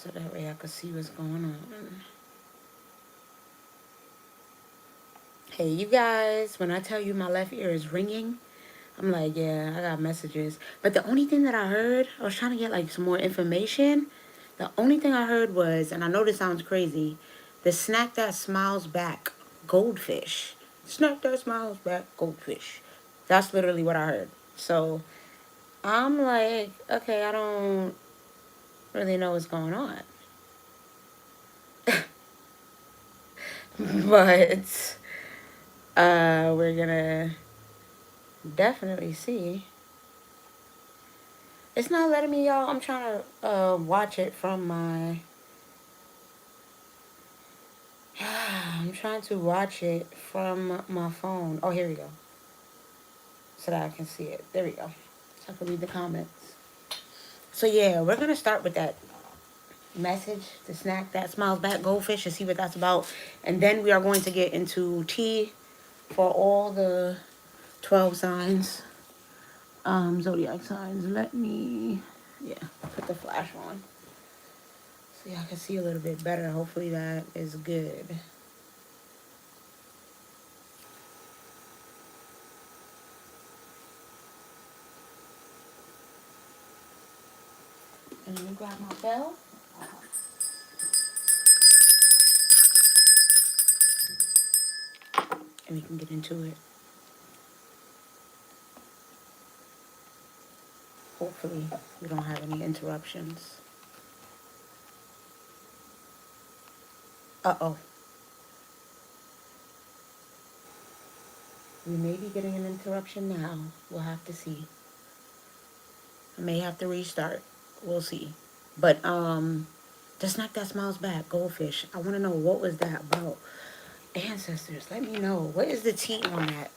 so that way I can see what's going on. Hey, you guys, when I tell you my left ear is ringing, I'm like, yeah, I got messages. But the only thing that I heard, I was trying to get like some more information. The only thing I heard was, and I know this sounds crazy, the snack that smiles back, goldfish. Snack that smiles back, goldfish. That's literally what I heard. So I'm like, okay, I don't really know what's going on. But we're gonna definitely see. It's not letting me, y'all. I'm trying to watch it from my. I'm trying to watch it from my phone. Oh, here we go. So that I can see it. There we go. So I can read the comments. So yeah, we're gonna start with that message, the snack that smiles back, goldfish, and see what that's about. And then we are going to get into tea for all the 12 signs, zodiac signs. Let me, yeah, put the flash on so y'all can see a little bit better. Hopefully that is good. And let me grab my bell. And we can get into it. Hopefully we don't have any interruptions. Uh-oh. We may be getting an interruption now. We'll have to see. I may have to restart. We'll see. But the snack that smiles back, goldfish. I want to know, what was that about? Ancestors, let me know. What is the tea on that?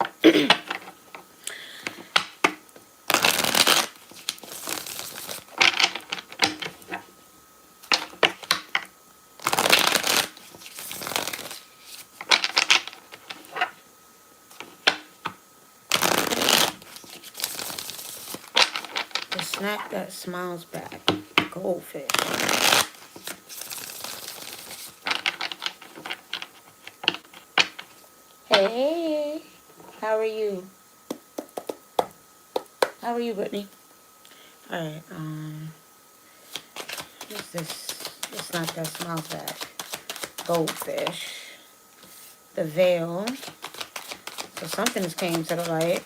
The snack that smiles back, goldfish. Hey, how are you? How are you, Brittany? All right, what's this? The snack that smiles back, goldfish. The veil. So something has came to the light.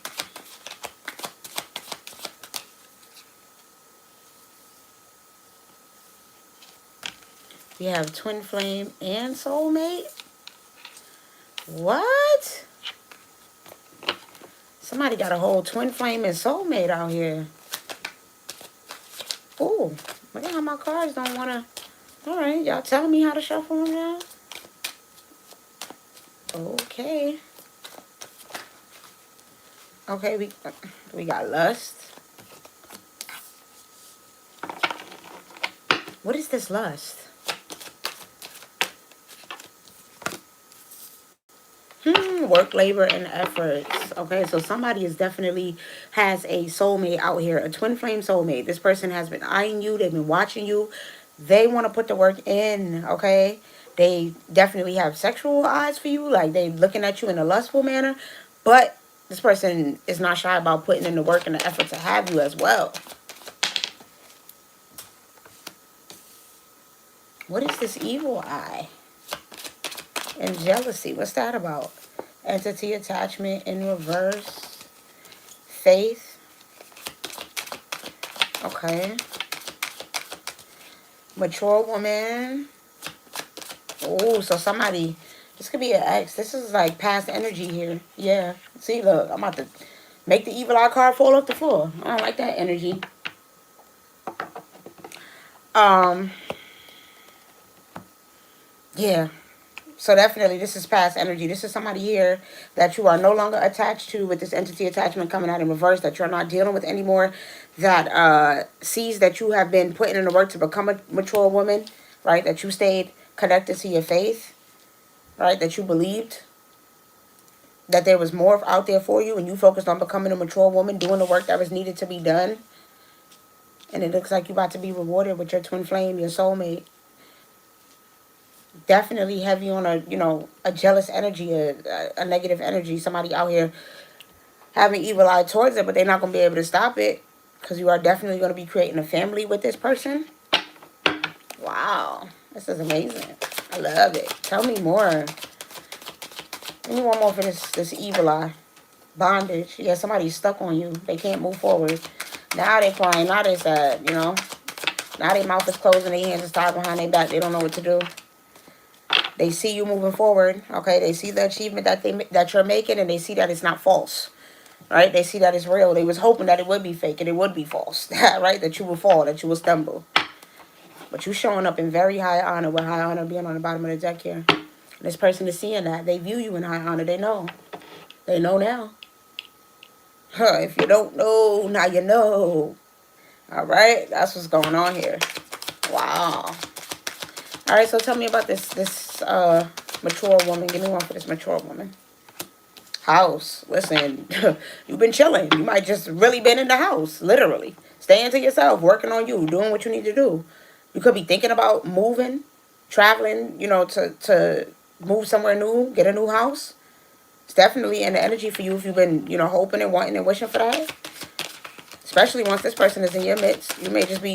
We have twin flame and soulmate. What? Somebody got a whole twin flame and soulmate out here. Ooh, look at how my cards don't want to. All right, y'all telling me how to shuffle them now? Okay. Okay, we got lust. What is this lust? Work, labor, and efforts. Okay, so somebody is definitely has a soulmate out here, a twin flame soulmate. This person has been eyeing you. They've been watching you. They want to put the work in. Okay, they definitely have sexual eyes for you. Like, they looking at you in a lustful manner. But this person is not shy about putting in the work and the effort to have you as well. What is this evil eye? And jealousy. What's that about? Entity attachment in reverse. Faith. Okay. Mature woman. Oh, so somebody, this could be an ex. This is like past energy here. Yeah. See, look, I'm about to make the evil eye card fall off the floor. I don't like that energy. Yeah. So definitely this is past energy. This is somebody here that you are no longer attached to, with this entity attachment coming out in reverse, that you're not dealing with anymore, that sees that you have been putting in the work to become a mature woman, right? That you stayed connected to your faith, right? That you believed that there was more out there for you, and you focused on becoming a mature woman, doing the work that was needed to be done. And it looks like you're about to be rewarded with your twin flame, your soulmate. definitely heavy on a, a jealous energy, a negative energy. Somebody out here having evil eye towards it, but they're not going to be able to stop it, because you are definitely going to be creating a family with this person. Wow. This is amazing. I love it. Tell me more. Give me one more for this evil eye. Bondage. Yeah, somebody's stuck on you. They can't move forward. Now they crying. Now they sad, Now their mouth is closed and their hands are tied behind their back. They don't know what to do. They see you moving forward. Okay, they see the achievement that you're making, and they see that it's not false. Right? They see that it's real. They was hoping that it would be fake and it would be false. Right? That you would fall, that you would stumble. But you showing up in very high honor, with high honor being on the bottom of the deck here. And this person is seeing that. They view you in high honor. They know. They know now. If you don't know, now you know. All right? That's what's going on here. Wow. All right, so tell me about this mature woman. Give me one for this mature woman. House. Listen, you've been chilling. You might just really been in the house, literally. Staying to yourself, working on you, doing what you need to do. You could be thinking about moving, traveling, to move somewhere new, get a new house. It's definitely in the energy for you if you've been, hoping and wanting and wishing for that. Especially once this person is in your midst. You may just be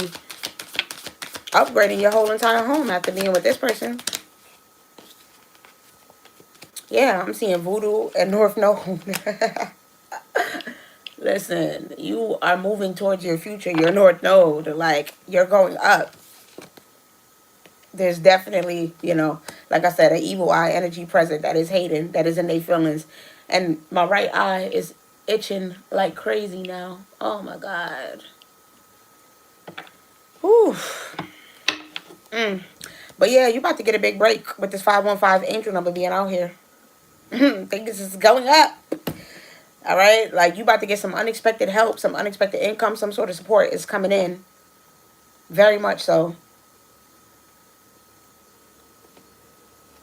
upgrading your whole entire home after being with this person. Yeah, I'm seeing voodoo and North Node. Listen, you are moving towards your future, your North Node. Like, you're going up. There's definitely, like I said, an evil eye energy present that is hating, that is in their feelings. And my right eye is itching like crazy now. Oh, my God. Whew. But yeah, you about to get a big break with this 515 angel number being out here. Things is going up. All right? Like, you about to get some unexpected help, some unexpected income, some sort of support is coming in. Very much so.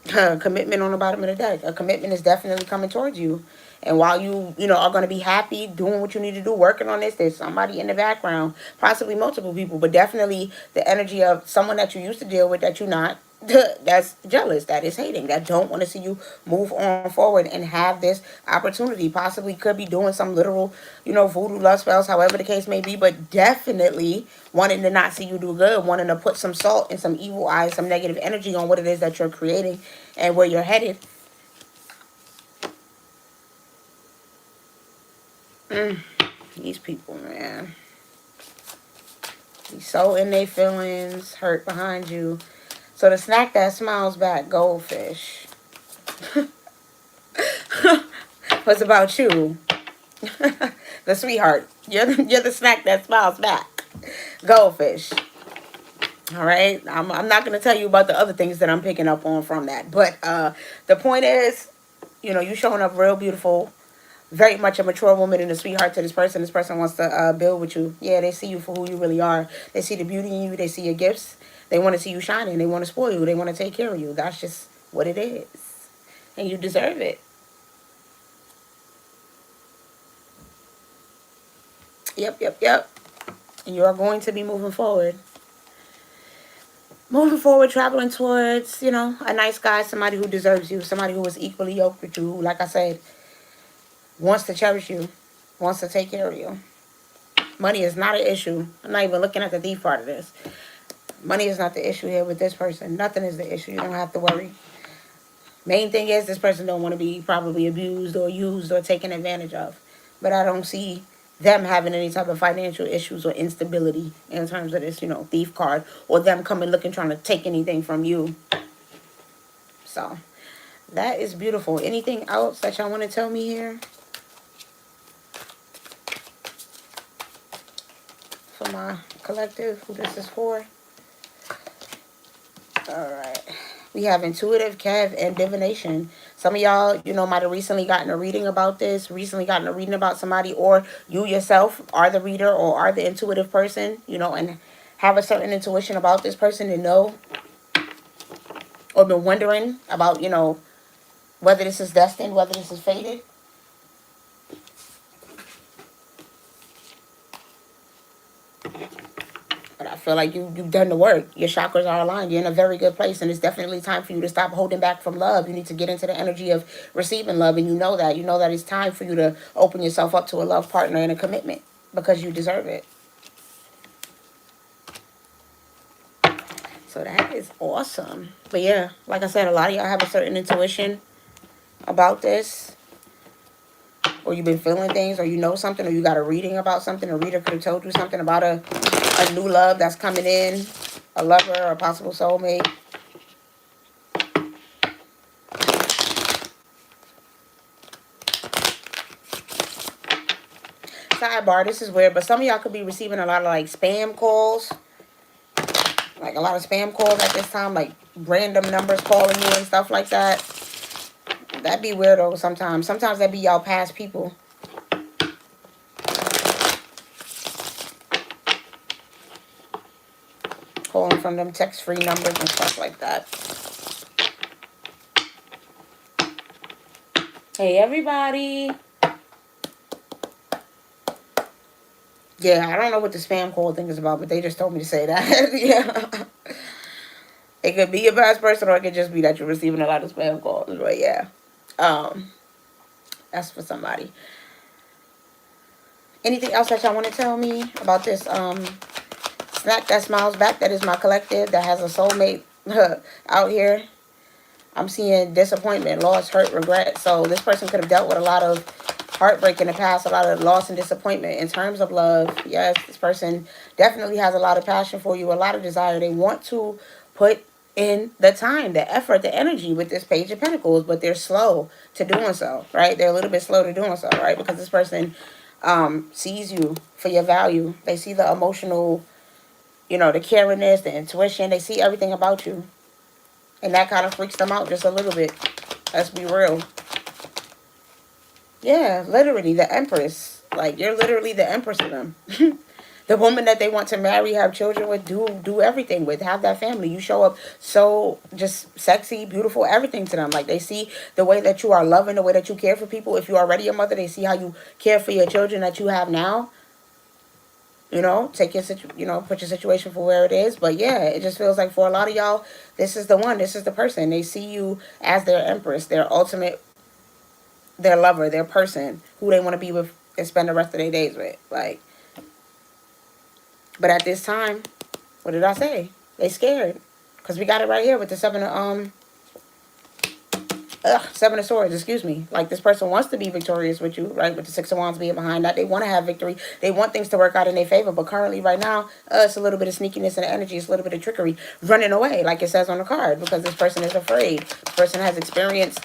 Commitment on the bottom of the deck. A commitment is definitely coming towards you. And while you, are going to be happy doing what you need to do, working on this, there's somebody in the background, possibly multiple people, but definitely the energy of someone that you used to deal with that you're not, that's jealous, that is hating, that don't want to see you move on forward and have this opportunity. Possibly could be doing some literal, voodoo love spells, however the case may be, but definitely wanting to not see you do good, wanting to put some salt and some evil eyes, some negative energy on what it is that you're creating and where you're headed. These people, man. He's so in their feelings, hurt behind you. So the snack that smiles back, goldfish. What's about you? The sweetheart. You're the snack that smiles back. Goldfish. All right? I'm not going to tell you about the other things that I'm picking up on from that. But the point is, you showing up real beautiful. Very much a mature woman and a sweetheart to this person. This person wants to build with you. Yeah, they see you for who you really are. They see the beauty in you. They see your gifts. They want to see you shining. They want to spoil you. They want to take care of you. That's just what it is. And you deserve it. Yep. And you are going to be moving forward. Moving forward, traveling towards, a nice guy, somebody who deserves you, somebody who is equally yoked with you, who, like I said, wants to cherish you, wants to take care of you. Money is not an issue. I'm not even looking at the deep part of this. Money is not the issue here with this person. Nothing is the issue. You don't have to worry. Main thing is this person don't want to be probably abused or used or taken advantage of. But I don't see them having any type of financial issues or instability in terms of this, thief card, or them coming looking, trying to take anything from you. So that is beautiful. Anything else that y'all want to tell me here? For my collective, who this is for. All right. We have intuitive, Kev, and divination. Some of y'all, might have recently gotten a reading about this, recently gotten a reading about somebody, or you yourself are the reader or are the intuitive person, and have a certain intuition about this person and know, or been wondering about, whether this is destined, whether this is fated. But I feel like you've done the work. Your chakras are aligned. You're in a very good place, and it's definitely time for you to stop holding back from love. You need to get into the energy of receiving love, and you know that. You know that it's time for you to open yourself up to a love partner and a commitment because you deserve it. So that is awesome. But yeah, like I said, a lot of y'all have a certain intuition about this, or you've been feeling things, or you know something, or you got a reading about something. A reader could have told you something about a new love that's coming in, a lover or a possible soulmate. Sidebar, this is weird, but some of y'all could be receiving a lot of like spam calls. Like a lot of spam calls at this time, like random numbers calling you and stuff like that. That'd be weirdo sometimes. Sometimes that'd be y'all past people. Calling from them text-free numbers and stuff like that. Hey, everybody. Yeah, I don't know what the spam call thing is about, but they just told me to say that. Yeah. It could be a past person, or it could just be that you're receiving a lot of spam calls. But yeah. That's for somebody. Anything else that y'all want to tell me about this snack that smiles back? That is my collective that has a soulmate out here. I'm seeing disappointment, loss, hurt, regret. So this person could have dealt with a lot of heartbreak in the past, a lot of loss and disappointment in terms of love. Yes, this person definitely has a lot of passion for you, a lot of desire. They want to put in the time, the effort, the energy with this Page of Pentacles, but they're slow to doing so, right? They're a little bit slow to doing so, right? Because this person sees you for your value. They see the emotional, the caringness, the intuition. They see everything about you. And that kind of freaks them out just a little bit. Let's be real. Yeah, literally the Empress. Like, you're literally the Empress of them. The woman that they want to marry, have children with, do everything with, have that family. You show up so just sexy, beautiful, everything to them. Like, they see the way that you are loving, the way that you care for people. If you're already a mother, they see how you care for your children that you have now. Take your put your situation for where it is. But yeah, it just feels like for a lot of y'all, this is the one, this is the person. They see you as their Empress, their ultimate, their lover, their person who they want to be with and spend the rest of their days with. Like, but at this time, what did I say? They scared. Because we got it right here with the Seven of Swords, excuse me. Like, this person wants to be victorious with you, right? With the Six of Wands being behind that. They want to have victory. They want things to work out in their favor. But currently, right now, it's a little bit of sneakiness and energy. It's a little bit of trickery. Running away, like it says on the card. Because this person is afraid. This person has experienced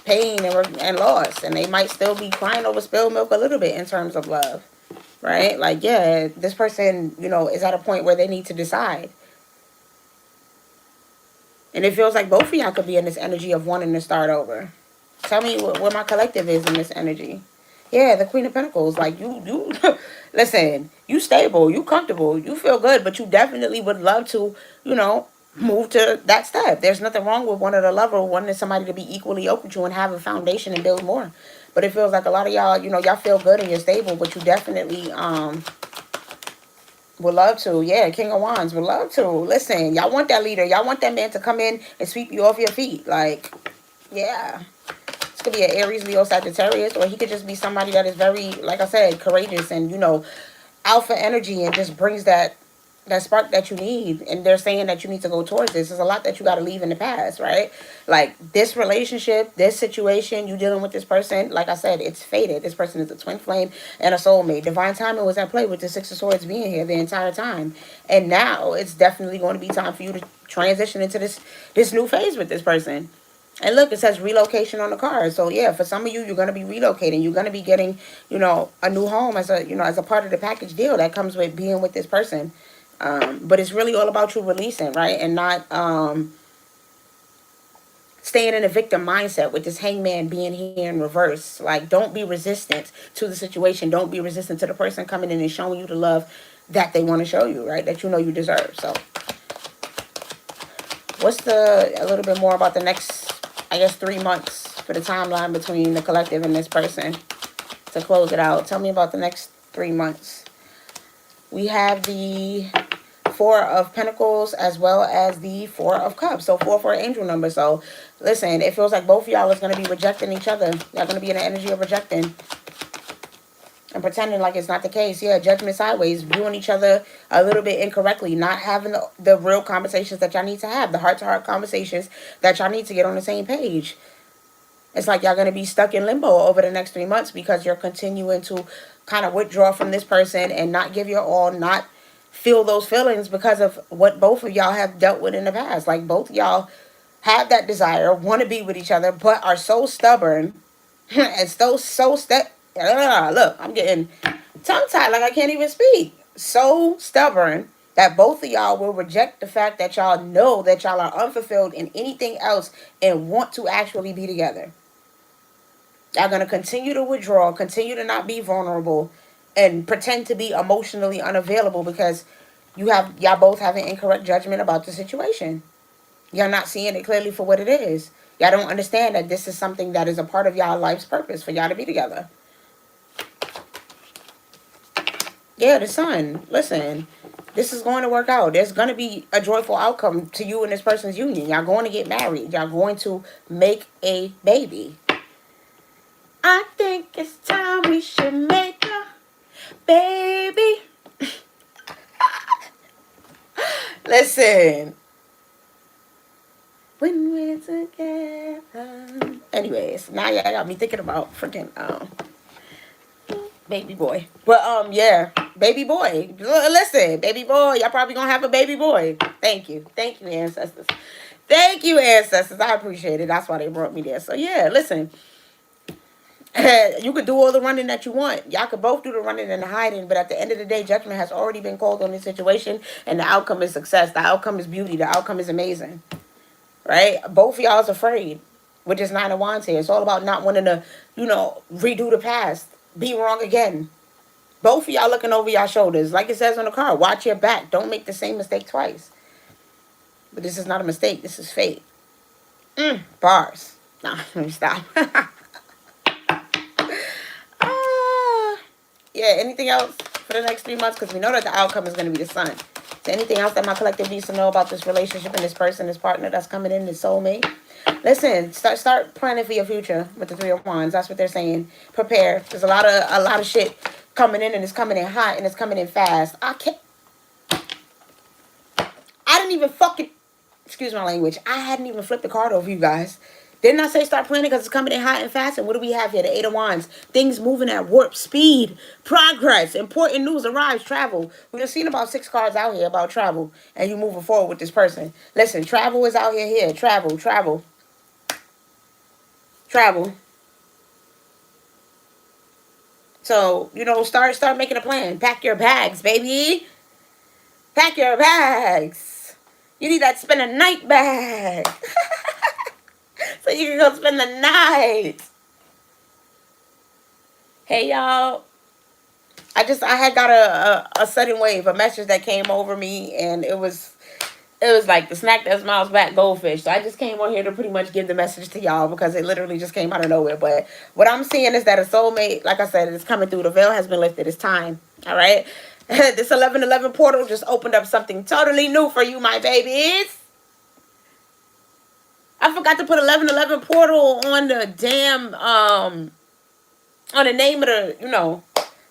pain and loss. And they might still be crying over spilled milk a little bit in terms of love. Right? Like, yeah, this person, is at a point where they need to decide. And it feels like both of y'all could be in this energy of wanting to start over. Tell me where my collective is in this energy. Yeah, the Queen of Pentacles. Like, you listen, you stable, you comfortable, you feel good, but you definitely would love to, move to that step. There's nothing wrong with wanting a lover, wanting somebody to be equally open to you and have a foundation and build more. But it feels like a lot of y'all, y'all feel good and you're stable, but you definitely, would love to. Yeah, King of Wands would love to. Listen, y'all want that leader. Y'all want that man to come in and sweep you off your feet. Like, yeah. This could be an Aries, Leo, Sagittarius, or he could just be somebody that is very, like I said, courageous and, alpha energy and just brings that spark that you need. And they're saying that you need to go towards this. There's a lot that you got to leave in the past, right? Like, this relationship, this situation, you dealing with this person, like I said, it's fated. This person is a twin flame and a soulmate. Divine timing was at play with the Six of Swords being here the entire time. And now it's definitely going to be time for you to transition into this new phase with this person. And look, it says relocation on the card. So yeah, for some of you, you're going to be relocating. You're going to be getting, a new home as a part of the package deal that comes with being with this person. But it's really all about you releasing, right? And not staying in a victim mindset with this Hangman being here in reverse. Like, don't be resistant to the situation. Don't be resistant to the person coming in and showing you the love that they want to show you, right? That you deserve. So what's a little bit more about the next, 3 months for the timeline between the collective and this person to close it out? Tell me about the next 3 months. We have the Four of Pentacles as well as the Four of Cups. So 4 for an angel number. So listen, it feels like both of y'all is going to be rejecting each other. Y'all going to be in the energy of rejecting and pretending like it's not the case. Yeah, judgment sideways, viewing each other a little bit incorrectly, not having the real conversations that y'all need to have, the heart-to-heart conversations that y'all need to get on the same page. It's like y'all going to be stuck in limbo over the next 3 months because you're continuing to kind of withdraw from this person and not give your all, not feel those feelings because of what both of y'all have dealt with in the past. Like both of y'all have that desire, want to be with each other, but are so stubborn and look, I'm getting tongue-tied like I can't even speak. So stubborn that both of y'all will reject the fact that y'all know that y'all are unfulfilled in anything else and want to actually be together. Y'all going to continue to withdraw, continue to not be vulnerable, and pretend to be emotionally unavailable because y'all both have an incorrect judgment about the situation. Y'all not seeing it clearly for what it is. Y'all don't understand that this is something that is a part of y'all life's purpose for y'all to be together. Yeah, the Sun. Listen, this is going to work out. There's going to be a joyful outcome to you and this person's union. Y'all going to get married. Y'all going to make a baby. I think it's time we should make a baby. Listen. When we're together. Anyways, now y'all got me thinking about freaking baby boy. But yeah, baby boy. Listen, baby boy, y'all probably gonna have a baby boy. Thank you, ancestors. Thank you, ancestors. I appreciate it. That's why they brought me there. So yeah, listen. You could do all the running that you want. Y'all could both do the running and the hiding, but at the end of the day, judgment has already been called on this situation, and the outcome is success. The outcome is beauty. The outcome is amazing. Right? Both of y'all is afraid, which is 9 of Wands here. It's all about not wanting to, redo the past. Be wrong again. Both of y'all looking over y'all shoulders. Like it says on the card, watch your back. Don't make the same mistake twice. But this is not a mistake. This is fate. Bars. Nah, let me stop. Yeah, anything else for the next 3 months? Because we know that the outcome is going to be the Sun. So anything else that my collective needs to know about this relationship and this person, this partner that's coming in, this soulmate? Listen, start planning for your future with the 3 of Wands. That's what they're saying. Prepare. There's a lot of shit coming in, and it's coming in hot, and it's coming in fast. I didn't even fucking, excuse my language, I hadn't even flipped the card over, you guys. Didn't I say start planning because it's coming in hot and fast? And what do we have here? The 8 of Wands. Things moving at warp speed. Progress. Important news arrives. Travel. We've seen about 6 cards out here about travel. And you moving forward with this person. Listen, travel is out here. Travel. Travel. Travel. So, start making a plan. Pack your bags, baby. Pack your bags. You need that spend a night bag. So you can go spend the night. Hey, y'all. I had got a sudden wave, a message that came over me, and it was like the snack that smiles back goldfish. So I just came on here to pretty much give the message to y'all because it literally just came out of nowhere. But what I'm seeing is that a soulmate, like I said, is coming through. The veil has been lifted. It's time. All right. This 1111 portal just opened up something totally new for you, my babies. I forgot to put 1111 portal on the damn, on the name of the,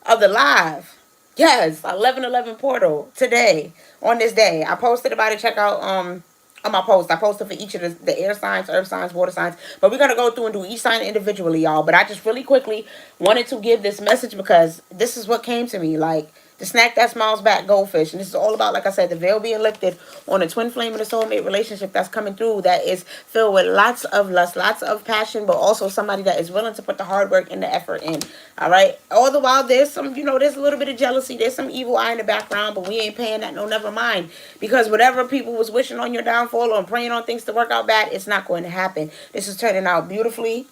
of the live. Yes, 1111 portal today, on this day. I posted about it. Check out, on my post. I posted for each of the air signs, earth signs, water signs. But we're going to go through and do each sign individually, y'all. But I just really quickly wanted to give this message because this is what came to me. Like, the snack that smiles back goldfish. And this is all about, like I said, the veil being lifted on a twin flame and a soulmate relationship that's coming through that is filled with lots of lust, lots of passion, but also somebody that is willing to put the hard work and the effort in. All right. All the while there's some, there's a little bit of jealousy. There's some evil eye in the background, but we ain't paying that. No, never mind. Because whatever people was wishing on your downfall or praying on things to work out bad, it's not going to happen. This is turning out beautifully.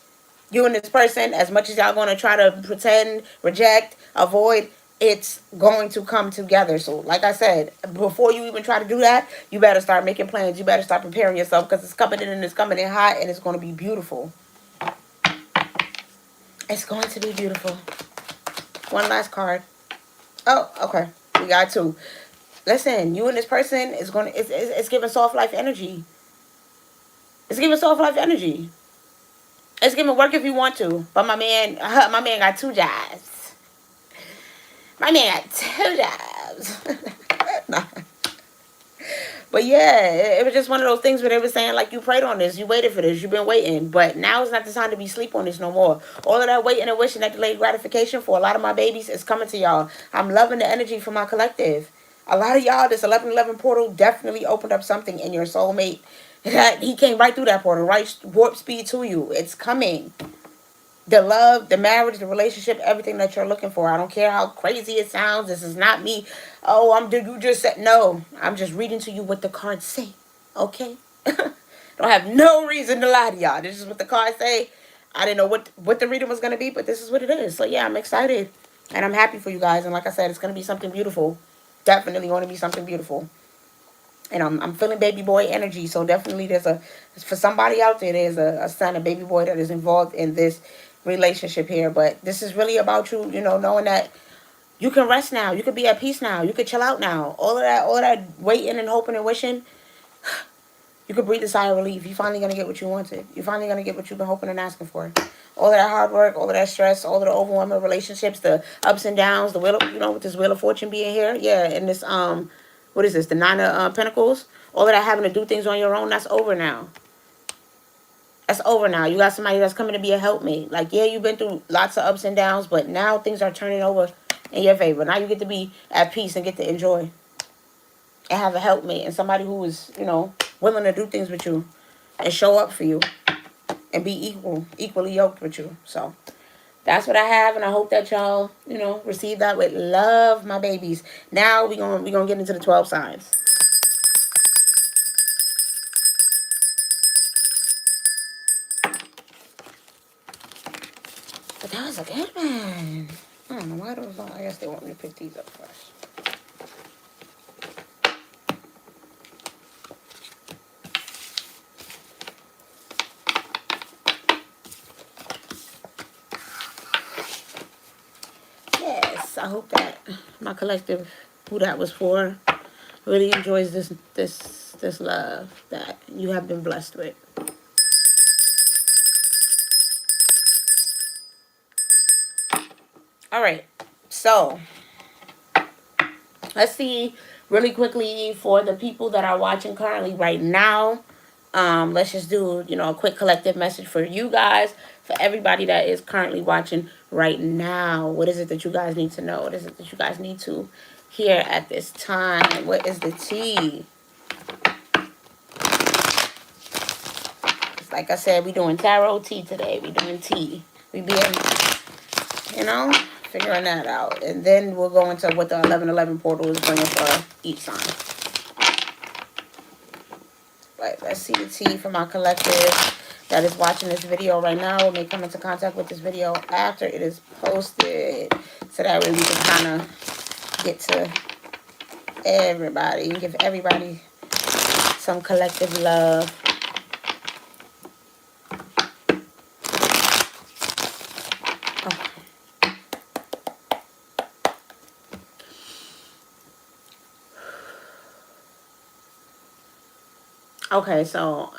You and this person, as much as y'all going to try to pretend, reject, avoid, it's going to come together. So like I said, before you even try to do that, you better start making plans. You better start preparing yourself because it's coming in and it's coming in hot and it's going to be beautiful. It's going to be beautiful. One last card. Oh, okay. We got 2. Listen, you and this person is going to, it's giving soft life energy. It's giving soft life energy. It's giving work if you want to. But my man got 2 jobs. My man got 2 jobs. Nah. But yeah, it was just one of those things where they were saying, like, you prayed on this, you waited for this, you've been waiting, but now is not the time to be sleep on this no more. All of that waiting and wishing, that delayed gratification for a lot of my babies is coming to y'all. I'm loving the energy from my collective. A lot of y'all, this 1111 portal definitely opened up something in your soulmate. That he came right through that portal, right warp speed to you. It's coming. The love, the marriage, the relationship, everything that you're looking for. I don't care how crazy it sounds. This is not me. Oh, did you just said no. I'm just reading to you what the cards say. Okay? Don't have no reason to lie to y'all. This is what the cards say. I didn't know what the reading was going to be, but this is what it is. So yeah, I'm excited. And I'm happy for you guys. And like I said, it's going to be something beautiful. Definitely going to be something beautiful. And I'm feeling baby boy energy. So definitely for somebody out there, there's a son, a baby boy that is involved in this relationship here. But this is really about you, knowing that you can rest now. You could be at peace now. You could chill out now. All of that waiting and hoping and wishing, you could breathe a sigh of relief. You're finally going to get what you wanted. You're finally going to get what you've been hoping and asking for. All of that hard work, all of that stress, all of the overwhelming relationships, the ups and downs, the wheel of, with this Wheel of Fortune being here. Yeah, and this, what is this, the Nine of Pentacles? All of that having to do things on your own, that's over now. That's over now. You got somebody that's coming to be a helpmate. Like, yeah, you've been through lots of ups and downs, but now things are turning over in your favor. Now you get to be at peace and get to enjoy and have a helpmate and somebody who is, willing to do things with you and show up for you and be equally yoked with you. So that's what I have, and I hope that y'all, receive that with love, my babies. Now we gonna get into the 12 signs. But that was a good one. I don't know why those are. I guess they want me to pick these up first. Yes, I hope that my collective, who that was for, really enjoys this love that you have been blessed with. All right, so let's see really quickly for the people that are watching currently right now. Let's just do, a quick collective message for you guys, for everybody that is currently watching right now. What is it that you guys need to know? What is it that you guys need to hear at this time? What is the tea? Like I said, we doing tarot tea today. We doing tea. We being, figuring that out. And then we'll go into what the 1111 portal is bringing for each sign. Right, let's see the tea from our collective that is watching this video right now. We may come into contact with this video after it is posted. So that way we can kind of get to everybody and give everybody some collective love. Okay, so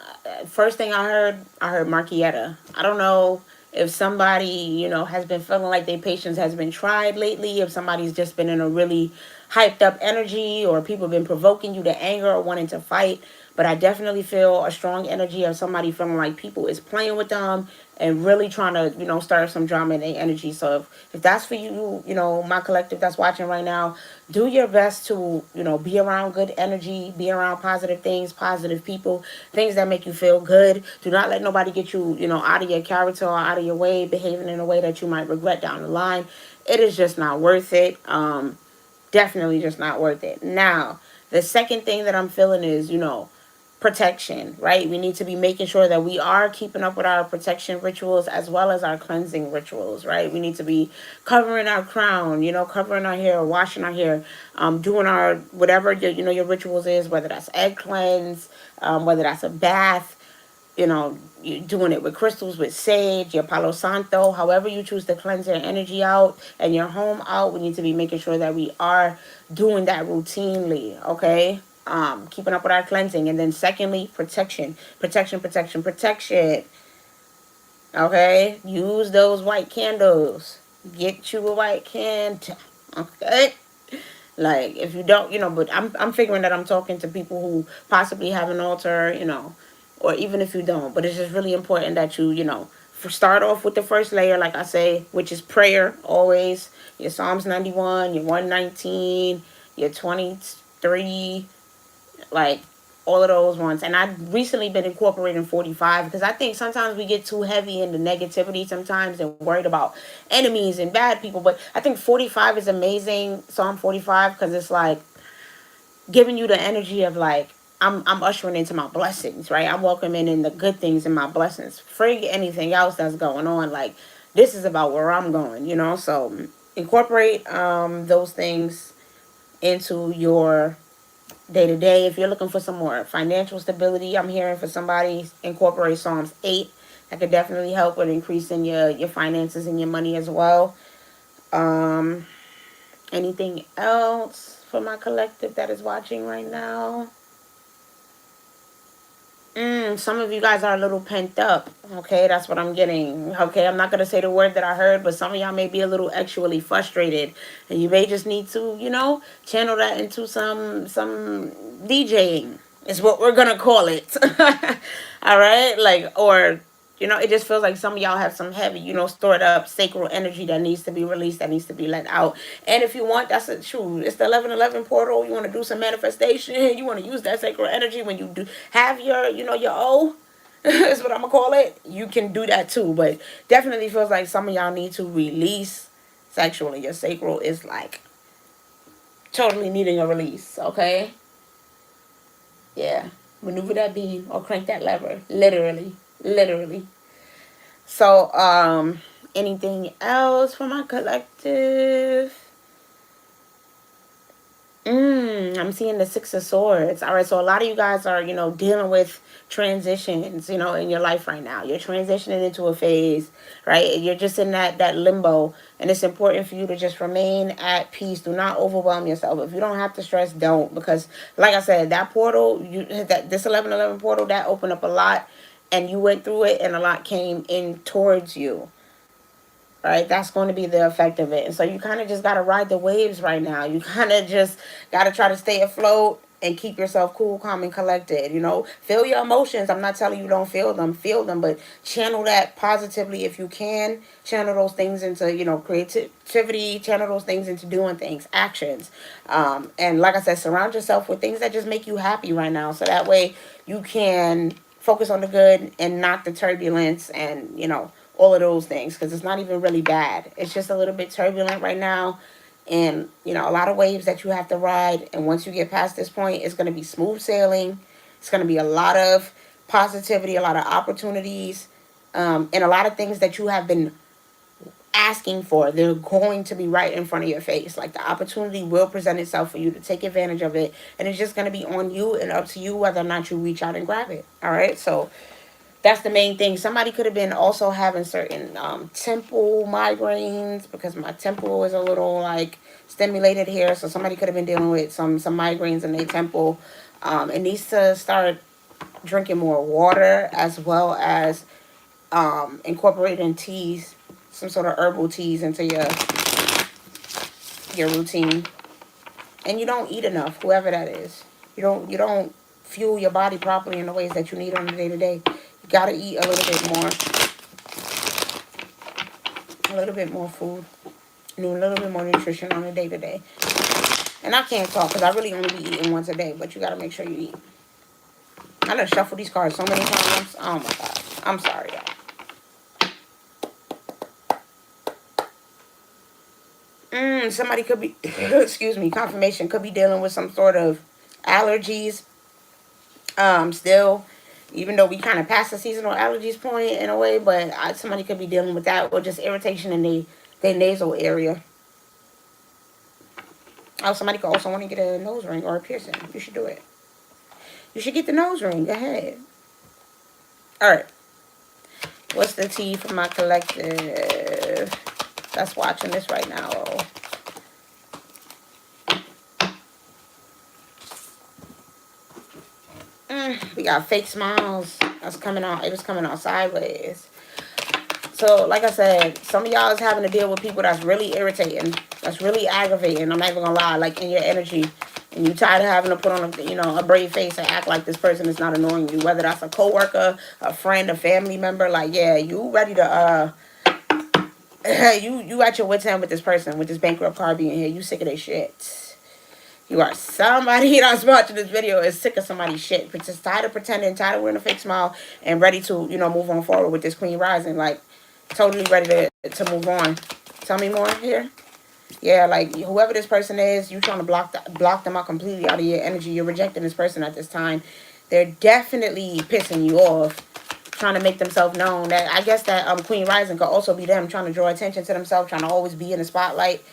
first thing I heard Marquietta. I don't know if somebody, has been feeling like their patience has been tried lately, if somebody's just been in a really hyped up energy, or people have been provoking you to anger or wanting to fight. But I definitely feel a strong energy of somebody feeling like people is playing with them and really trying to, stir some drama in their energy. So if that's for you, my collective that's watching right now, do your best to, be around good energy, be around positive things, positive people, things that make you feel good. Do not let nobody get you, out of your character or out of your way, behaving in a way that you might regret down the line. It is just not worth it. Definitely just not worth it. Now, the second thing that I'm feeling is, protection, right? We need to be making sure that we are keeping up with our protection rituals as well as our cleansing rituals, right? We need to be covering our crown, covering our hair, washing our hair, doing our whatever your rituals is, whether that's egg cleanse, whether that's a bath, you know, you're doing it with crystals, with sage, your Palo Santo, however you choose to cleanse your energy out and your home out. We need to be making sure that we are doing that routinely, okay? Keeping up with our cleansing. And then secondly, protection. Protection, protection, protection. Okay? Use those white candles. Get you a white candle. Okay? Like, if you don't, but I'm figuring that I'm talking to people who possibly have an altar, or even if you don't. But it's just really important that you, start off with the first layer, like I say, which is prayer always. Your Psalms 91, your 119, your 23, like all of those ones. And I've recently been incorporating 45 because I think sometimes we get too heavy in the negativity sometimes and worried about enemies and bad people. But I think 45 is amazing, Psalm 45, because it's like giving you the energy of like, I'm ushering into my blessings, right? I'm welcoming in the good things in my blessings. Frig anything else that's going on. Like, this is about where I'm going, So incorporate those things into your day to day. If you're looking for some more financial stability, I'm hearing for somebody, incorporate Psalms 8. That could definitely help with increasing your finances and your money as well. Anything else for my collective that is watching right now? Some of you guys are a little pent up. Okay, that's what I'm getting. Okay, I'm not going to say the word that I heard, but some of y'all may be a little actually frustrated. And you may just need to, channel that into some DJing is what we're going to call it. All right? Like, or it just feels like some of y'all have some heavy, stored up sacral energy that needs to be released, that needs to be let out. And if you want, that's a true. It's the 1111 portal. You want to do some manifestation. You want to use that sacral energy when you do have your, your O. Is what I'm gonna call it. You can do that too, but definitely feels like some of y'all need to release sexually. Your sacral is like totally needing a release. Okay. Yeah. Maneuver that beam or crank that lever. Literally. So, anything else for my collective? I'm seeing the Six of Swords. All right, so a lot of you guys are, dealing with transitions, in your life right now. You're transitioning into a phase, right? You're just in that limbo, and it's important for you to just remain at peace. Do not overwhelm yourself. If you don't have to stress, don't, because like I said, that portal, this 1111 portal, that opened up a lot, and you went through it, and a lot came in towards you. Right, that's going to be the effect of it. And so you kind of just got to ride the waves right now. You kind of just got to try to stay afloat and keep yourself cool, calm, and collected. Feel your emotions. I'm not telling you don't feel them, but channel that positively if you can. Channel those things into, creativity. Channel those things into doing things, actions. And like I said, surround yourself with things that just make you happy right now. So that way you can focus on the good and not the turbulence and, all of those things, because it's not even really bad. It's just a little bit turbulent right now, and a lot of waves that you have to ride. And once you get past this point, it's going to be smooth sailing. It's going to be a lot of positivity, a lot of opportunities, and a lot of things that you have been asking for. They're going to be right in front of your face. Like, the opportunity will present itself for you to take advantage of it, and it's just going to be on you and up to you whether or not you reach out and grab it. All right, so that's the main thing. Somebody could have been also having certain temple migraines, because my temple is a little like stimulated here. So somebody could have been dealing with some migraines in their temple. It needs to start drinking more water, as well as incorporating teas, some sort of herbal teas into your routine. And you don't eat enough, whoever that is. You don't fuel your body properly in the ways that you need on a day to day. You gotta eat a little bit more food, need a little bit more nutrition on a day to day. And I can't talk because I really only be eating once a day, but you gotta make sure you eat. I done shuffled these cards so many times. Oh my god, I'm sorry, y'all. Somebody could be, excuse me, confirmation, could be dealing with some sort of allergies. Still, even though we kind of passed the seasonal allergies point in a way, but somebody could be dealing with that, or just irritation in their nasal area. Oh, somebody could also want to get a nose ring or a piercing. You should do it. You should get the nose ring. Go ahead. All right. What's the tea for my collective that's watching this right now? We got fake smiles. That's coming out. It was coming out sideways. So, like I said, some of y'all is having to deal with people that's really irritating, that's really aggravating. I'm not even gonna lie, like in your energy, and you tired of having to put on a brave face and act like this person is not annoying you. Whether that's a coworker, a friend, a family member, like yeah, you ready to you at your wit's end with this person, with this bankrupt card being here. You sick of their shit. You are somebody that's watching this video is sick of somebody's shit. But just tired of pretending, tired of wearing a fake smile, and ready to, move on forward with this Queen Rising. Like, totally ready to move on. Tell me more here. Yeah, like, whoever this person is, you trying to block them out completely out of your energy. You're rejecting this person at this time. They're definitely pissing you off, trying to make themselves known. That I guess that Queen Rising could also be them trying to draw attention to themselves, trying to always be in the spotlight.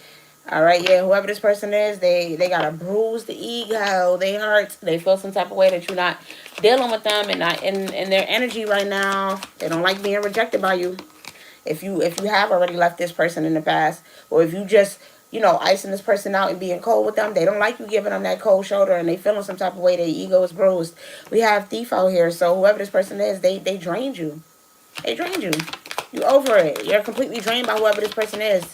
All right, yeah, whoever this person is, they got a bruised ego. They hurt. They feel some type of way that you're not dealing with them and not in their energy right now. They don't like being rejected by you. If you have already left this person in the past, or if you just icing this person out and being cold with them, they don't like you giving them that cold shoulder, and they feeling some type of way. Their ego is bruised. We have thief out here, so whoever this person is, they drained you. They drained you. You over it. You're completely drained by whoever this person is.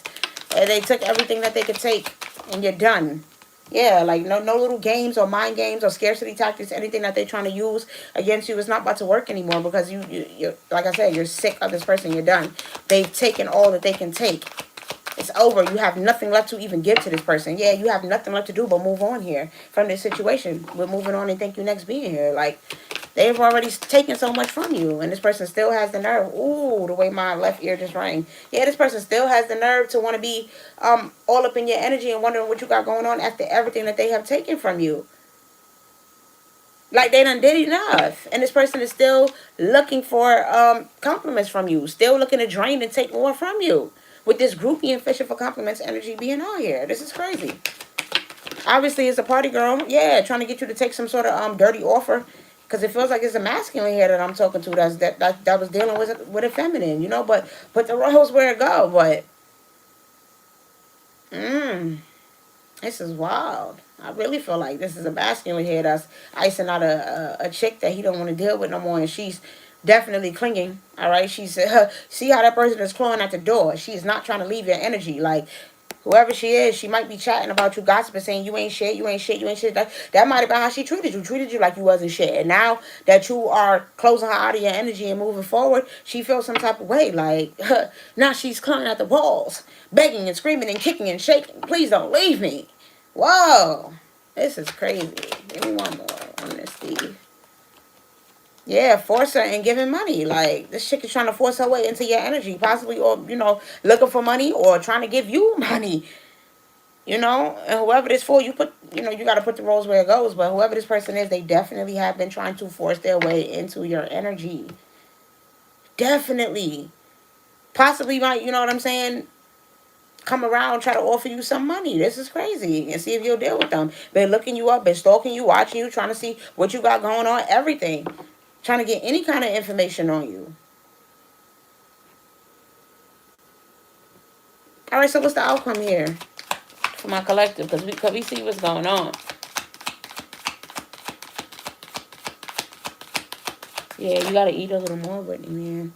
They took everything that they could take, and you're done. Yeah, like no little games or mind games or scarcity tactics, anything that they're trying to use against you is not about to work anymore, because you like I said, you're sick of this person. You're done. They've taken all that they can take. It's over. You have nothing left to even give to this person. Yeah, you have nothing left to do but move on here from this situation. We're moving on and thank you next being here. Like, they've already taken so much from you, and this person still has the nerve. Ooh, the way my left ear just rang. Yeah, this person still has the nerve to want to be all up in your energy and wondering what you got going on after everything that they have taken from you. Like, they done did enough, and this person is still looking for compliments from you, still looking to drain and take more from you, with this groupie and fishing for compliments energy being out here. This is crazy. Obviously, it's a party girl. Yeah, trying to get you to take some sort of dirty offer, because it feels like it's a masculine here that I'm talking to. That was dealing with a feminine, But put the rose where it go. But this is wild. I really feel like this is a masculine here that's icing out a chick that he don't want to deal with no more, and she's definitely clinging. All right, she's see how that person is clawing at the door. She's not trying to leave your energy. Like, whoever she is, she might be chatting about you, gossiping, saying you ain't shit, you ain't shit, you ain't shit. That might have been how she treated you like you wasn't shit. And now that you are closing her out of your energy and moving forward, she feels some type of way. Like, now she's climbing at the walls, begging and screaming and kicking and shaking. Please don't leave me. Whoa, this is crazy. Give me one more on this, Steve. Yeah, force her and giving money. Like, this chick is trying to force her way into your energy, possibly, or, looking for money or trying to give you money. And whoever this for, you got to put the roles where it goes. But whoever this person is, they definitely have been trying to force their way into your energy. Definitely. Possibly might, you know what I'm saying, come around, try to offer you some money. This is crazy. And see if you'll deal with them. Been looking you up, been stalking you, watching you, trying to see what you got going on, everything. Trying to get any kind of information on you. All right, so what's the outcome here for my collective? Because we see what's going on. Yeah, you got to eat a little more, Whitney, man.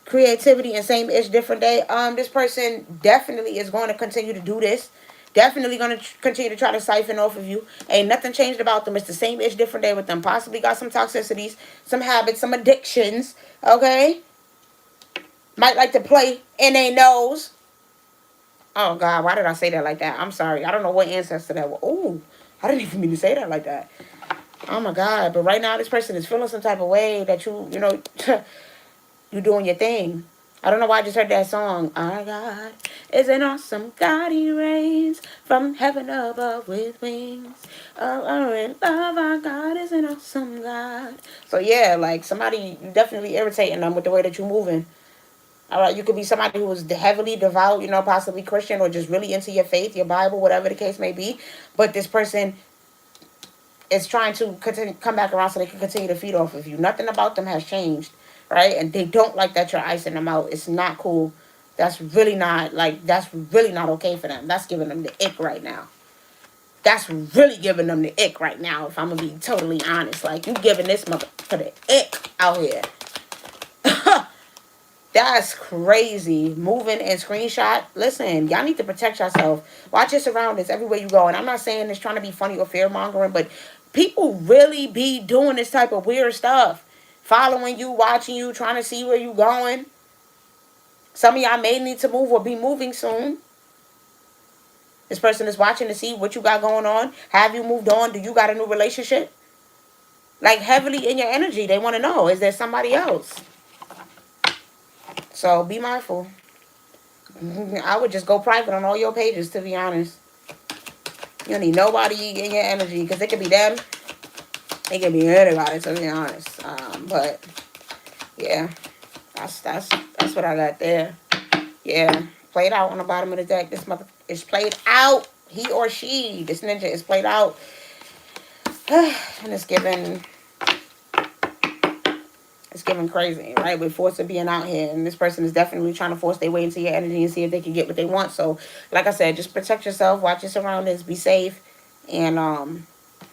Creativity and same ish different day. This person definitely is going to continue to do this. Definitely going to continue to try to siphon off of you. Ain't nothing changed about them. It's the same ish different day with them. Possibly got some toxicities, some habits, some addictions. Okay, might like to play in their nose. Oh God, why did I say that like that? I'm sorry. I don't know what ancestor that was. Oh, I didn't even mean to say that like that. Oh my God. But right now this person is feeling some type of way that you doing your thing. I don't know why I just heard that song. Our God is an awesome God. He reigns from heaven above with wings. Oh, in love, our God is an awesome God. So yeah, like somebody definitely irritating them with the way that you're moving. All right, you could be somebody who is heavily devout, possibly Christian, or just really into your faith, your Bible, whatever the case may be. But this person is trying to continue, come back around so they can continue to feed off of you. Nothing about them has changed, right? And they don't like that you're icing them out. It's not cool. That's really not, like, that's really not okay for them. That's giving them the ick right now. That's really giving them the ick right now, if I'm going to be totally honest. Like, you giving this mother for the ick out here. That's crazy. Moving and screenshot. Listen, y'all need to protect yourself. Watch your surroundings everywhere you go. And I'm not saying this trying to be funny or fear mongering, but people really be doing this type of weird stuff. Following you, watching you, trying to see where you going. Some of y'all may need to move or be moving soon. This person is watching to see what you got going on. Have you moved on? Do you got a new relationship? Like, heavily in your energy. They want to know, is there somebody else? So be mindful. I would just go private on all your pages, to be honest. You don't need nobody in your energy, because it could be them. It could be anybody, to be honest. But yeah, that's what I got there. Yeah, played out on the bottom of the deck. This mother is played out. He or she, this ninja is played out, and it's giving crazy, right? With force of being out here, and this person is definitely trying to force their way into your energy and see if they can get what they want. So, like I said, just protect yourself, watch your surroundings, be safe, and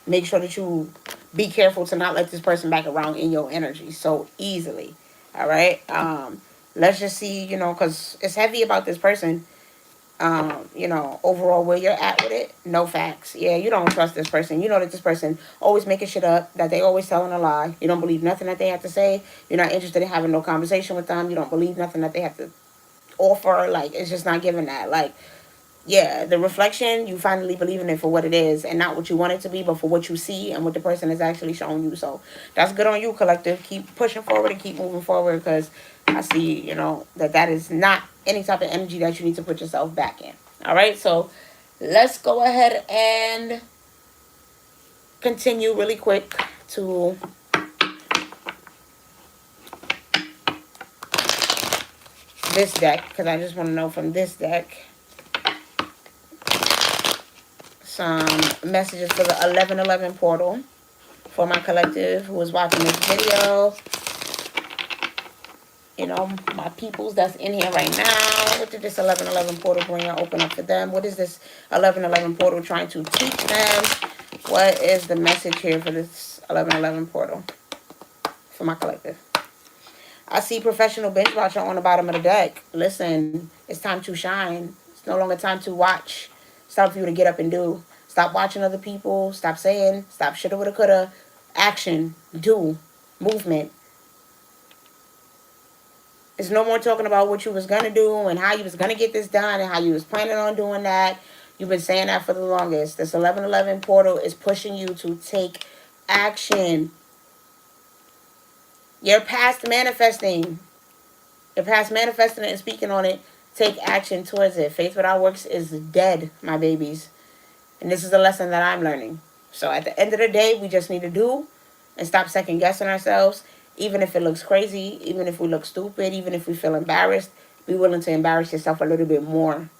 make sure that you be careful to not let this person back around in your energy so easily. All right. Let's just see, because it's heavy about this person. Overall where you're at with it, no facts. Yeah, you don't trust this person. You know that this person always making shit up, that they always telling a lie. You don't believe nothing that they have to say. You're not interested in having no conversation with them. You don't believe nothing that they have to offer. Like, it's just not giving that. Like, yeah, the reflection, you finally believe in it for what it is and not what you want it to be, but for what you see and what the person is actually showing you. So that's good on you, collective. Keep pushing forward and keep moving forward, because I see, that is not any type of energy that you need to put yourself back in. All right, so let's go ahead and continue really quick to this deck, because I just want to know from this deck some messages for the 1111 portal for my collective who is watching this video. My peoples that's in here right now. What did this 1111 portal bring or open up for them? What is this 1111 portal trying to teach them? What is the message here for this 1111 portal for my collective? I see professional bench watcher on the bottom of the deck. Listen, it's time to shine. It's no longer time to watch. It's time for you to get up and do. Stop watching other people. Stop saying. Stop shoulda, woulda, coulda. Action. Do. Movement. It's no more talking about what you was going to do and how you was going to get this done and how you was planning on doing that. You've been saying that for the longest. This 1111 portal is pushing you to take action. You're past manifesting. You're past manifesting it and speaking on it. Take action towards it. Faith without works is dead, my babies. And this is a lesson that I'm learning. So at the end of the day, we just need to do and stop second guessing ourselves. Even if it looks crazy, even if we look stupid, even if we feel embarrassed, be willing to embarrass yourself a little bit more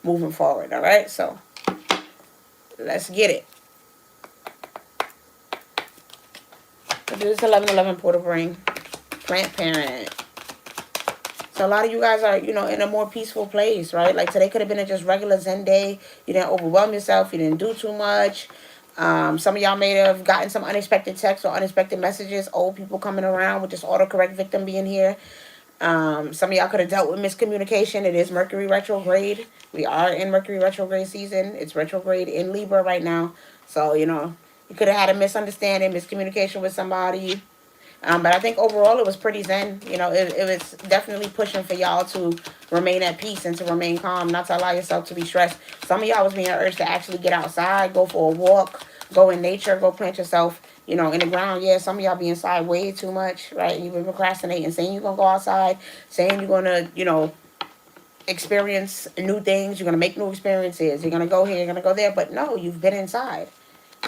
moving forward, all right? So, let's get it. What does this 1111 portal bring? Plant parent. So, a lot of you guys are, in a more peaceful place, right? Like, today could have been a just regular Zen day. You didn't overwhelm yourself. You didn't do too much. Some of y'all may have gotten some unexpected texts or unexpected messages. Old people coming around with this autocorrect victim being here. Some of y'all could have dealt with miscommunication. It is Mercury retrograde. We are in Mercury retrograde season. It's retrograde in Libra right now. So, you could have had a misunderstanding, miscommunication with somebody. But I think overall it was pretty zen. It was definitely pushing for y'all to remain at peace and to remain calm, not to allow yourself to be stressed. Some of y'all was being urged to actually get outside, go for a walk, go in nature, go plant yourself, in the ground. Yeah, some of y'all be inside way too much, right? You've been procrastinating, saying you're going to go outside, saying you're going to, experience new things. You're going to make new experiences. You're going to go here, you're going to go there. But no, you've been inside.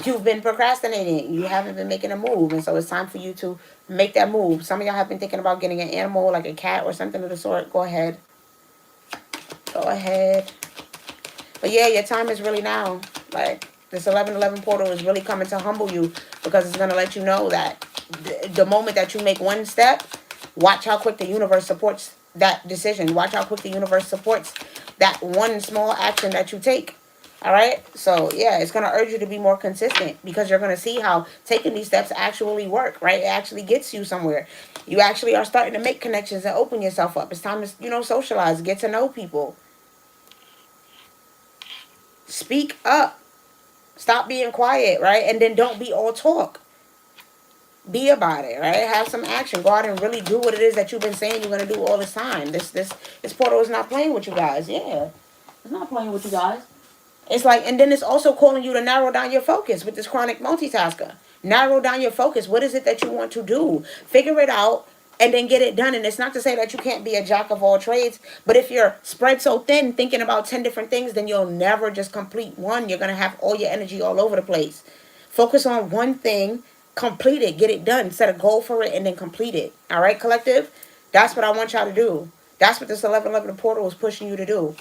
You've been procrastinating. You haven't been making a move. And so it's time for you to make that move. Some of y'all have been thinking about getting an animal, like a cat or something of the sort. Go ahead. Go ahead. But yeah, your time is really now. Like, This 1111 portal is really coming to humble you, because it's going to let you know that the moment that you make one step, watch how quick the universe supports that decision. Watch how quick the universe supports that one small action that you take. All right. So, yeah, it's going to urge you to be more consistent, because you're going to see how taking these steps actually work, right? It actually gets you somewhere. You actually are starting to make connections and open yourself up. It's time to, socialize, get to know people. Speak up. Stop being quiet, right? And then don't be all talk. Be about it, right? Have some action. Go out and really do what it is that you've been saying you're gonna do all this time. This portal is not playing with you guys. Yeah, it's not playing with you guys. It's like, and then it's also calling you to narrow down your focus with this chronic multitasker. Narrow down your focus. What is it that you want to do? Figure it out and then get it done. And it's not to say that you can't be a jack of all trades, but if you're spread so thin thinking about 10 different things, then you'll never just complete one. You're going to have all your energy all over the place. Focus on one thing, complete it, get it done. Set a goal for it and then complete it. All right, collective? That's what I want y'all to do. That's what this 1111 portal is pushing you to do.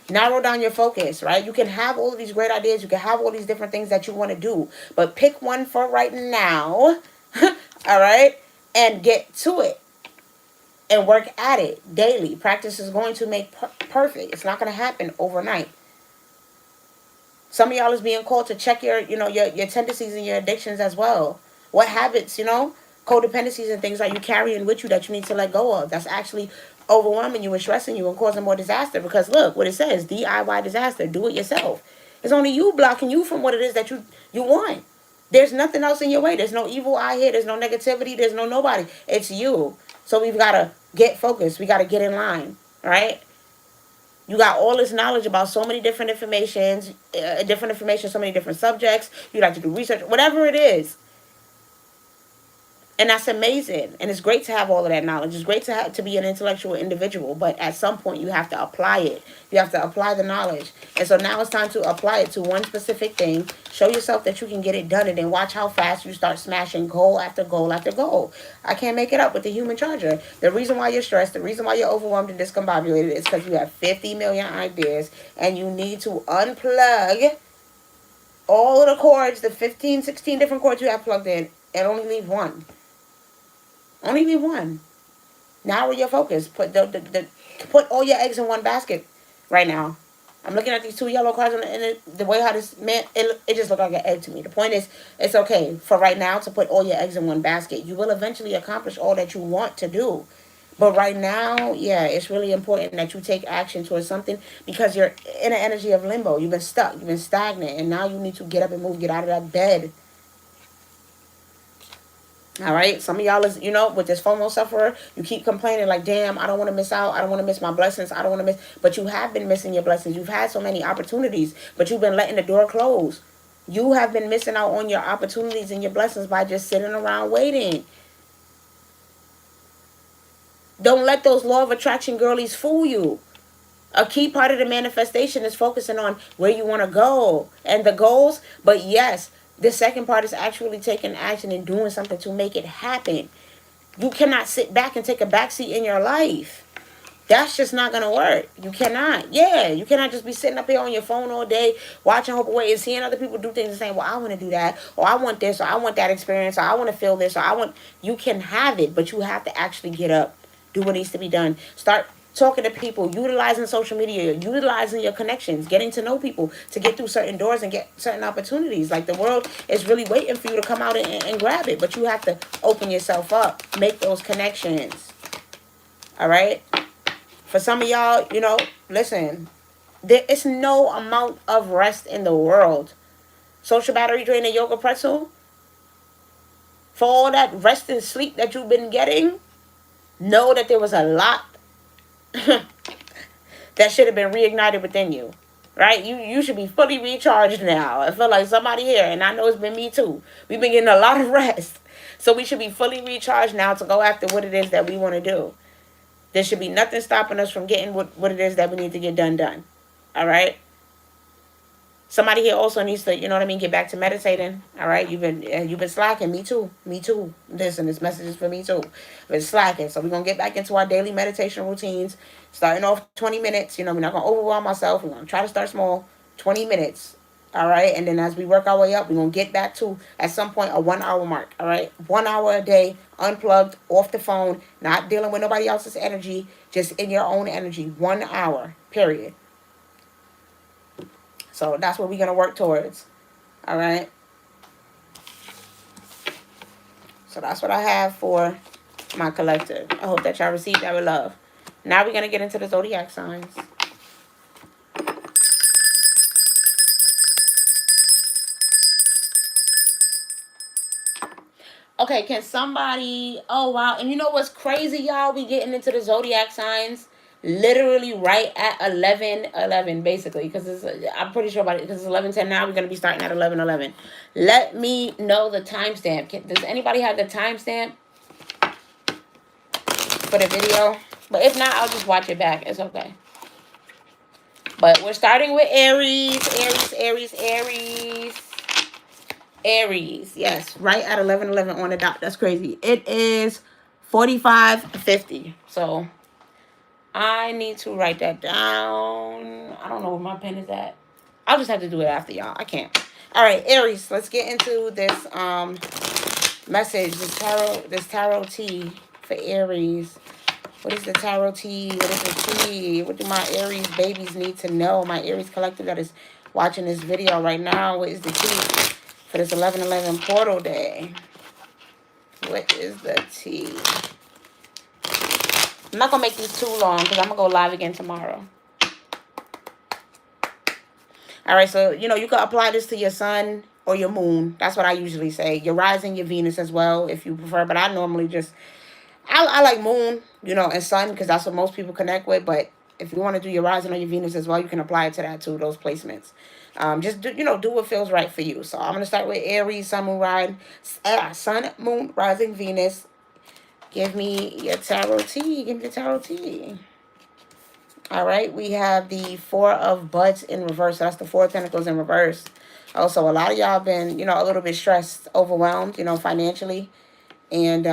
Narrow down your focus, right? You can have all of these great ideas. You can have all these different things that you want to do. But pick one for right now, all right? And get to it. And work at it daily. Practice is going to make perfect. It's not going to happen overnight. Some of y'all is being called to check your tendencies and your addictions as well. What habits, codependencies and things are you carrying with you that you need to let go of? That's actually overwhelming you and stressing you and causing more disaster. Because look what it says, DIY disaster. Do it yourself. It's only you blocking you from what it is that you want. There's nothing else in your way. There's no evil eye here. There's no negativity. There's no nobody. It's you. So we've got to get focused. We got to get in line. All right? You got all this knowledge about so many different information, so many different subjects. You like to do research, whatever it is. And that's amazing. And it's great to have all of that knowledge. It's great to be an intellectual individual. But at some point, you have to apply it. You have to apply the knowledge. And so now it's time to apply it to one specific thing. Show yourself that you can get it done. And then watch how fast you start smashing goal after goal after goal. I can't make it up with the human charger. The reason why you're stressed, the reason why you're overwhelmed and discombobulated is because you have 50 million ideas. And you need to unplug all of the cords, the 15, 16 different cords you have plugged in, and only leave one. Only leave one. Narrow your focus. Put all your eggs in one basket right now. I'm looking at these two yellow cards, and the way how this man, it just looked like an egg to me. The point is, it's okay for right now to put all your eggs in one basket. You will eventually accomplish all that you want to do. But right now, yeah, it's really important that you take action towards something, because you're in an energy of limbo. You've been stuck. You've been stagnant. And now you need to get up and move. Get out of that bed. All right, some of y'all is, with this FOMO sufferer, you keep complaining like, damn, I don't want to miss out. I don't want to miss my blessings. I don't want to miss. But you have been missing your blessings. You've had so many opportunities, but you've been letting the door close. You have been missing out on your opportunities and your blessings by just sitting around waiting. Don't let those law of attraction girlies fool you. A key part of the manifestation is focusing on where you want to go and the goals. But yes, the second part is actually taking action and doing something to make it happen. You cannot sit back and take a backseat in your life. That's just not going to work. You cannot. Yeah, you cannot just be sitting up here on your phone all day, watching Hope Away and seeing other people do things and saying, well, I want to do that, or I want this, or I want that experience, or I want to feel this, or I want... You can have it, but you have to actually get up, do what needs to be done. Start talking to people, utilizing social media, utilizing your connections, getting to know people to get through certain doors and get certain opportunities. Like, the world is really waiting for you to come out and grab it, but you have to open yourself up, make those connections. All right? For some of y'all, listen, there is no amount of rest in the world. Social battery drain and yoga pretzel, for all that rest and sleep that you've been getting, know that there was a lot that should have been reignited within you, right? You should be fully recharged now. I feel like somebody here, and I know it's been me too. We've been getting a lot of rest. So we should be fully recharged now to go after what it is that we want to do. There should be nothing stopping us from getting what it is that we need to get done. All right? Somebody here also needs to, get back to meditating. All right? You've been slacking. Me too. Listen, this message is for me too. I've been slacking. So we're going to get back into our daily meditation routines. Starting off 20 minutes. We're not going to overwhelm ourselves. We're going to try to start small. 20 minutes. All right. And then as we work our way up, we're going to get back to, at some point, a 1 hour mark. All right. 1 hour a day, unplugged, off the phone, not dealing with nobody else's energy, just in your own energy. 1 hour, period. So that's what we're going to work towards. All right. So that's what I have for my collective. I hope that y'all received that with love. Now we're going to get into the zodiac signs. Okay, can somebody... Oh, wow. And you know what's crazy, y'all? We getting into the zodiac signs literally right at 11:11, basically. Because I'm pretty sure about it. Because it's 11:10 now. We're going to be starting at 11:11. Let me know the timestamp. Does anybody have the timestamp for the video? But if not, I'll just watch it back. It's okay. But we're starting with Aries. Aries, yes, right at 11:11 on the dot. That's crazy. It is 45:50. So I need to write that down. I don't know where my pen is at. I'll just have to do it after y'all. I can't. All right, Aries. Let's get into this message. This tarot tea for Aries. What is the tarot tea? What is the tea? What do my Aries babies need to know? My Aries collective that is watching this video right now. What is the tea for this 11:11 portal day? What is the tea? I'm not going to make these too long because I'm going to go live again tomorrow. All right, so, you know, you can apply this to your sun or your moon. That's what I usually say. Your rising, your Venus as well, if you prefer. But I normally just, I like moon, you know, and sun because that's what most people connect with. But if you want to do your rising or your Venus as well, you can apply it to that too, those placements. Just, do, you know, do what feels right for you. So I'm going to start with Aries, sun, moon, rising, Venus. Give me your tarot tea. Give me the tarot tea. All right, we have the Four of Buds in reverse. So that's the Four of Pentacles in reverse. Also, a lot of y'all been, you know, a little bit stressed, overwhelmed, you know, financially. And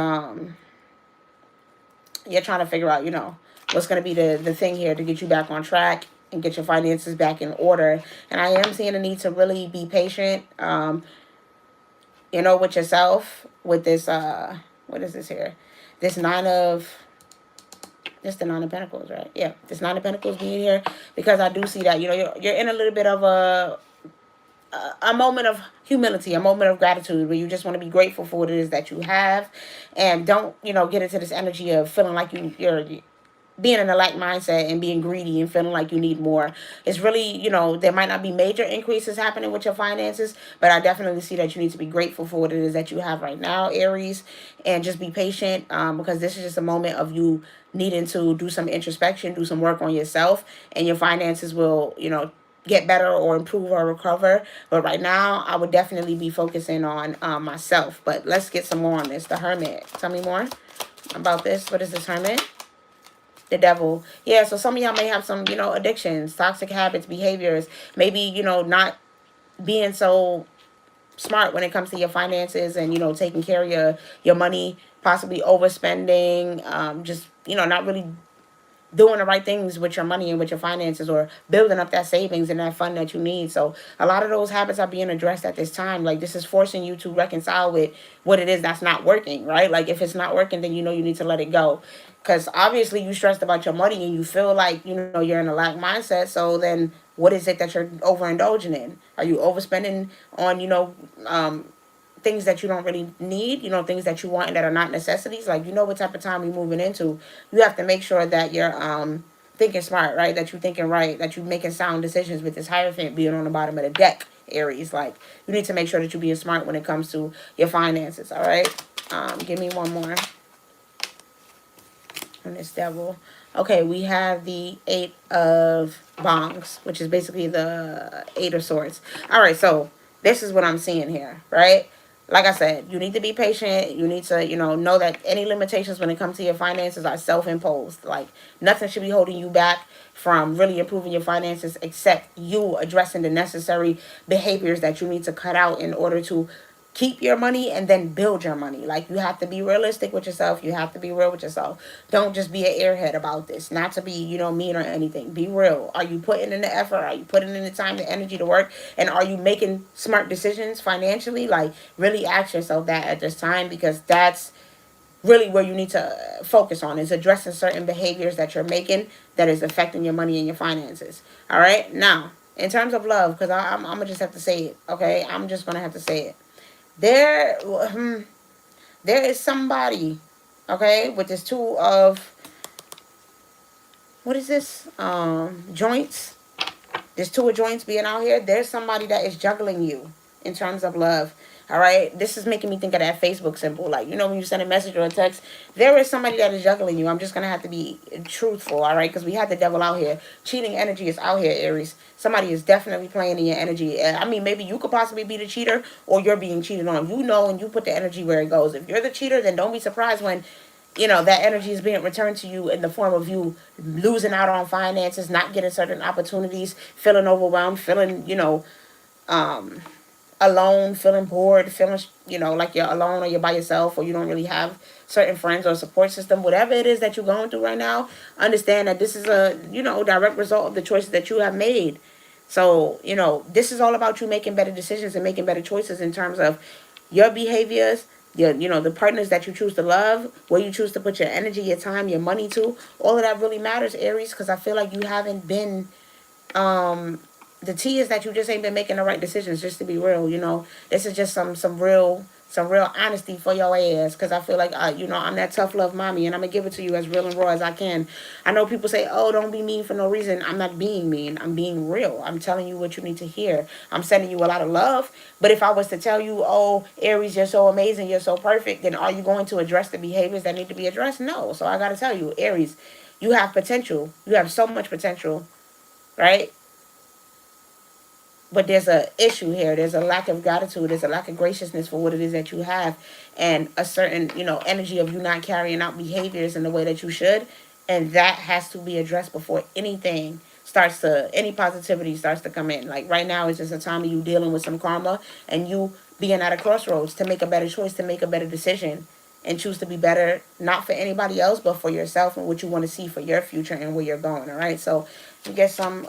you're trying to figure out, you know, what's going to be the thing here to get you back on track and get your finances back in order. And I am seeing a need to really be patient, you know, with yourself, with this, what is this here? This It's the Nine of Pentacles, right? Yeah, this Nine of Pentacles being here because I do see that, you know, you're in a little bit of a moment of humility, a moment of gratitude where you just want to be grateful for what it is that you have, and don't, you know, get into this energy of feeling like you're being in a lack mindset and being greedy and feeling like you need more. It's really, you know, there might not be major increases happening with your finances, but I definitely see that you need to be grateful for what it is that you have right now, Aries, and just be patient because this is just a moment of you needing to do some introspection, do some work on yourself, and your finances will, you know, get better or improve or recover. But right now, I would definitely be focusing on myself. But let's get some more on this. The Hermit. Tell me more about this. What is this, Hermit? The Devil. Yeah, so some of y'all may have some, you know, addictions, toxic habits, behaviors. Maybe, you know, not being so smart when it comes to your finances and, you know, taking care of your money, possibly overspending, just, you know, not really doing the right things with your money and with your finances, or building up that savings and that fund that you need. So a lot of those habits are being addressed at this time. Like, this is forcing you to reconcile with what it is that's not working, right? Like, if it's not working, then you know you need to let it go. Because obviously you stressed about your money and you feel like, you know, you're in a lack mindset. So then what is it that you're overindulging in? Are you overspending on, you know, things that you don't really need, you know, things that you want and that are not necessities? Like, you know what type of time you're moving into. You have to make sure that you're thinking smart, right? That you're thinking right, that you're making sound decisions with this Hierophant being on the bottom of the deck, Aries. Like, you need to make sure that you're being smart when it comes to your finances, all right? Give me one more on this Devil. Okay, we have the Eight of Bongs, which is basically the Eight of Swords. All right, so this is what I'm seeing here, right? Like I said, you need to be patient. You need to, you know that any limitations when it comes to your finances are self-imposed. Like, nothing should be holding you back from really improving your finances except you addressing the necessary behaviors that you need to cut out in order to keep your money and then build your money. Like, you have to be realistic with yourself. You have to be real with yourself. Don't just be an airhead about this. Not to be, mean or anything. Be real. Are you putting in the effort? Are you putting in the time, the energy to work? And are you making smart decisions financially? Like, really ask yourself that at this time, because that's really where you need to focus on, is addressing certain behaviors that you're making that is affecting your money and your finances. All right. Now, in terms of love, because I'm gonna just have to say it. Okay, I'm just gonna have to say it. There, there is somebody, okay, with this two of, what is this? Joints. This two of joints being out here. There's somebody that is juggling you in terms of love. All right. This is making me think of that Facebook symbol. Like, when you send a message or a text, there is somebody that is juggling you. I'm just going to have to be truthful. All right. Because we had the devil out here. Cheating energy is out here, Aries. Somebody is definitely playing in your energy. I mean, maybe you could possibly be the cheater, or you're being cheated on. And you put the energy where it goes. If you're the cheater, then don't be surprised when that energy is being returned to you in the form of you losing out on finances, not getting certain opportunities, feeling overwhelmed, feeling, um, alone, feeling bored, feeling, like you're alone or you're by yourself, or you don't really have certain friends or support system. Whatever it is that you're going through right now, understand that this is a, direct result of the choices that you have made. So, this is all about you making better decisions and making better choices in terms of your behaviors, the partners that you choose to love, where you choose to put your energy, your time, your money to. All of that really matters, Aries, because I feel like you haven't been, the T is that you just ain't been making the right decisions, just to be real. This is just some real honesty for your ass, because I feel like, I'm that tough love mommy, and I'm going to give it to you as real and raw as I can. I know people say, oh, don't be mean for no reason. I'm not being mean. I'm being real. I'm telling you what you need to hear. I'm sending you a lot of love. But if I was to tell you, oh, Aries, you're so amazing, you're so perfect, then are you going to address the behaviors that need to be addressed? No. So I got to tell you, Aries, you have potential. You have so much potential, right? But there's a issue here. There's a lack of gratitude. There's a lack of graciousness for what it is that you have, and a certain, energy of you not carrying out behaviors in the way that you should. And that has to be addressed before any positivity starts to come in. Like, right now is just a time of you dealing with some karma, and you being at a crossroads to make a better choice, to make a better decision, and choose to be better, not for anybody else, but for yourself and what you want to see for your future and where you're going. All right. So you get some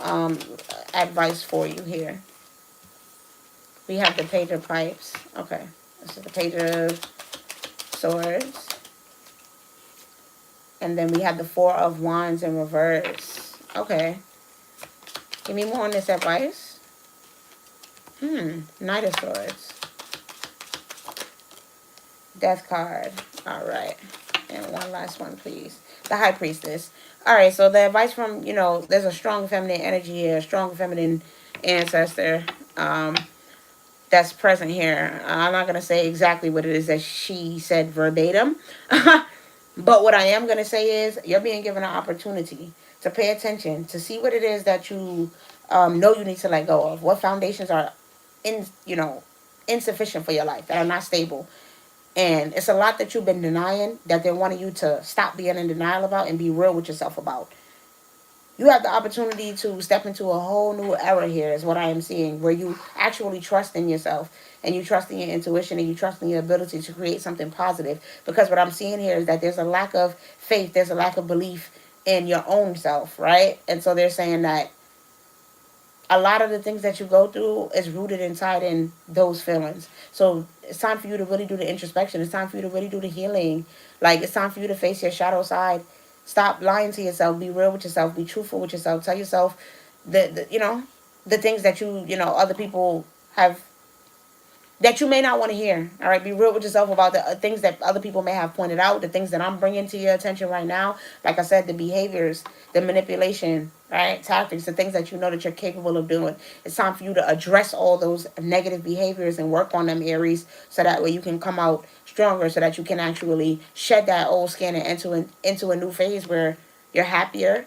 advice for you here. We have the Page of Pipes. Okay. This is the Page of Swords. And then we have the Four of Wands in reverse. Okay. Give me more on this advice. Knight of Swords. Death card. All right. And one last one, please. The High Priestess. All right. So the advice from, there's a strong feminine energy here. A strong feminine ancestor. That's present here. I'm not going to say exactly what it is that she said verbatim. But what I am going to say is, you're being given an opportunity to pay attention, to see what it is that you know you need to let go of. What foundations are insufficient for your life, that are not stable. And it's a lot that you've been denying, that they're wanting you to stop being in denial about and be real with yourself about. You have the opportunity to step into a whole new era here, is what I am seeing, where you actually trust in yourself, and you trust in your intuition, and you trust in your ability to create something positive. Because what I'm seeing here is that there's a lack of faith, there's a lack of belief in your own self, right? And so they're saying that a lot of the things that you go through is rooted inside in those feelings. So it's time for you to really do the introspection. It's time for you to really do the healing. Like, it's time for you to face your shadow side. Stop lying to yourself. Be real with yourself. Be truthful with yourself. Tell yourself the things that other people have, that you may not want to hear. All right. Be real with yourself about the things that other people may have pointed out, the things that I'm bringing to your attention right now. Like I said, the behaviors, the manipulation, right? Tactics, the things that you know that you're capable of doing. It's time for you to address all those negative behaviors and work on them, Aries, so that way you can come out stronger, so that you can actually shed that old skin and into a new phase where you're happier,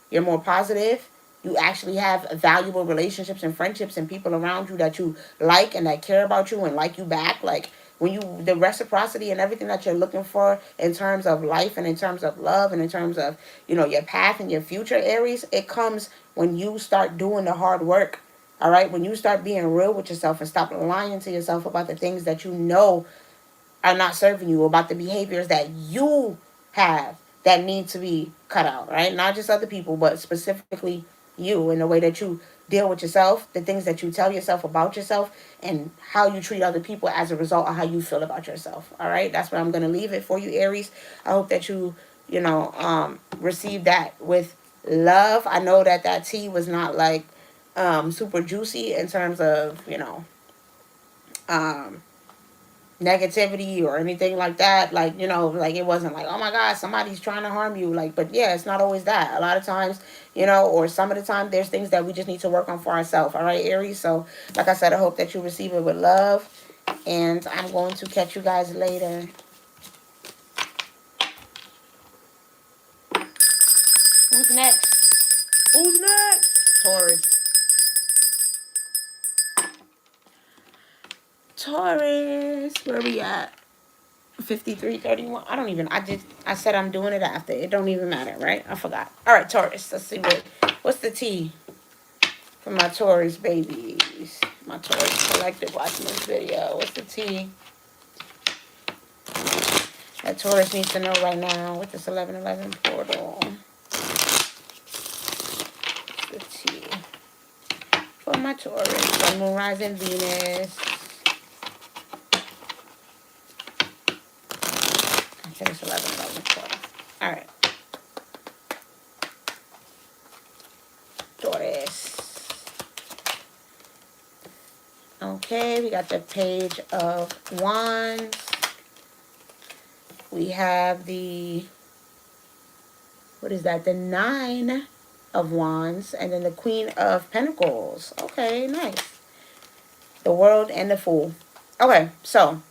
you're more positive. You actually have valuable relationships and friendships and people around you that you like and that care about you and like you back. Like, when the reciprocity and everything that you're looking for in terms of life and in terms of love and in terms of, your path and your future, Aries, it comes when you start doing the hard work All right, when you start being real with yourself and stop lying to yourself about the things that you know are not serving you, about the behaviors that you have that need to be cut out, right? Not just other people, but specifically you, in the way that you deal with yourself, the things that you tell yourself about yourself, and how you treat other people as a result of how you feel about yourself. All right, that's where I'm going to leave it for you, Aries. I hope that receive that with love. I know that that tea was not like super juicy in terms of, um, negativity or anything like that. Like, like it wasn't like, oh my God, somebody's trying to harm you. Like, but yeah, it's not always that. A lot of times, or some of the time, there's things that we just need to work on for ourselves. All right, Aries. So, like I said, I hope that you receive it with love. And I'm going to catch you guys later. Who's next? Who's next? Taurus. Taurus. Where we at? 53:31. I said I'm doing it after. It don't even matter, right? I forgot. All right, Taurus. Let's see what's the T for my Taurus babies. My Taurus collective watching this video. What's the T that Taurus needs to know right now with this 1111 portal? What's the T for my Taurus? Sun, Moon, Rising, Venus. I said it's 1111 portal. All right. Taurus. Okay, we got the Page of Wands. We have the, what is that? The Nine of Wands. And then the Queen of Pentacles. Okay, nice. The World and the Fool. Okay, so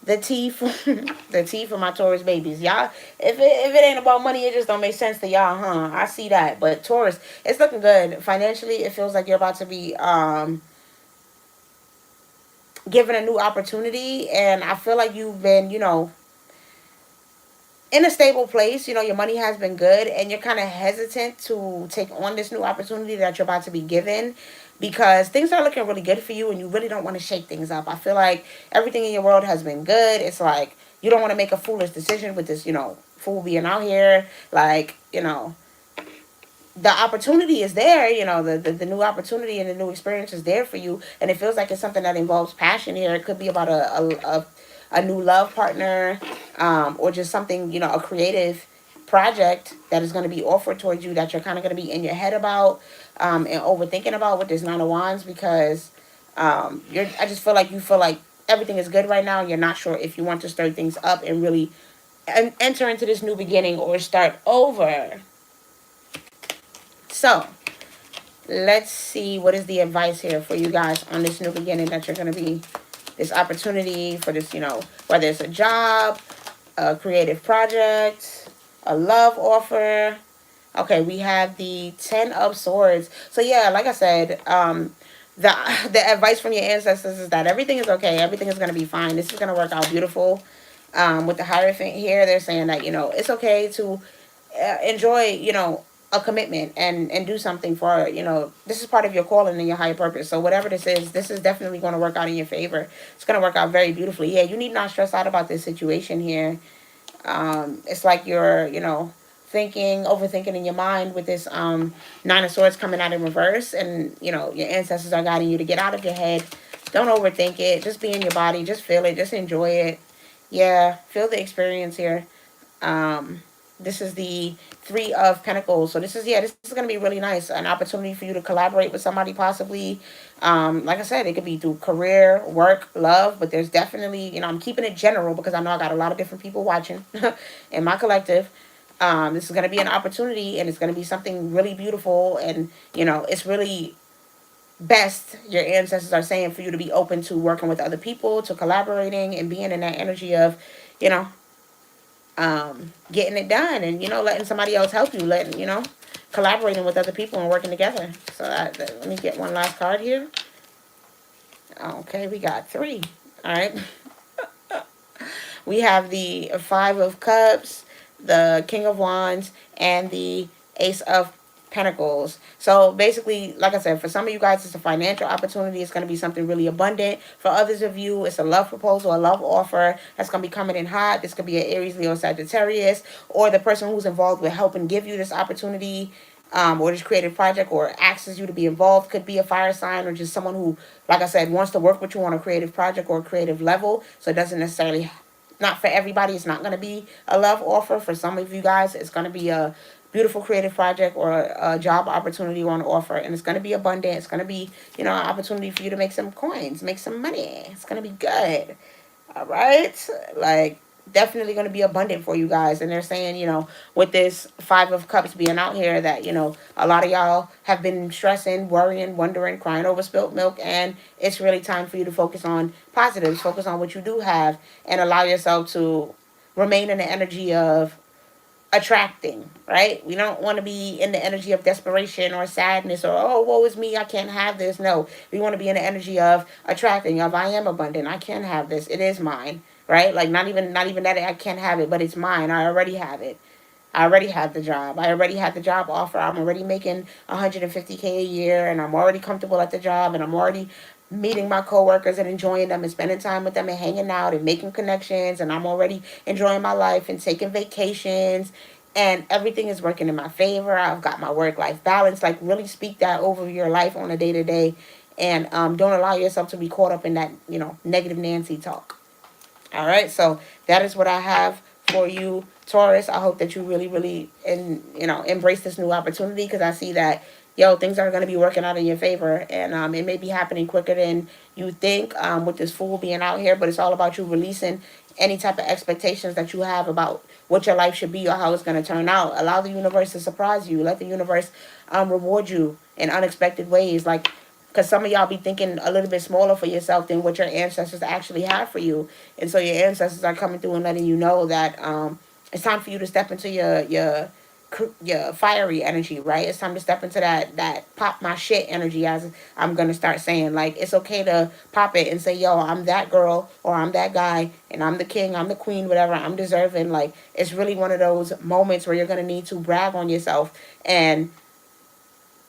the T for my Taurus babies. Y'all, if it ain't about money, it just don't make sense to y'all, huh? I see that. But Taurus, it's looking good. Financially, it feels like you're about to be given a new opportunity. And I feel like you've been, in a stable place. Your money has been good, and you're kind of hesitant to take on this new opportunity that you're about to be given, because things are looking really good for you and you really don't want to shake things up. I feel like everything in your world has been good. It's like you don't want to make a foolish decision with this, fool being out here. Like, the opportunity is there, the new opportunity and the new experience is there for you. And it feels like it's something that involves passion here. It could be about a new love partner, or just something, a creative project that is going to be offered towards you that you're kind of going to be in your head about, and overthinking about with this Nine of Wands, because I just feel like you feel like everything is good right now. And you're not sure if you want to stir things up and really enter into this new beginning or start over. So let's see what is the advice here for you guys on this new beginning that you're going to be, this opportunity for this, whether it's a job, a creative project, a love offer. Okay, we have the 10 of Swords. So yeah, like I said, the advice from your ancestors is that everything is okay. Everything is going to be fine. This is going to work out beautiful. With the Hierophant here, they're saying that, it's okay to enjoy, a commitment and do something for, this is part of your calling and your higher purpose. So whatever this is definitely going to work out in your favor. It's going to work out very beautifully. Yeah, you need not stress out about this situation here. It's like you're, overthinking in your mind with this Nine of Swords coming out in reverse. And, your ancestors are guiding you to get out of your head. Don't overthink it. Just be in your body. Just feel it. Just enjoy it. Yeah, feel the experience here. This is the Three of Pentacles. So this is going to be really nice. An opportunity for you to collaborate with somebody possibly. Like I said, it could be through career, work, love. But there's definitely, I'm keeping it general because I know I got a lot of different people watching in my collective. This is going to be an opportunity, and it's going to be something really beautiful. And, it's really best, your ancestors are saying, for you to be open to working with other people, to collaborating and being in that energy of, getting it done, and letting somebody else help you, collaborating with other people and working together. So let me get one last card here. Okay, we got 3. All right. We have the 5 of Cups, the King of Wands, and the Ace of Pentacles. So basically, like I said, for some of you guys, it's a financial opportunity. It's going to be something really abundant. For others of you, it's a love proposal, a love offer that's going to be coming in hot. This could be an Aries, Leo, Sagittarius, or the person who's involved with helping give you this opportunity, or this creative project, or asks you to be involved. Could be a fire sign, or just someone who, like I said, wants to work with you on a creative project or a creative level. So it doesn't necessarily, not for everybody, it's not going to be a love offer. For some of you guys, it's going to be a beautiful creative project or a job opportunity on offer, and it's going to be abundant. It's going to be, you know, an opportunity for you to make some coins, make some money. It's going to be good. All right, like, definitely going to be abundant for you guys. And they're saying, you know, with this 5 of Cups being out here, that, you know, a lot of y'all have been stressing, worrying, wondering, crying over spilt milk, and it's really time for you to focus on positives, focus on what you do have, and allow yourself to remain in the energy of attracting, right? We don't want to be in the energy of desperation or sadness, or, oh, woe is me, I can't have this. No, we want to be in the energy of attracting, of, I am abundant, I can have this, it is mine, right? Like, not even that I can't have it, but it's mine. I already have it. I already have the job. I already have the job offer. I'm already making 150K a year, and I'm already comfortable at the job, and I'm already meeting my coworkers and enjoying them and spending time with them and hanging out and making connections, and I'm already enjoying my life and taking vacations, and everything is working in my favor. I've got my work-life balance. Like, really speak that over your life on a day-to-day, and don't allow yourself to be caught up in that, you know, negative Nancy talk. All right, so that is what I have for you, Taurus. I hope that you really, really, embrace this new opportunity, because I see that, yo, things are going to be working out in your favor, and it may be happening quicker than you think, with this Fool being out here, but it's all about you releasing any type of expectations that you have about what your life should be or how it's going to turn out. Allow the universe to surprise you. Let the universe reward you in unexpected ways. Like, because some of y'all be thinking a little bit smaller for yourself than what your ancestors actually have for you. And so your ancestors are coming through and letting you know that it's time for you to step into your fiery energy, right? It's time to step into that pop my shit energy, as I'm going to start saying. Like, it's okay to pop it and say, yo, I'm that girl, or I'm that guy, and I'm the king, I'm the queen, whatever, I'm deserving. Like, it's really one of those moments where you're going to need to brag on yourself and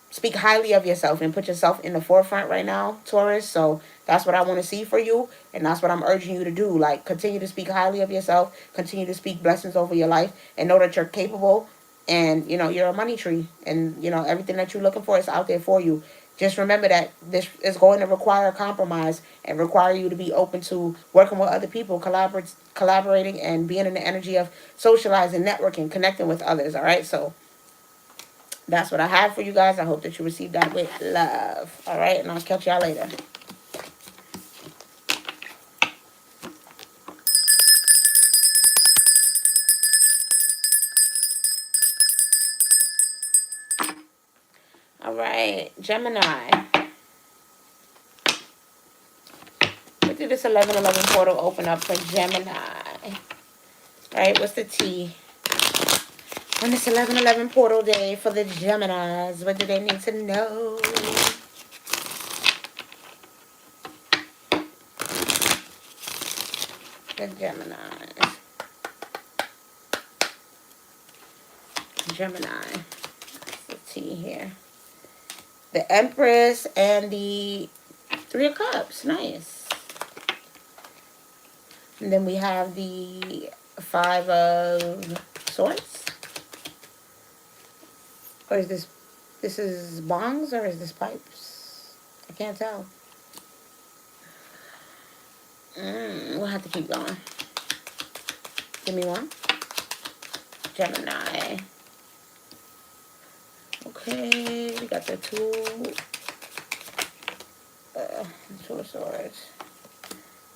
speak highly of yourself and put yourself in the forefront right now, Taurus. So that's what I want to see for you, and that's what I'm urging you to do. Like, continue to speak highly of yourself, continue to speak blessings over your life, and know that you're capable, and, you know, you're a money tree, and, you know, everything that you're looking for is out there for you. Just remember that this is going to require compromise and require you to be open to working with other people, collaborating, and being in the energy of socializing, networking, connecting with others. All right, so that's what I have for you guys. I hope that you receive that with love. All right, and I'll catch y'all later. All right, Gemini. What did this 1111 portal open up for Gemini? All right, what's the T on this 1111 portal day for the Geminis? What do they need to know? The Geminis. Gemini. That's the T here. The Empress and the 3 of Cups. Nice. And then we have the 5 of Swords. Or is this is bongs, or is this pipes? I can't tell. We'll have to keep going. Give me one. Gemini. Okay, we got the 2 of Swords,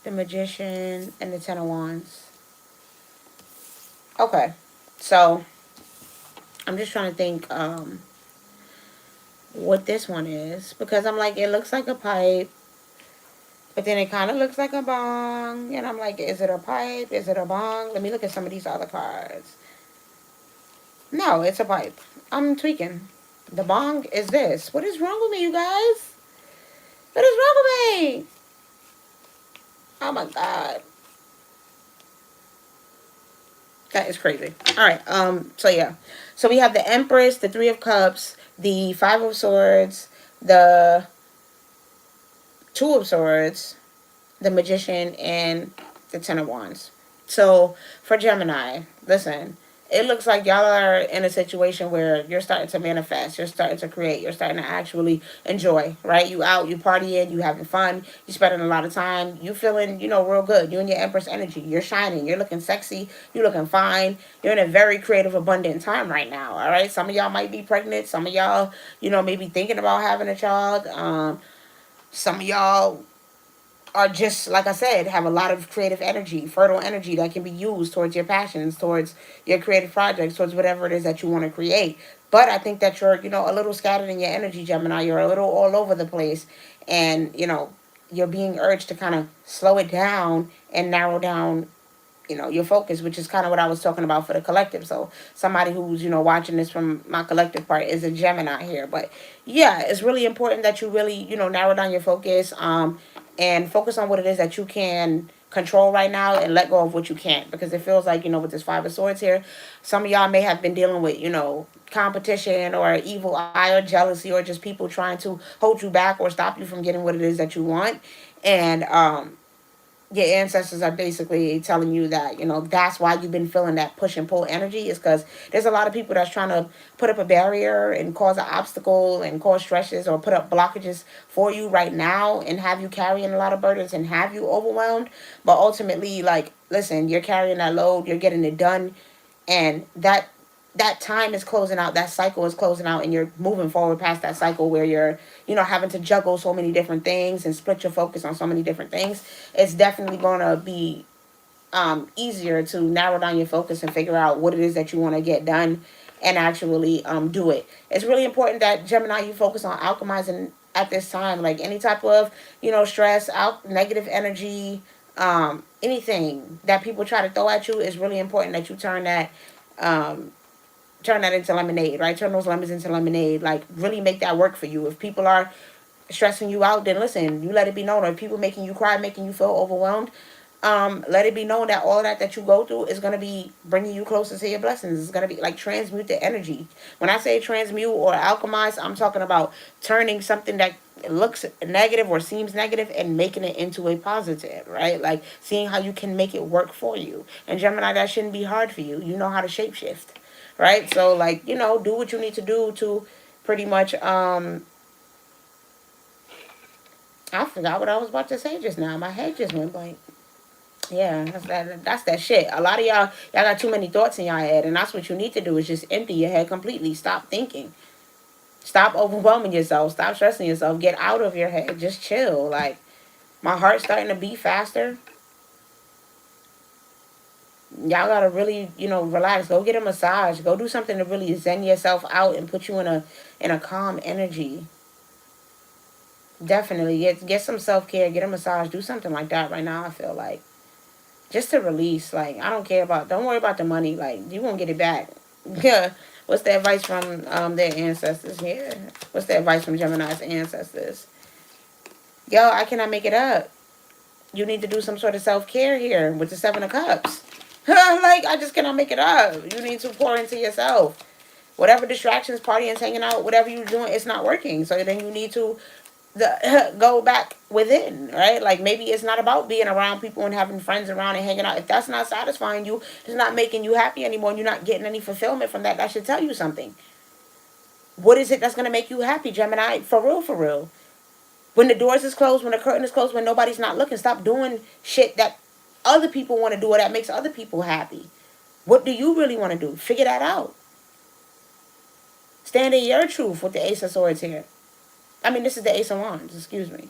the Magician, and the 10 of Wands. Okay, so I'm just trying to think what this one is, because I'm like, it looks like a pipe, but then it kind of looks like a bong, and I'm like, is it a pipe? Is it a bong? Let me look at some of these other cards. No, it's a pipe. I'm tweaking. The bong is this. What is wrong with me, you guys? What is wrong with me? Oh my God. That is crazy. All right. So yeah. So we have the Empress, the Three of Cups, the Five of Swords, the Two of Swords, the Magician, and the Ten of Wands. So for Gemini, listen, it looks like y'all are in a situation where you're starting to manifest, you're starting to create, you're starting to actually enjoy, right? You out, you partying, you having fun, you spending a lot of time, you feeling, real good. You and your Empress energy, you're shining, you're looking sexy, you're looking fine, you're in a very creative, abundant time right now, all right? Some of y'all might be pregnant, some of y'all, maybe thinking about having a child. Some of y'all are just, like I said, have a lot of creative energy, fertile energy that can be used towards your passions, towards your creative projects, towards whatever it is that you want to create. But I think that you're, a little scattered in your energy, Gemini. You're a little all over the place. And, you're being urged to kind of slow it down and narrow down, your focus, which is kind of what I was talking about for the collective. So somebody who's, watching this from my collective part is a Gemini here. But yeah, it's really important that you really, narrow down your focus, and focus on what it is that you can control right now and let go of what you can't, because it feels like, with this Five of Swords here, some of y'all may have been dealing with, competition or evil eye or jealousy, or just people trying to hold you back or stop you from getting what it is that you want. And your ancestors are basically telling you that, that's why you've been feeling that push and pull energy, is because there's a lot of people that's trying to put up a barrier and cause an obstacle and cause stresses or put up blockages for you right now and have you carrying a lot of burdens and have you overwhelmed. But ultimately, like, listen, you're carrying that load, you're getting it done, and that time is closing out, that cycle is closing out, and you're moving forward past that cycle where you're, having to juggle so many different things and split your focus on so many different things. It's definitely going to be easier to narrow down your focus and figure out what it is that you want to get done and actually do it. It's really important that, Gemini, you focus on alchemizing at this time, like any type of, stress, out, negative energy, anything that people try to throw at you. Is really important that you um, turn that into lemonade, right? Turn those lemons into lemonade. Like, really make that work for you. If people are stressing you out, then listen, you let it be known. Or if people making you cry, making you feel overwhelmed, let it be known that all that you go through is going to be bringing you closer to your blessings. It's going to be like transmute the energy. When I say transmute or alchemize, I'm talking about turning something that looks negative or seems negative and making it into a positive, right? Like, seeing how you can make it work for you. And Gemini, that shouldn't be hard for you. You know how to shapeshift, right? So, like, do what you need to do to pretty much, I forgot what I was about to say just now. My head just went blank. Yeah, that's that shit. A lot of y'all got too many thoughts in y'all head, and that's what you need to do, is just empty your head completely. Stop thinking. Stop overwhelming yourself. Stop stressing yourself. Get out of your head. Just chill. Like, my heart's starting to beat faster. Y'all gotta really, relax. Go get a massage. Go do something to really zen yourself out and put you in a calm energy. Definitely get some self-care. Get a massage. Do something like that right now. I feel like, just to release. Like, I don't care about, don't worry about the money. Like, you won't get it back. Yeah. What's the advice from their ancestors here? What's the advice from Gemini's ancestors? Yo, I cannot make it up. You need to do some sort of self-care here with the Seven of Cups. Like, I just cannot make it up. You need to pour into yourself. Whatever distractions, partying, hanging out, whatever you're doing, it's not working. So then you need to go back within, right? Like, maybe it's not about being around people and having friends around and hanging out. If that's not satisfying you, it's not making you happy anymore, and you're not getting any fulfillment from that, that should tell you something. What is it that's going to make you happy, Gemini? For real, for real. When the doors is closed, when the curtain is closed, when nobody's not looking, stop doing shit that other people want to do or that makes other people happy. What do you really want to do? Figure that out. Stand in your truth with the Ace of Swords here. I mean, this is the Ace of Wands, excuse me.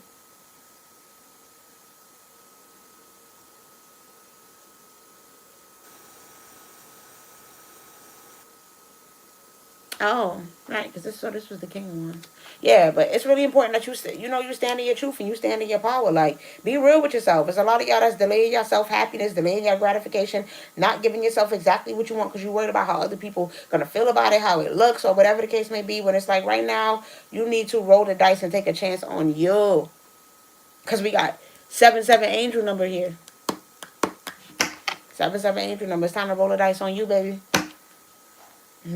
Oh, right, because this was the King of Wands. Yeah, but it's really important that you stand in your truth and you stand in your power. Like, be real with yourself. There's a lot of y'all that's delaying your self happiness, delaying your gratification, not giving yourself exactly what you want because you're worried about how other people gonna feel about it, how it looks, or whatever the case may be. When it's like, right now, you need to roll the dice and take a chance on you, because we got 7 angel number here. 7-7 angel number. It's time to roll the dice on you, baby.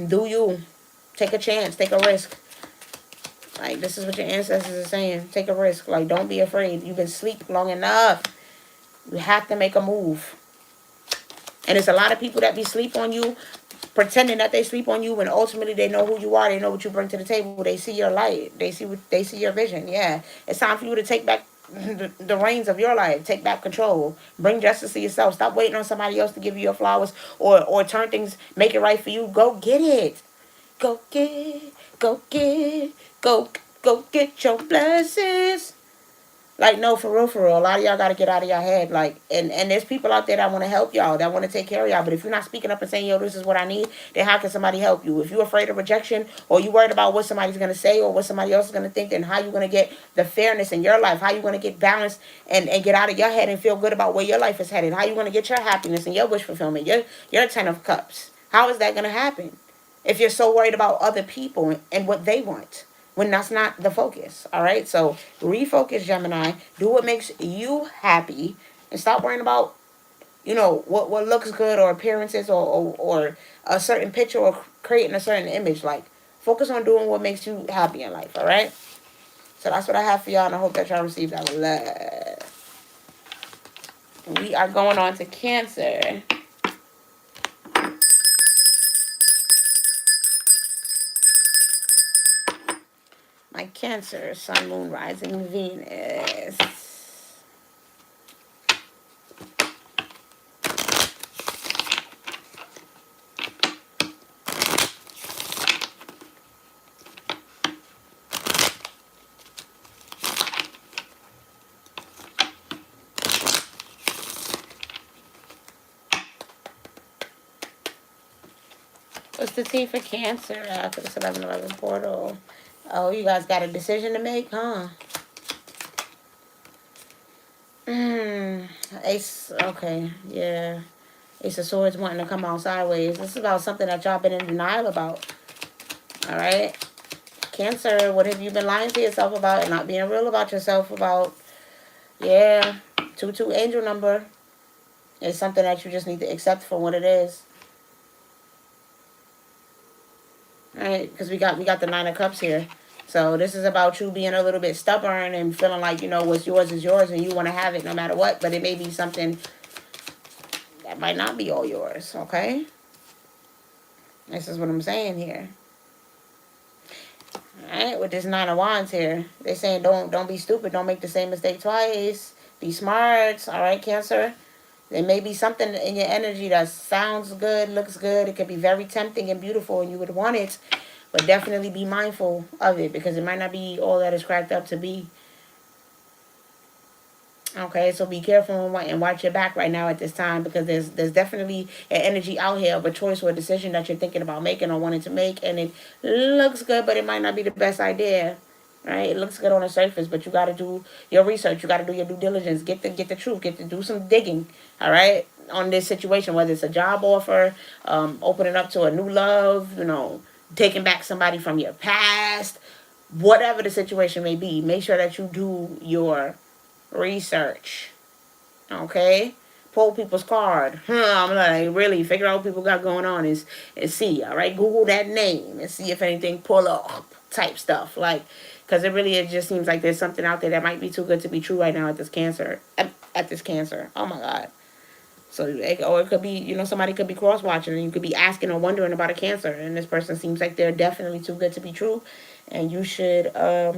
Do you. Take a chance. Take a risk. Like, this is what your ancestors are saying. Take a risk. Like, don't be afraid. You've been asleep long enough. You have to make a move. And it's a lot of people that be sleep on you, pretending that they sleep on you, when ultimately they know who you are. They know what you bring to the table. They see your light. They see your vision. Yeah. It's time for you to take back the reins of your life. Take back control. Bring justice to yourself. Stop waiting on somebody else to give you your flowers or turn things, make it right for you. Go get it. Go get, go get, go get your blessings. Like, no, for real. A lot of y'all got to get out of your head. Like, and there's people out there that want to help y'all, that want to take care of y'all. But if you're not speaking up and saying, yo, this is what I need, then how can somebody help you? If you're afraid of rejection, or you worried about what somebody's going to say or what somebody else is going to think, then how you going to get the fairness in your life? How you going to get balance and get out of your head and feel good about where your life is headed? How you going to get your happiness and your wish fulfillment, your 10 of cups? How is that going to happen if you're so worried about other people and what they want, when that's not the focus? All right, so refocus, Gemini. Do what makes you happy and stop worrying about, what looks good or appearances or a certain picture or creating a certain image. Like, focus on doing what makes you happy in life. All right, so that's what I have for y'all, and I hope that y'all receive that love. We are going on to Cancer. My Cancer, Sun, Moon, Rising, Venus. What's the T for Cancer after this 11-11 portal? Oh, you guys got a decision to make, huh? Ace, okay, yeah. Ace of Swords wanting to come out sideways. This is about something that y'all been in denial about. All right? Cancer, what have you been lying to yourself about and not being real about yourself about? Yeah. 2-2 angel number. It's something that you just need to accept for what it is. Right, because we got the 9 of Cups here. So this is about you being a little bit stubborn and feeling like, what's yours is yours and you want to have it no matter what. But it may be something that might not be all yours, okay? This is what I'm saying here. All right, with this 9 of Wands here. They're saying don't be stupid. Don't make the same mistake twice. Be smart, all right, Cancer? There may be something in your energy that sounds good, looks good. It could be very tempting and beautiful and you would want it. But definitely be mindful of it because it might not be all that it's cracked up to be. Okay, so be careful and watch your back right now at this time because there's definitely an energy out here of a choice or a decision that you're thinking about making or wanting to make. And it looks good, but it might not be the best idea. Right? It looks good on the surface, but you got to do your research. You got to do your due diligence. Get the truth. Get to do some digging. All right, on this situation, whether it's a job offer, opening up to a new love, taking back somebody from your past, whatever the situation may be. Make sure that you do your research. Okay. Pull people's card. I'm like, really figure out what people got going on and see. All right. Google that name and see if anything pull up type stuff. Like, because it just seems like there's something out there that might be too good to be true right now at this Cancer. At this Cancer. Oh my God. So, or it could be, somebody could be cross-watching and you could be asking or wondering about a Cancer. And this person seems like they're definitely too good to be true. And you should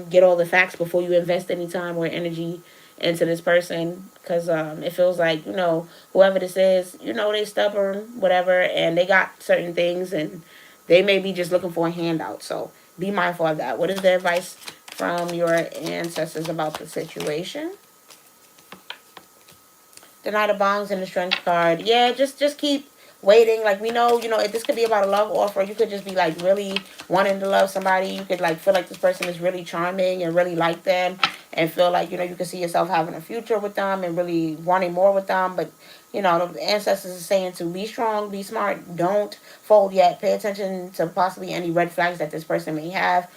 get all the facts before you invest any time or energy into this person. Because it feels like, whoever this is, they stubborn, whatever. And they got certain things and they may be just looking for a handout. So be mindful of that. What is the advice from your ancestors about the situation? The Knight of Wands and the Strength card. Yeah, just keep waiting. Like, we know, this could be about a love offer. You could just be, like, really wanting to love somebody. You could, like, feel like this person is really charming and really like them and feel like, you can see yourself having a future with them and really wanting more with them. But, the ancestors are saying to be strong, be smart, don't fold yet. Pay attention to possibly any red flags that this person may have.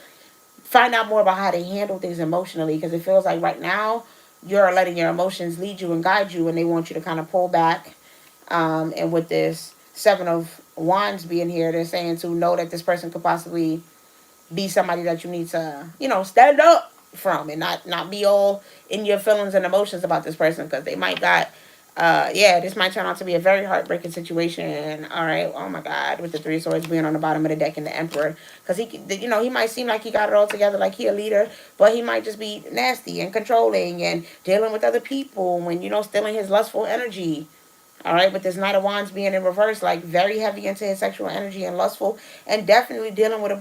Find out more about how they handle things emotionally because it feels like right now, you're letting your emotions lead you and guide you, and they want you to kind of pull back And with this Seven of Wands being here, they're saying to know that this person could possibly be somebody that you need to, stand up from, and not be all in your feelings and emotions about this person, because they might got this might turn out to be a very heartbreaking situation. All right. Oh my God, with the Three of Swords being on the bottom of the deck and the Emperor, because he might seem like he got it all together, like he a leader, but he might just be nasty and controlling and dealing with other people when stealing his lustful energy. All right, but this Knight of Wands being in reverse, like very heavy into his sexual energy and lustful, and definitely dealing with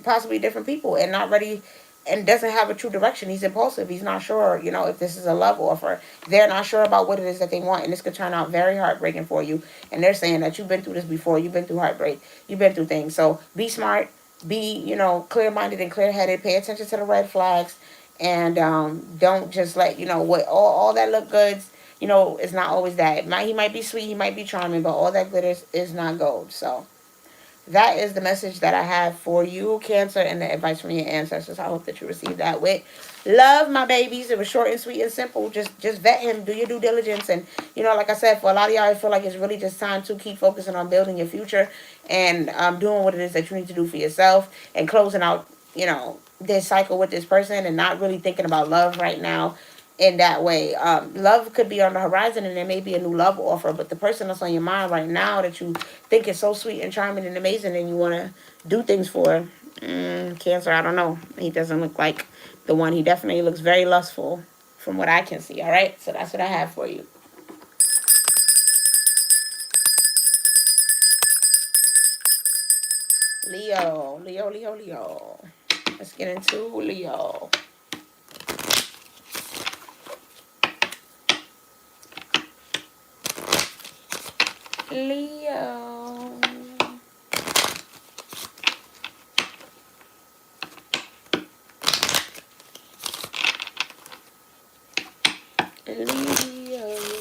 possibly different people, and not ready, and doesn't have a true direction. He's impulsive. He's not sure, if this is a love offer. They're not sure about what it is that they want, and this could turn out very heartbreaking for you. And they're saying that you've been through this before. You've been through heartbreak. You've been through things. So be smart. Be, clear-minded and clear-headed. Pay attention to the red flags, and don't just let what all that look good. It's not always that. He might be sweet, he might be charming, but all that glitters is not gold. So that is the message that I have for you, Cancer, and the advice from your ancestors. I hope that you receive that with love, my babies. It was short and sweet and simple. Just vet him, do your due diligence, and like I said, for a lot of y'all, I feel like it's really just time to keep focusing on building your future and doing what it is that you need to do for yourself, and closing out this cycle with this person, and not really thinking about love right now in that way. Love could be on the horizon, and there may be a new love offer, but the person that's on your mind right now that you think is so sweet and charming and amazing and you want to do things for, Cancer, I don't know. He doesn't look like the one. He definitely looks very lustful from what I can see. All right, so that's what I have for you. Leo, Leo, Leo, Leo. Let's get into Leo. Leo. Leo.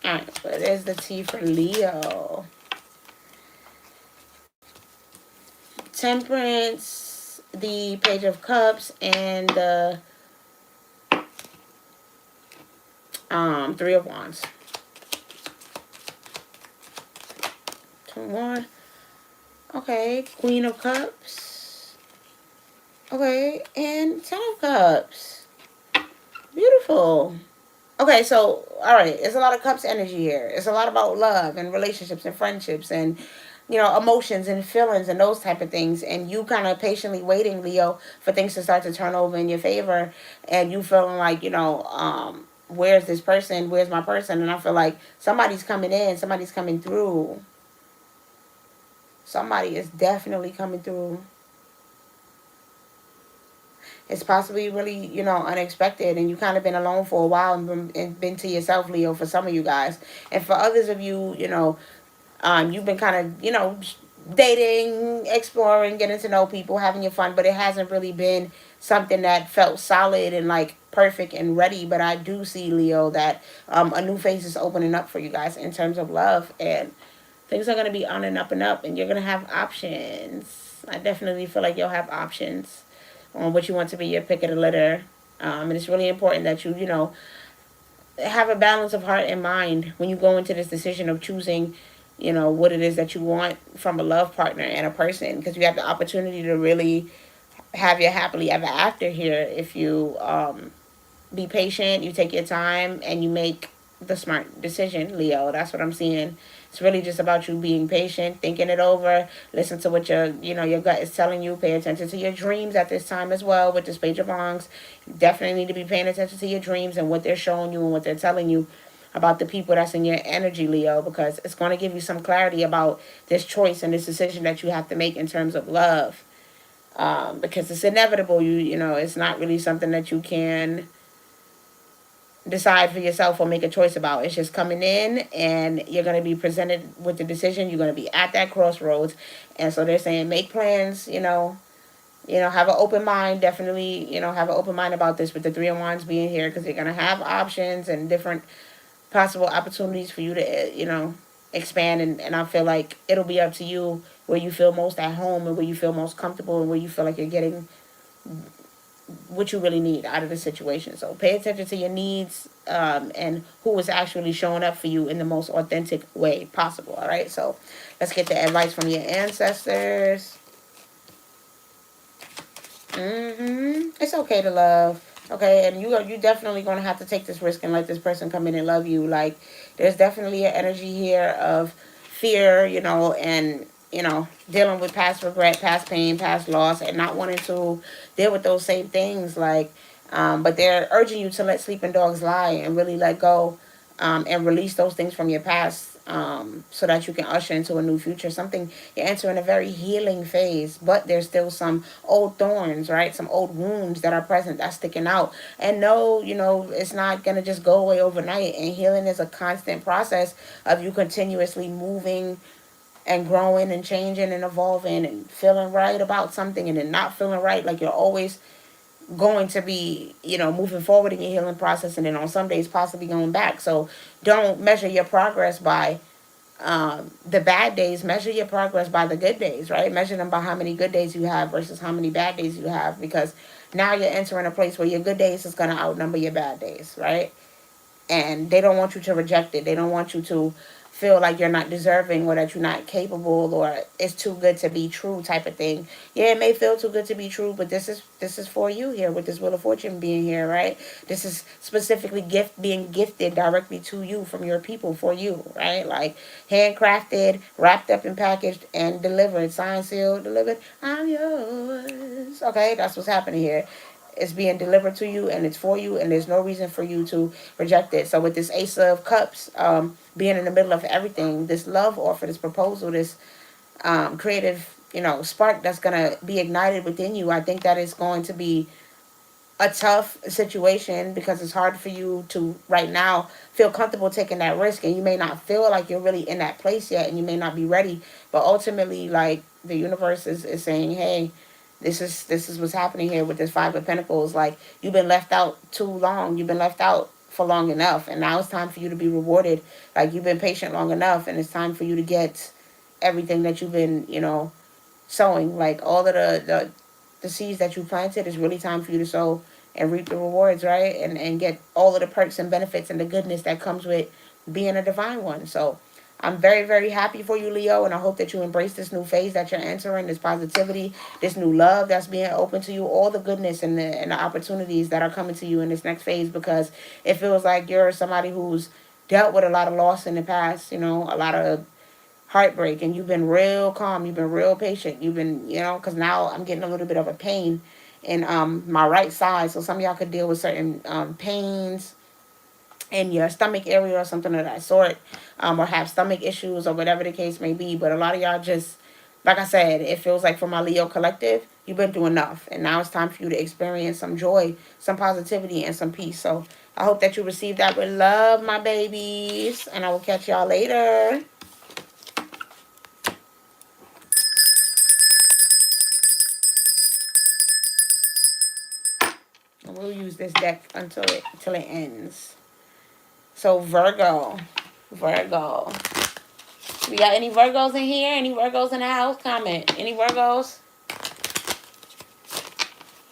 Alright, so there's the T for Leo. Temperance, the Page of Cups, and the Three of Wands. Come on. Okay, Queen of Cups. Okay, and Ten of Cups. Beautiful. Okay, so, alright, it's a lot of cups energy here. It's a lot about love and relationships and friendships and, emotions and feelings and those type of things. And you kind of patiently waiting, Leo, for things to start to turn over in your favor. And you feeling like, where's this person? Where's my person? And I feel like somebody's coming in. Somebody's coming through. Somebody is definitely coming through. It's possibly really, unexpected, and you kind of been alone for a while and been to yourself, Leo, for some of you guys. And for others of you, you've been kind of, dating, exploring, getting to know people, having your fun, but it hasn't really been something that felt solid and like perfect and ready. But I do see, Leo, that a new phase is opening up for you guys in terms of love, and things are going to be on and up, and you're going to have options. I definitely feel like you'll have options on what you want to be your pick of the litter. And it's really important that you, have a balance of heart and mind when you go into this decision of choosing, what it is that you want from a love partner and a person, because you have the opportunity to really have your happily ever after here if you be patient, you take your time, and you make the smart decision, Leo. That's what I'm seeing. It's really just about you being patient, thinking it over, listen to what your gut is telling you. Pay attention to your dreams at this time as well with this Page of Wands. You definitely need to be paying attention to your dreams and what they're showing you and what they're telling you about the people that's in your energy, Leo, because it's going to give you some clarity about this choice and this decision that you have to make in terms of love. Because it's inevitable. It's not really something that you can decide for yourself or make a choice about. It's just coming in, and you're going to be presented with the decision. You're going to be at that crossroads. And so they're saying make plans, have an open mind. Definitely, have an open mind about this with the Three of Wands being here, because they're going to have options and different possible opportunities for you to, expand. And I feel like it'll be up to you where you feel most at home and where you feel most comfortable and where you feel like you're getting what you really need out of the situation. So pay attention to your needs, and who is actually showing up for you in the most authentic way possible. All right. So let's get the advice from your ancestors. It's okay to love. Okay, and you definitely gonna have to take this risk and let this person come in and love you. Like, there's definitely an energy here of fear, and dealing with past regret, past pain, past loss, and not wanting to deal with those same things. Like, but they're urging you to let sleeping dogs lie and really let go, and release those things from your past, so that you can usher into a new future. Something you're entering a very healing phase, but there's still some old thorns, right? Some old wounds that are present, that's sticking out. And no, it's not gonna just go away overnight. And healing is a constant process of you continuously moving and growing and changing and evolving and feeling right about something and then not feeling right. Like, you're always going to be, moving forward in your healing process, and then on some days possibly going back. So don't measure your progress by the bad days. Measure your progress by the good days, right? Measure them by how many good days you have versus how many bad days you have, because now you're entering a place where your good days is going to outnumber your bad days, right? And they don't want you to reject it. They don't want you to feel like you're not deserving, or that you're not capable, or it's too good to be true type of thing. Yeah, it may feel too good to be true, but this is for you here with this Wheel of Fortune being here, right? This is specifically being gifted directly to you from your people for you, right? Like, handcrafted, wrapped up and packaged and delivered, signed, sealed, delivered. I'm yours. Okay, that's what's happening here. It's being delivered to you, and it's for you, and there's no reason for you to reject it. So with this Ace of Cups, being in the middle of everything, this love offer, this proposal, this creative, spark that's going to be ignited within you, I think that is going to be a tough situation, because it's hard for you to right now feel comfortable taking that risk, and you may not feel like you're really in that place yet, and you may not be ready. But ultimately, like, the universe is saying, hey, this is what's happening here with this Five of Pentacles. Like, you've been left out too long. You've been left out for long enough, and now it's time for you to be rewarded. Like, you've been patient long enough, and it's time for you to get everything that you've been, sowing. Like, all of the seeds that you planted, is really time for you to sow and reap the rewards, right? And get all of the perks and benefits and the goodness that comes with being a divine one. So I'm very, very happy for you, Leo, and I hope that you embrace this new phase that you're entering, this positivity, this new love that's being open to you, all the goodness and the opportunities that are coming to you in this next phase, because it feels like you're somebody who's dealt with a lot of loss in the past, a lot of heartbreak, and you've been real calm, you've been real patient, you've been, because now I'm getting a little bit of a pain in my right side. So some of y'all could deal with certain pains in your stomach area or something of that sort, or have stomach issues or whatever the case may be. But a lot of y'all just, like I said, it feels like for my Leo collective, you've been through enough, and now it's time for you to experience some joy, some positivity, and some peace. So I hope that you receive that with love, my babies, and I will catch y'all later. And we'll use this deck until it ends. So Virgo. We got any Virgos in here? Any Virgos in the house? Comment. Any Virgos?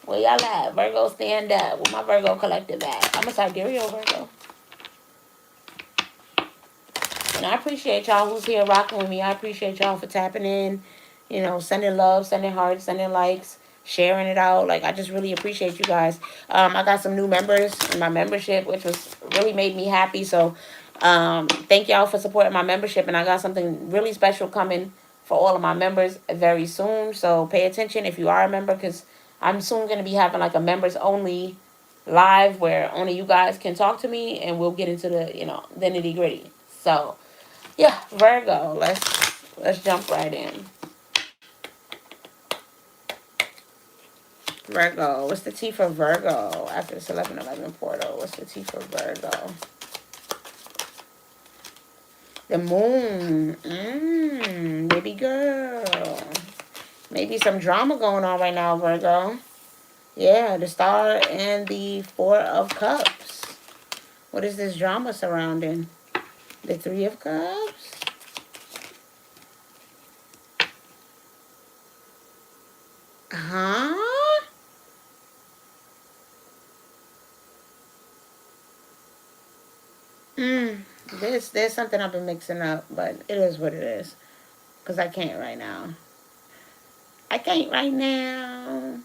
Where y'all at? Virgo, stand up. Where my Virgo collective at? I'm a Sidereal Virgo. And I appreciate y'all who's here rocking with me. I appreciate y'all for tapping in, sending love, sending hearts, sending likes, sharing it out. Like, I just really appreciate you guys. I got some new members in my membership, which was really made me happy. So thank y'all for supporting my membership. And I got something really special coming for all of my members very soon. So pay attention if you are a member, because I'm soon going to be having like a members only live where only you guys can talk to me, and we'll get into the, the nitty gritty. So yeah, Virgo, let's jump right in. Virgo, what's the T for Virgo after this 11-11 portal? What's the T for Virgo? The moon. Baby girl. Maybe some drama going on right now, Virgo. Yeah, the Star and the Four of Cups. What is this drama surrounding? The Three of Cups? Huh? There's something I've been mixing up, but it is what it is. Because I can't right now. I can't right now.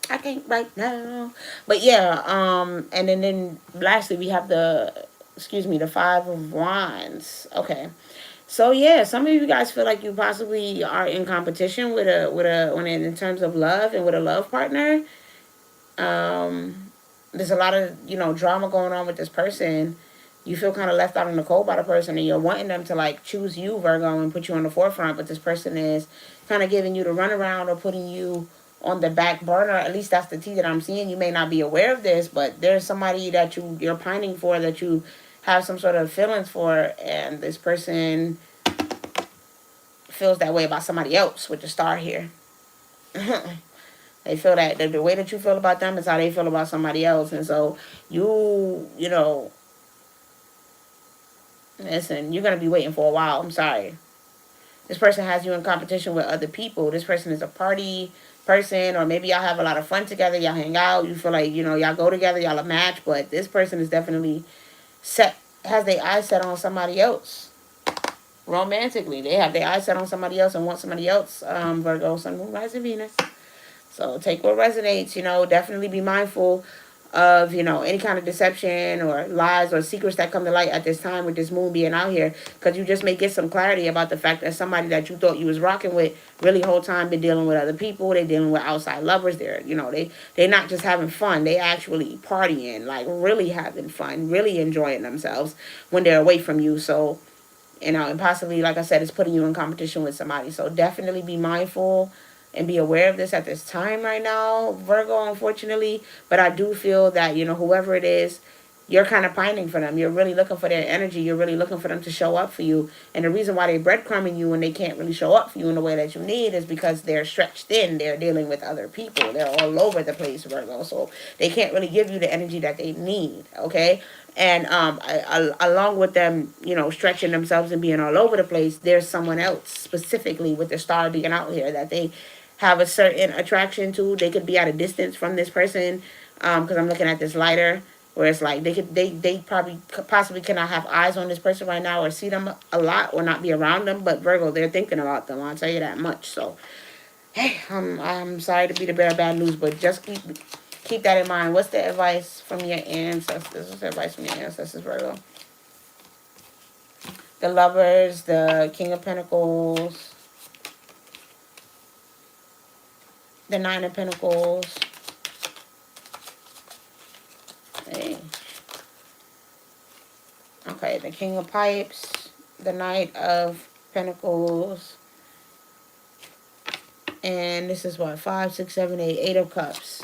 I can't right now. But yeah, and then lastly we have the Five of Wands. Okay. So yeah, some of you guys feel like you possibly are in competition when in terms of love and with a love partner. There's a lot of drama going on with this person. You feel kind of left out in the cold by the person, and you're wanting them to like choose you, Virgo, and put you on the forefront. But this person is kind of giving you the runaround or putting you on the back burner. At least that's the tea that I'm seeing. You may not be aware of this, but there's somebody that you're pining for, that you have some sort of feelings for, and this person feels that way about somebody else with the star here. They feel that the way that you feel about them is how they feel about somebody else. And so you know, listen, you're going to be waiting for a while. I'm sorry. This person has you in competition with other people. This person is a party person, or maybe y'all have a lot of fun together. Y'all hang out. You feel like, y'all go together. Y'all a match. But this person is definitely has their eyes set on somebody else. Romantically, they have their eyes set on somebody else and want somebody else. Virgo, Sun, Moon, Rising, Venus. So take what resonates, definitely be mindful of, any kind of deception or lies or secrets that come to light at this time with this moon being out here. Because you just may get some clarity about the fact that somebody that you thought you was rocking with really whole time been dealing with other people. They dealing with outside lovers. They're not just having fun. They actually partying, like really having fun, really enjoying themselves when they're away from you. So, and possibly, like I said, it's putting you in competition with somebody. So definitely be mindful and be aware of this at this time right now, Virgo, unfortunately. But I do feel that, whoever it is, you're kind of pining for them. You're really looking for their energy. You're really looking for them to show up for you. And the reason why they're breadcrumbing you and they can't really show up for you in the way that you need is because they're stretched thin. They're dealing with other people. They're all over the place, Virgo. So they can't really give you the energy that they need, okay? And along with them, stretching themselves and being all over the place, there's someone else specifically with the star being out here that they have a certain attraction to. They could be at a distance from this person, because I'm looking at this lighter, where it's like they probably possibly cannot have eyes on this person right now or see them a lot or not be around them. But Virgo, they're thinking about them. I'll tell you that much. So, hey, I'm sorry to be the bearer of bad news, but just keep that in mind. What's the advice from your ancestors? What's the advice from your ancestors, Virgo? The Lovers, the King of Pentacles, the Nine of Pentacles. Hey. Okay, the King of Pipes, the Knight of Pentacles, and this is what, 5, 6, 7, 8, 8 of Cups.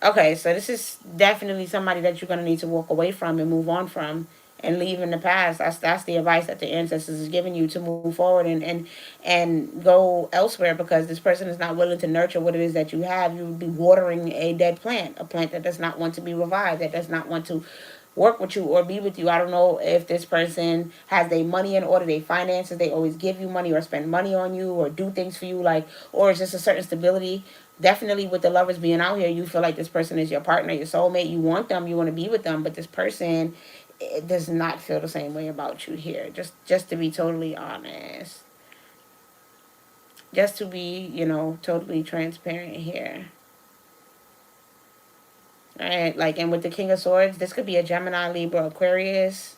Okay, so this is definitely somebody that you're going to need to walk away from and move on from and leave in the past. That's the advice that the ancestors is giving you, to move forward and go elsewhere, because this person is not willing to nurture what it is that you have. You would be watering a dead plant, a plant that does not want to be revived, that does not want to work with you or be with you. I don't know if this person has their money in order, their finances, they always give you money or spend money on you or do things for you, like, or it's just a certain stability. Definitely with the Lovers being out here, you feel like this person is your partner, your soulmate. You want them, you want to be with them, but this person, it does not feel the same way about you here. Just to be totally honest. Just to be, totally transparent here. Alright, like, and with the King of Swords, this could be a Gemini, Libra, Aquarius.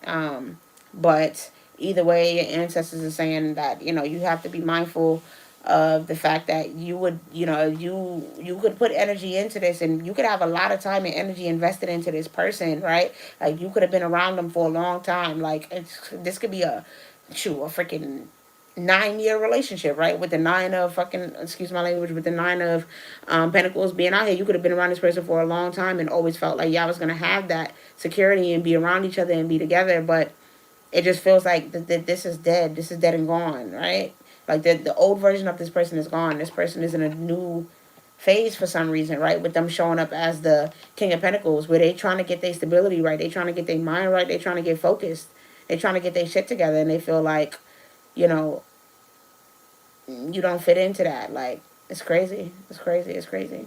But either way, your ancestors are saying that, you have to be mindful of the fact that you would, you could put energy into this, and you could have a lot of time and energy invested into this person, right? Like, you could have been around them for a long time. Like, this could be a freaking 9-year relationship, right? With the nine of fucking, excuse my language, with the nine of pentacles being out here. You could have been around this person for a long time and always felt like y'all was going to have that security and be around each other and be together. But it just feels like this is dead. This is dead and gone, right? Like, the old version of this person is gone. This person is in a new phase for some reason, right? With them showing up as the King of Pentacles, where they trying to get their stability right. They trying to get their mind right. They trying to get focused. They trying to get their shit together, and they feel like, you don't fit into that. Like, it's crazy. It's crazy. It's crazy.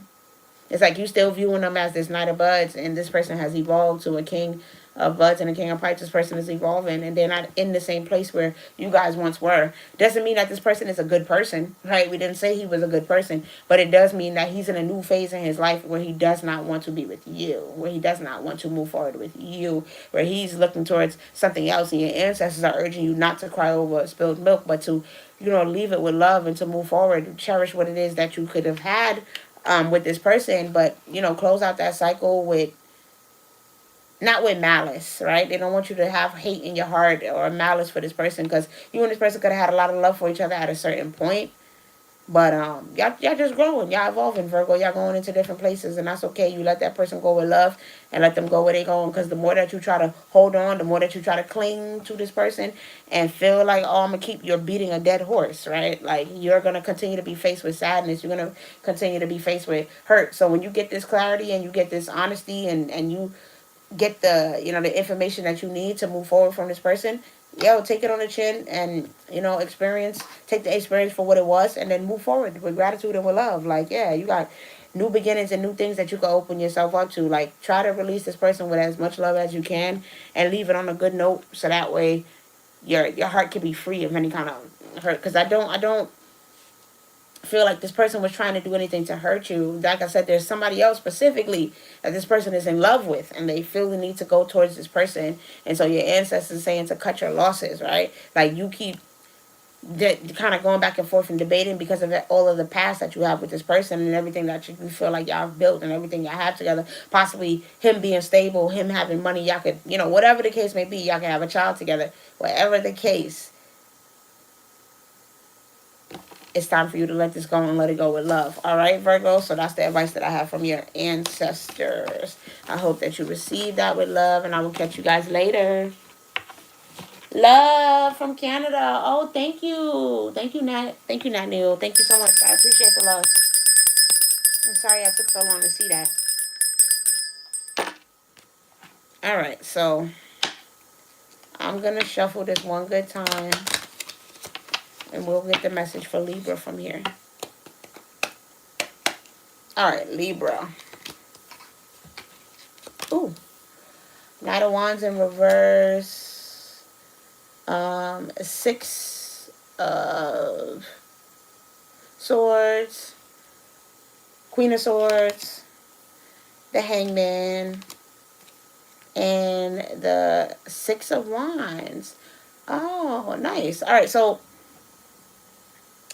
It's like you still viewing them as this Knight of Buds, and this person has evolved to a King of Buds and a King of Pipes. This person is evolving, and they're not in the same place where you guys once were. Doesn't mean that this person is a good person, right? We didn't say he was a good person, but it does mean that he's in a new phase in his life where he does not want to be with you, where he does not want to move forward with you, where he's looking towards something else, and your ancestors are urging you not to cry over spilled milk, but to, leave it with love and to move forward, cherish what it is that you could have had with this person, but, close out that cycle with, not with malice, right? They don't want you to have hate in your heart or malice for this person, because you and this person could have had a lot of love for each other at a certain point. But y'all just growing, y'all evolving, Virgo. Y'all going into different places, and that's okay. You let that person go with love, and let them go where they going. Because the more that you try to hold on, the more that you try to cling to this person, and feel like, oh, I'm gonna keep, you're beating a dead horse, right? Like, you're gonna continue to be faced with sadness. You're gonna continue to be faced with hurt. So when you get this clarity and you get this honesty, and you get the the information that you need to move forward from this person, take it on the chin, and take the experience for what it was, and then move forward with gratitude and with love. Like, yeah, you got new beginnings and new things that you can open yourself up to. Like, try to release this person with as much love as you can, and leave it on a good note, so that way your heart can be free of any kind of hurt. Because I don't feel like this person was trying to do anything to hurt you. Like I said, there's somebody else specifically that this person is in love with, and they feel the need to go towards this person. And so your ancestors saying to cut your losses, right? Like, you keep kind of going back and forth and debating because of all of the past that you have with this person, and everything that you feel like y'all have built, and everything y'all have together. Possibly him being stable, him having money, y'all could, whatever the case may be, y'all can have a child together. Whatever the case, it's time for you to let this go and let it go with love. All right, Virgo? So that's the advice that I have from your ancestors. I hope that you receive that with love, and I will catch you guys later. Love from Canada. Oh, thank you. Thank you, Nat. Thank you, Nat Neil. Thank you so much. I appreciate the love. I'm sorry I took so long to see that. All right, so I'm going to shuffle this one good time, and we'll get the message for Libra from here. All right, Libra. Ooh. Knight of Wands in reverse. 6 of Swords. Queen of Swords. The Hangman. And the 6 of Wands. Oh, nice. All right, so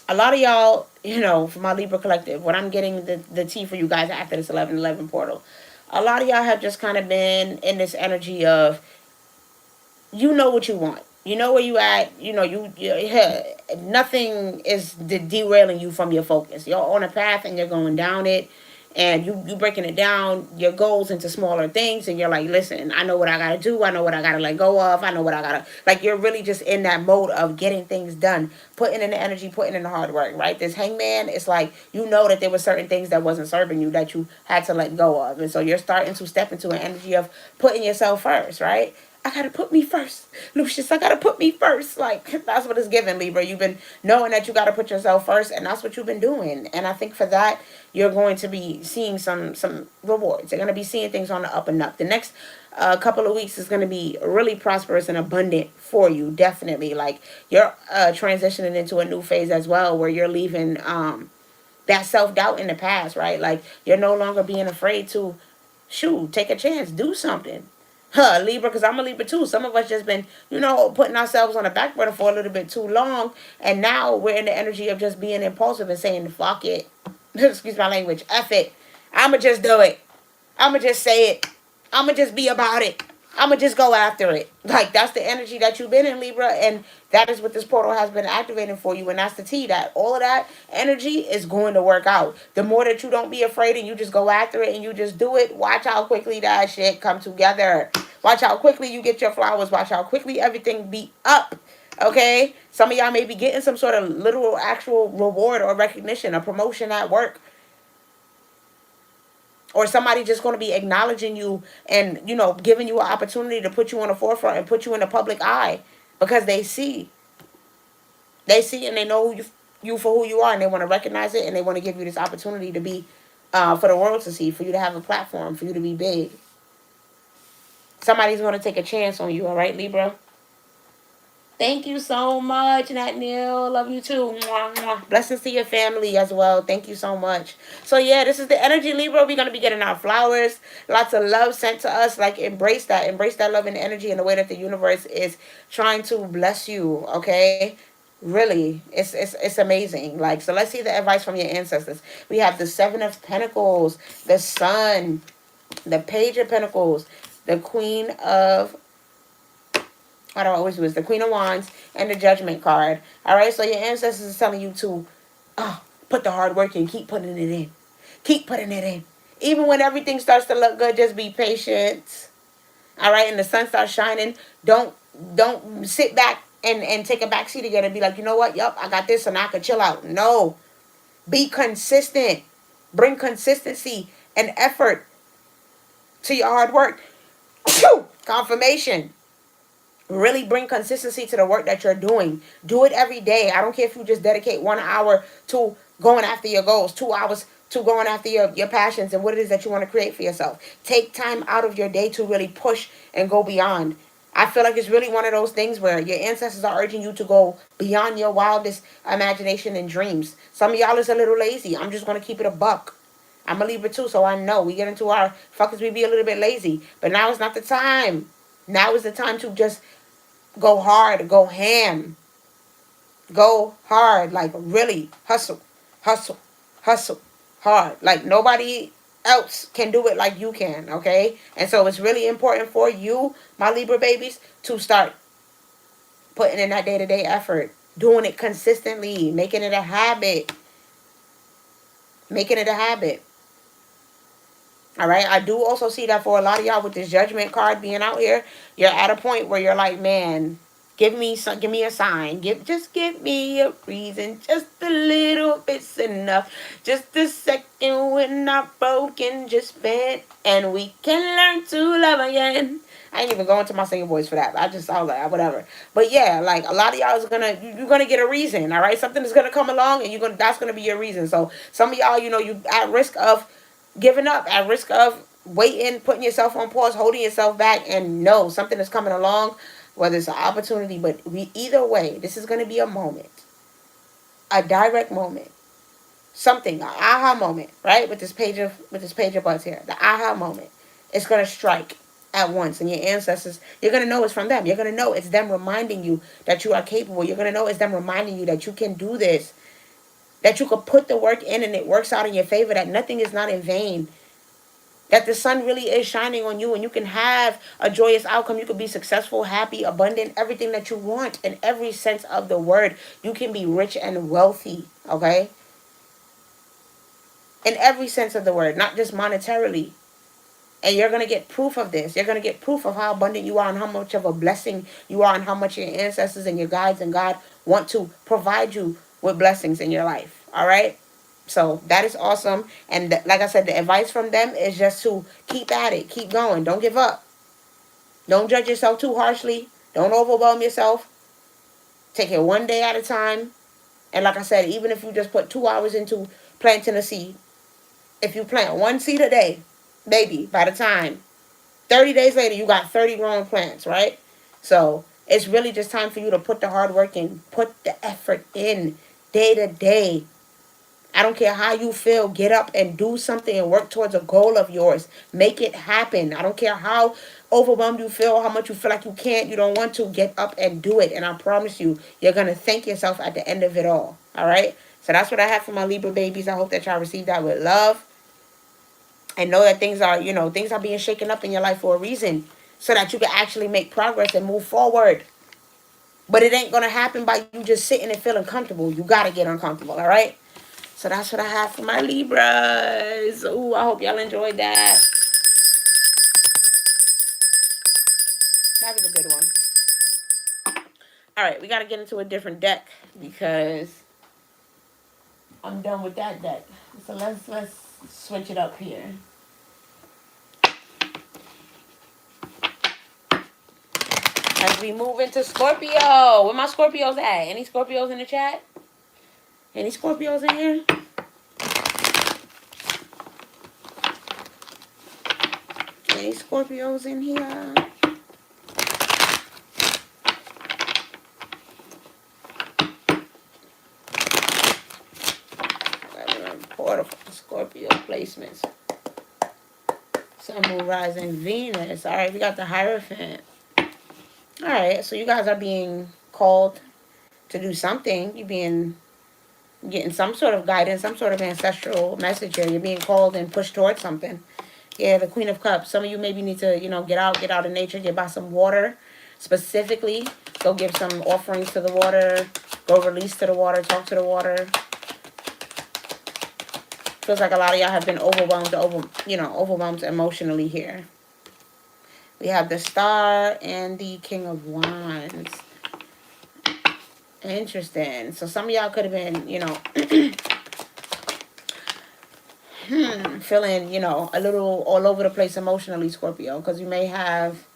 a lot of y'all, for my Libra collective, when I'm getting the tea for you guys after this 11/11 portal, a lot of y'all have just kind of been in this energy of, you know what you want. You know where you at. Nothing is derailing you from your focus. You're on a path, and you're going down it. And you breaking it down, your goals, into smaller things. And you're like, listen, I know what I got to do. I know what I got to let go of. I know what I got to... Like, you're really just in that mode of getting things done. Putting in the energy, putting in the hard work, right? This Hangman, it's like, that there were certain things that wasn't serving you that you had to let go of. And so you're starting to step into an energy of putting yourself first, right? I gotta put me first, Lucius. I gotta put me first. Like, that's what it's given, Libra. You've been knowing that you gotta put yourself first, and that's what you've been doing. And I think for that, you're going to be seeing some rewards. You're gonna be seeing things on the up and up. The next couple of weeks is gonna be really prosperous and abundant for you, definitely. Like, you're transitioning into a new phase as well, where you're leaving that self-doubt in the past, right? Like, you're no longer being afraid to take a chance, do something. Libra, because I'm a Libra too. Some of us just been, putting ourselves on the back burner for a little bit too long. And now we're in the energy of just being impulsive and saying, fuck it. Excuse my language. F it. I'ma just do it. I'ma just say it. I'ma just be about it. I'ma just go after it. Like, that's the energy that you've been in, Libra. And that is what this portal has been activating for you. And that's the tea, that all of that energy is going to work out. The more that you don't be afraid and you just go after it and you just do it, watch how quickly that shit come together. Watch how quickly you get your flowers. Watch how quickly everything be up. Okay? Some of y'all may be getting some sort of literal actual reward or recognition, a promotion at work. Or somebody just going to be acknowledging you and, giving you an opportunity to put you on the forefront and put you in the public eye. Because they see. They see and they know you for who you are, and they want to recognize it, and they want to give you this opportunity to be for the world to see, for you to have a platform, for you to be big. Somebody's going to take a chance on you, all right, Libra? Thank you so much, Nat Neil. Love you too. Mwah, mwah. Blessings to your family as well. Thank you so much. So, yeah, this is the energy, Libra. We're going to be getting our flowers. Lots of love sent to us. Like, embrace that. Embrace that love and energy in the way that the universe is trying to bless you, okay? Really, it's amazing. Like, so let's see the advice from your ancestors. We have the Seven of Pentacles, the Sun, the Page of Pentacles, the Queen of... I don't always do is the Queen of Wands and the Judgment card. All right, so your ancestors is telling you to put the hard work in. Keep putting it in. Keep putting it in. Even when everything starts to look good, just be patient. All right, and the sun starts shining. Don't sit back and take a back seat again and be like, you know what? Yep, I got this, so now I can chill out. No, be consistent. Bring consistency and effort to your hard work. Confirmation. Really bring consistency to the work that you're doing. Do it every day. I don't care if you just dedicate 1 hour to going after your goals, 2 hours to going after your passions and what it is that you want to create for yourself. Take time out of your day to really push and go beyond. I feel like it's really one of those things where your ancestors are urging you to go beyond your wildest imagination and dreams. Some of y'all is a little lazy. I'm just going to keep it a buck. I'm a Libra too, so I know. We get into our fuckers, we be a little bit lazy. But now is not the time. Now is the time to just go hard, go ham, go hard, like really hustle, hustle, hustle hard. Like nobody else can do it like you can, okay? And so it's really important for you, my Libra babies, to start putting in that day-to-day effort, doing it consistently, making it a habit, making it a habit. All right, I do also see that for a lot of y'all with this Judgment card being out here, you're at a point where you're like, man, give me a sign. Just give me a reason. Just a little bit's enough. Just a second, we're not broken, just bent, and we can learn to love again. I ain't even going to my singing voice for that. I was like, whatever. But yeah, like a lot of y'all is you're gonna get a reason. All right, something is gonna come along, and that's gonna be your reason. So some of y'all, you at risk of giving up, at risk of waiting, putting yourself on pause, holding yourself back, and no, something is coming along, whether it's an opportunity, but either way, this is going to be a moment, a direct moment, something, an aha moment, right? With this page of buds here, the aha moment, it's going to strike at once, and your ancestors, you're going to know it's from them. You're going to know it's them reminding you that you are capable. You're going to know it's them reminding you that you can do this, that you could put the work in and it works out in your favor, that nothing is not in vain, that the sun really is shining on you and you can have a joyous outcome. You could be successful, happy, abundant, everything that you want in every sense of the word. You can be rich and wealthy, okay? In every sense of the word, not just monetarily. And you're going to get proof of this. You're going to get proof of how abundant you are and how much of a blessing you are and how much your ancestors and your guides and God want to provide you with blessings in your life. All right? So that is awesome. And like I said, the advice from them is just to keep at it. Keep going. Don't give up. Don't judge yourself too harshly. Don't overwhelm yourself. Take it one day at a time. And like I said, even if you just put 2 hours into planting a seed, if you plant one seed a day, baby, by the time 30 days later, you got 30 growing plants, right? So it's really just time for you to put the hard work in, put the effort in day to day. I don't care how you feel. Get up and do something and work towards a goal of yours. Make it happen. I don't care how overwhelmed you feel, how much you feel like you can't, you don't want to. Get up and do it. And I promise you, you're going to thank yourself at the end of it all. All right? So that's what I have for my Libra babies. I hope that y'all receive that with love. And know that things are being shaken up in your life for a reason. So that you can actually make progress and move forward. But it ain't going to happen by you just sitting and feeling comfortable. You got to get uncomfortable. All right? So that's what I have for my Libras. Ooh, I hope y'all enjoyed that. That was a good one. All right, we got to get into a different deck because I'm done with that deck. So let's switch it up here. As we move into Scorpio. Where my Scorpios at? Any Scorpios in the chat? Any Scorpios in here? Any Scorpios in here? Portal Scorpio placements. Sun, Moon, Rising, Venus. All right, we got the Hierophant. All right, so you guys are being called to do something. You're getting some sort of guidance, some sort of ancestral message here. You're being called and pushed towards something. Yeah, the Queen of Cups. Some of you maybe need to, get out in nature, get by some water specifically. Go give some offerings to the water. Go release to the water, talk to the water. Feels like a lot of y'all have been overwhelmed emotionally here. We have the Star and the King of Wands. Interesting. So some of y'all could have been, feeling, a little all over the place emotionally, Scorpio, because you may have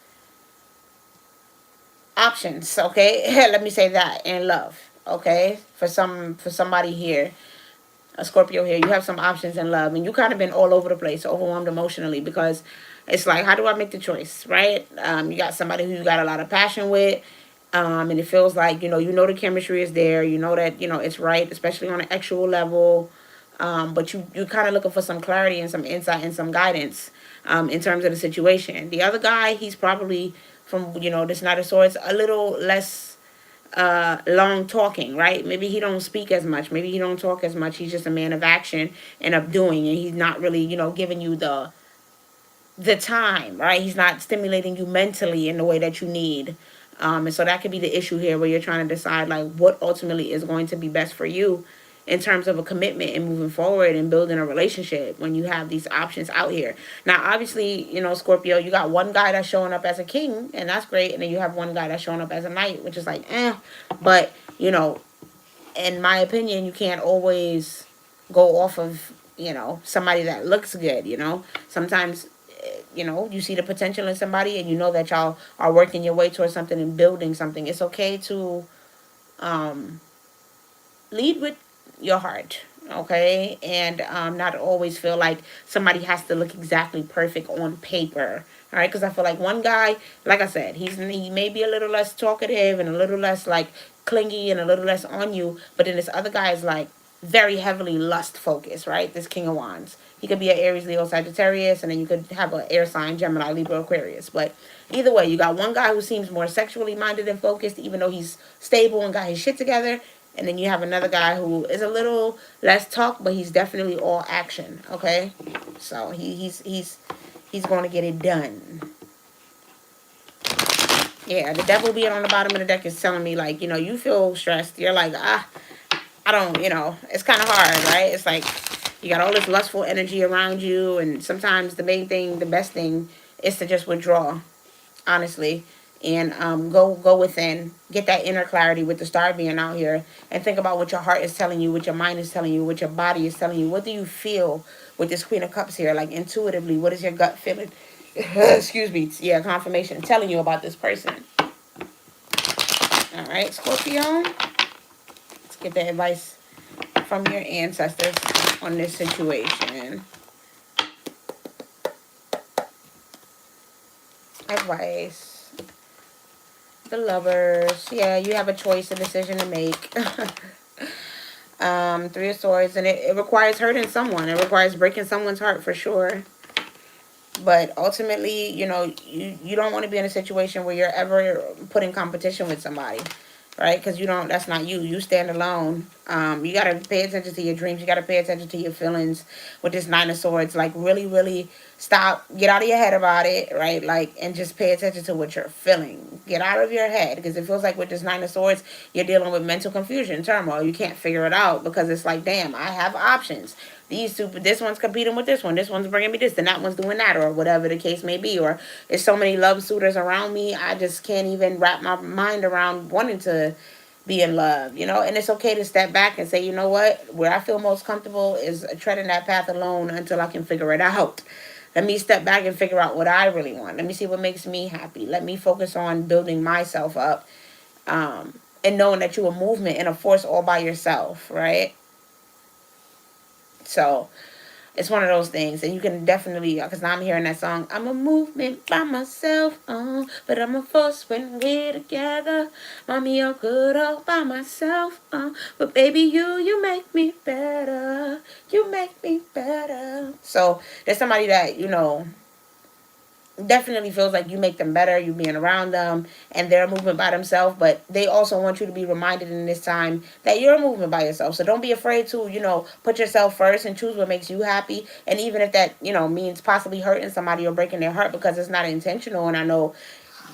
options, okay? Let me say that, in love, okay? For somebody here, a Scorpio here, you have some options in love, and you kind of been all over the place, overwhelmed emotionally, because it's like, how do I make the choice, right? You got somebody who you got a lot of passion with, and it feels like, the chemistry is there, that, it's right, especially on an actual level, but you're kind of looking for some clarity and some insight and some guidance in terms of the situation. The other guy, he's probably, from, this Knight of Swords, a little less long talking, right? Maybe he don't speak as much. Maybe he don't talk as much. He's just a man of action and of doing, and he's not really, giving you the time, right? He's not stimulating you mentally in the way that you need. And so that could be the issue here, where you're trying to decide like what ultimately is going to be best for you in terms of a commitment and moving forward and building a relationship when you have these options out here. Now, obviously, Scorpio, you got one guy that's showing up as a king, and that's great. And then you have one guy that's showing up as a knight, which is like, But, in my opinion, you can't always go off of, somebody that looks good, Sometimes, you see the potential in somebody and you know that y'all are working your way towards something and building something. It's okay to lead with your heart, okay? And not always feel like somebody has to look exactly perfect on paper, all right? Because I feel like one guy, like I said, he may be a little less talkative and a little less like clingy and a little less on you, but then this other guy is like very heavily lust focused, right? This King of Wands. He could be an Aries, Leo, Sagittarius, and then you could have an air sign, Gemini, Libra, Aquarius. But either way, you got one guy who seems more sexually minded and focused, even though he's stable and got his shit together. And then you have another guy who is a little less talk, but he's definitely all action, okay? So he's going to get it done. Yeah, the devil being on the bottom of the deck is telling me, like, you feel stressed. You're like, I don't, it's kind of hard, right? It's like you got all this lustful energy around you, and sometimes the best thing is to just withdraw, honestly, and go within, get that inner clarity with the Star being out here, and think about what your heart is telling you, what your mind is telling you, what your body is telling you. What do you feel with this Queen of Cups here? Like, intuitively, what is your gut feeling? Excuse me. Yeah, confirmation telling you about this person. All right, Scorpio. Let's get the advice from your ancestors on this situation. Advice. The Lovers. Yeah, you have a choice, a decision to make. Three of Swords, and it requires hurting someone. It requires breaking someone's heart for sure. But ultimately, you don't want to be in a situation where you're ever put in competition with somebody, right? Because that's not you. You stand alone. You got to pay attention to your dreams. You got to pay attention to your feelings with this Nine of Swords. Like, really, really stop. Get out of your head about it, right? Like, and just pay attention to what you're feeling. Get out of your head. Because it feels like with this Nine of Swords, you're dealing with mental confusion, turmoil. You can't figure it out because it's like, damn, I have options. This one's competing with this one's bringing me this, and that one's doing that, or whatever the case may be, or there's so many love suitors around me, I just can't even wrap my mind around wanting to be in love, and it's okay to step back and say, you know what, where I feel most comfortable is treading that path alone until I can figure it out. Let me step back and figure out what I really want. Let me see what makes me happy. Let me focus on building myself up, and knowing that you're a movement and a force all by yourself, right? So It's one of those things, and you can definitely, because now I'm hearing that song, I'm a movement by myself, but I'm a force when we're together. Mommy, you're good all by myself, but baby, you make me better. You make me better. So there's somebody that, definitely feels like you make them better, you being around them, and they're moving by themselves, but they also want you to be reminded in this time that you're moving by yourself. So don't be afraid to, put yourself first and choose what makes you happy. And even if that, means possibly hurting somebody or breaking their heart, because it's not intentional. And I know,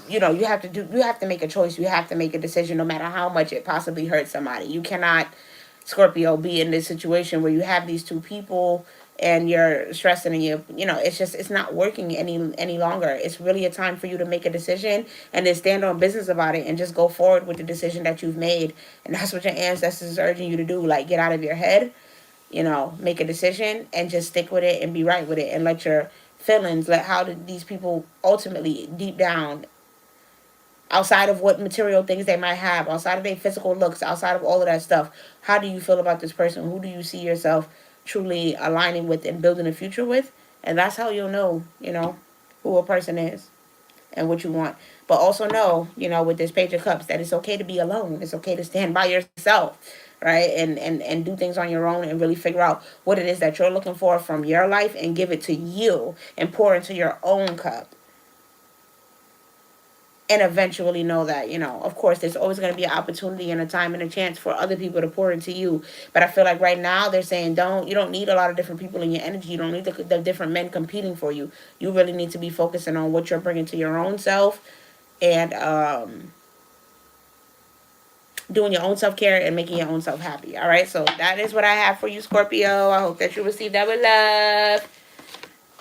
you have to make a choice. You have to make a decision no matter how much it possibly hurts somebody. You cannot, Scorpio, be in this situation where you have these two people and you're stressing and it's not working any longer. It's really a time for you to make a decision and then stand on business about it and just go forward with the decision that you've made. And that's what your ancestors are urging you to do. Like, get out of your head, make a decision and just stick with it and be right with it, and let your feelings, let how these people ultimately deep down, outside of what material things they might have, outside of their physical looks, outside of all of that stuff, how do you feel about this person? Who do you see yourself truly aligning with and building a future with? And that's how you'll know, who a person is and what you want. But also know, with this Page of Cups, that it's okay to be alone. It's okay to stand by yourself, right? And do things on your own and really figure out what it is that you're looking for from your life and give it to you and pour into your own cup. And eventually know that, of course, there's always going to be an opportunity and a time and a chance for other people to pour into you. But I feel like right now they're saying you don't need a lot of different people in your energy. You don't need the different men competing for you. You really need to be focusing on what you're bringing to your own self, and doing your own self-care and making your own self happy. All right, so that is what I have for you, Scorpio. I hope that you receive that with love.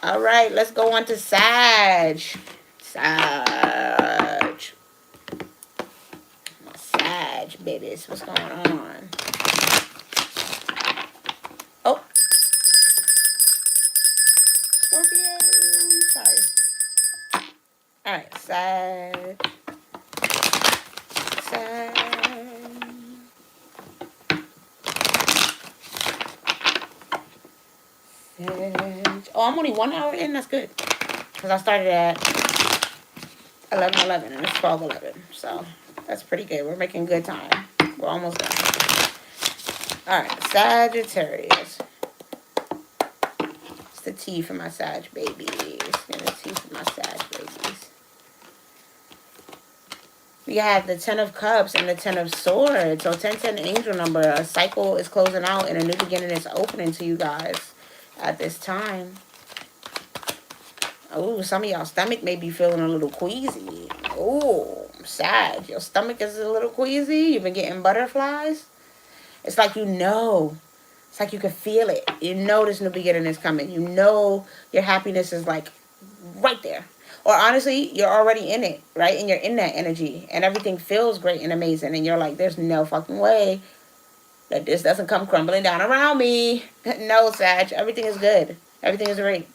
All right, let's go on to Sag. Sag, babies. What's going on? Oh, Scorpio. Sorry. All right, Sag. Oh, I'm only 1 hour in. That's good. Because I started at 11:11 and it's 12:11. So that's pretty good. We're making good time. We're almost done. All right, Sagittarius. It's the T for my Sag babies. And the T for my Sag babies. We have the 10 of Cups and the 10 of Swords. So 1010 angel number. A cycle is closing out and a new beginning is opening to you guys at this time. Oh, some of y'all stomach may be feeling a little queasy. Oh, Sag, your stomach is a little queasy. You've been getting butterflies. It's like It's like you can feel it. You know this new beginning is coming. You know your happiness is like right there. Or honestly, you're already in it, right? And you're in that energy. And everything feels great and amazing. And you're like, there's no fucking way that this doesn't come crumbling down around me. No, Sag. Everything is good. Everything is great.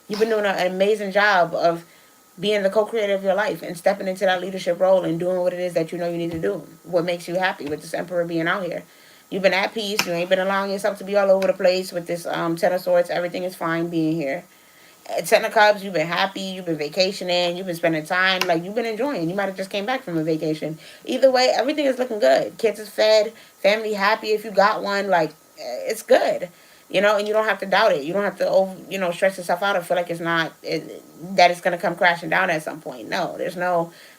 You've been doing an amazing job of being the co-creator of your life and stepping into that leadership role and doing what it is that you know you need to do. What makes you happy with this Emperor being out here. You've been at peace. You ain't been allowing yourself to be all over the place with this Ten of Swords. Everything is fine being here. At Ten of Cups, you've been happy. You've been vacationing. You've been spending time. Like, you've been enjoying. You might have just came back from a vacation. Either way, everything is looking good. Kids is fed. Family happy if you got one. Like, it's good. And you don't have to doubt it. You don't have to, stress yourself out or feel like that it's going to come crashing down at some point. No, I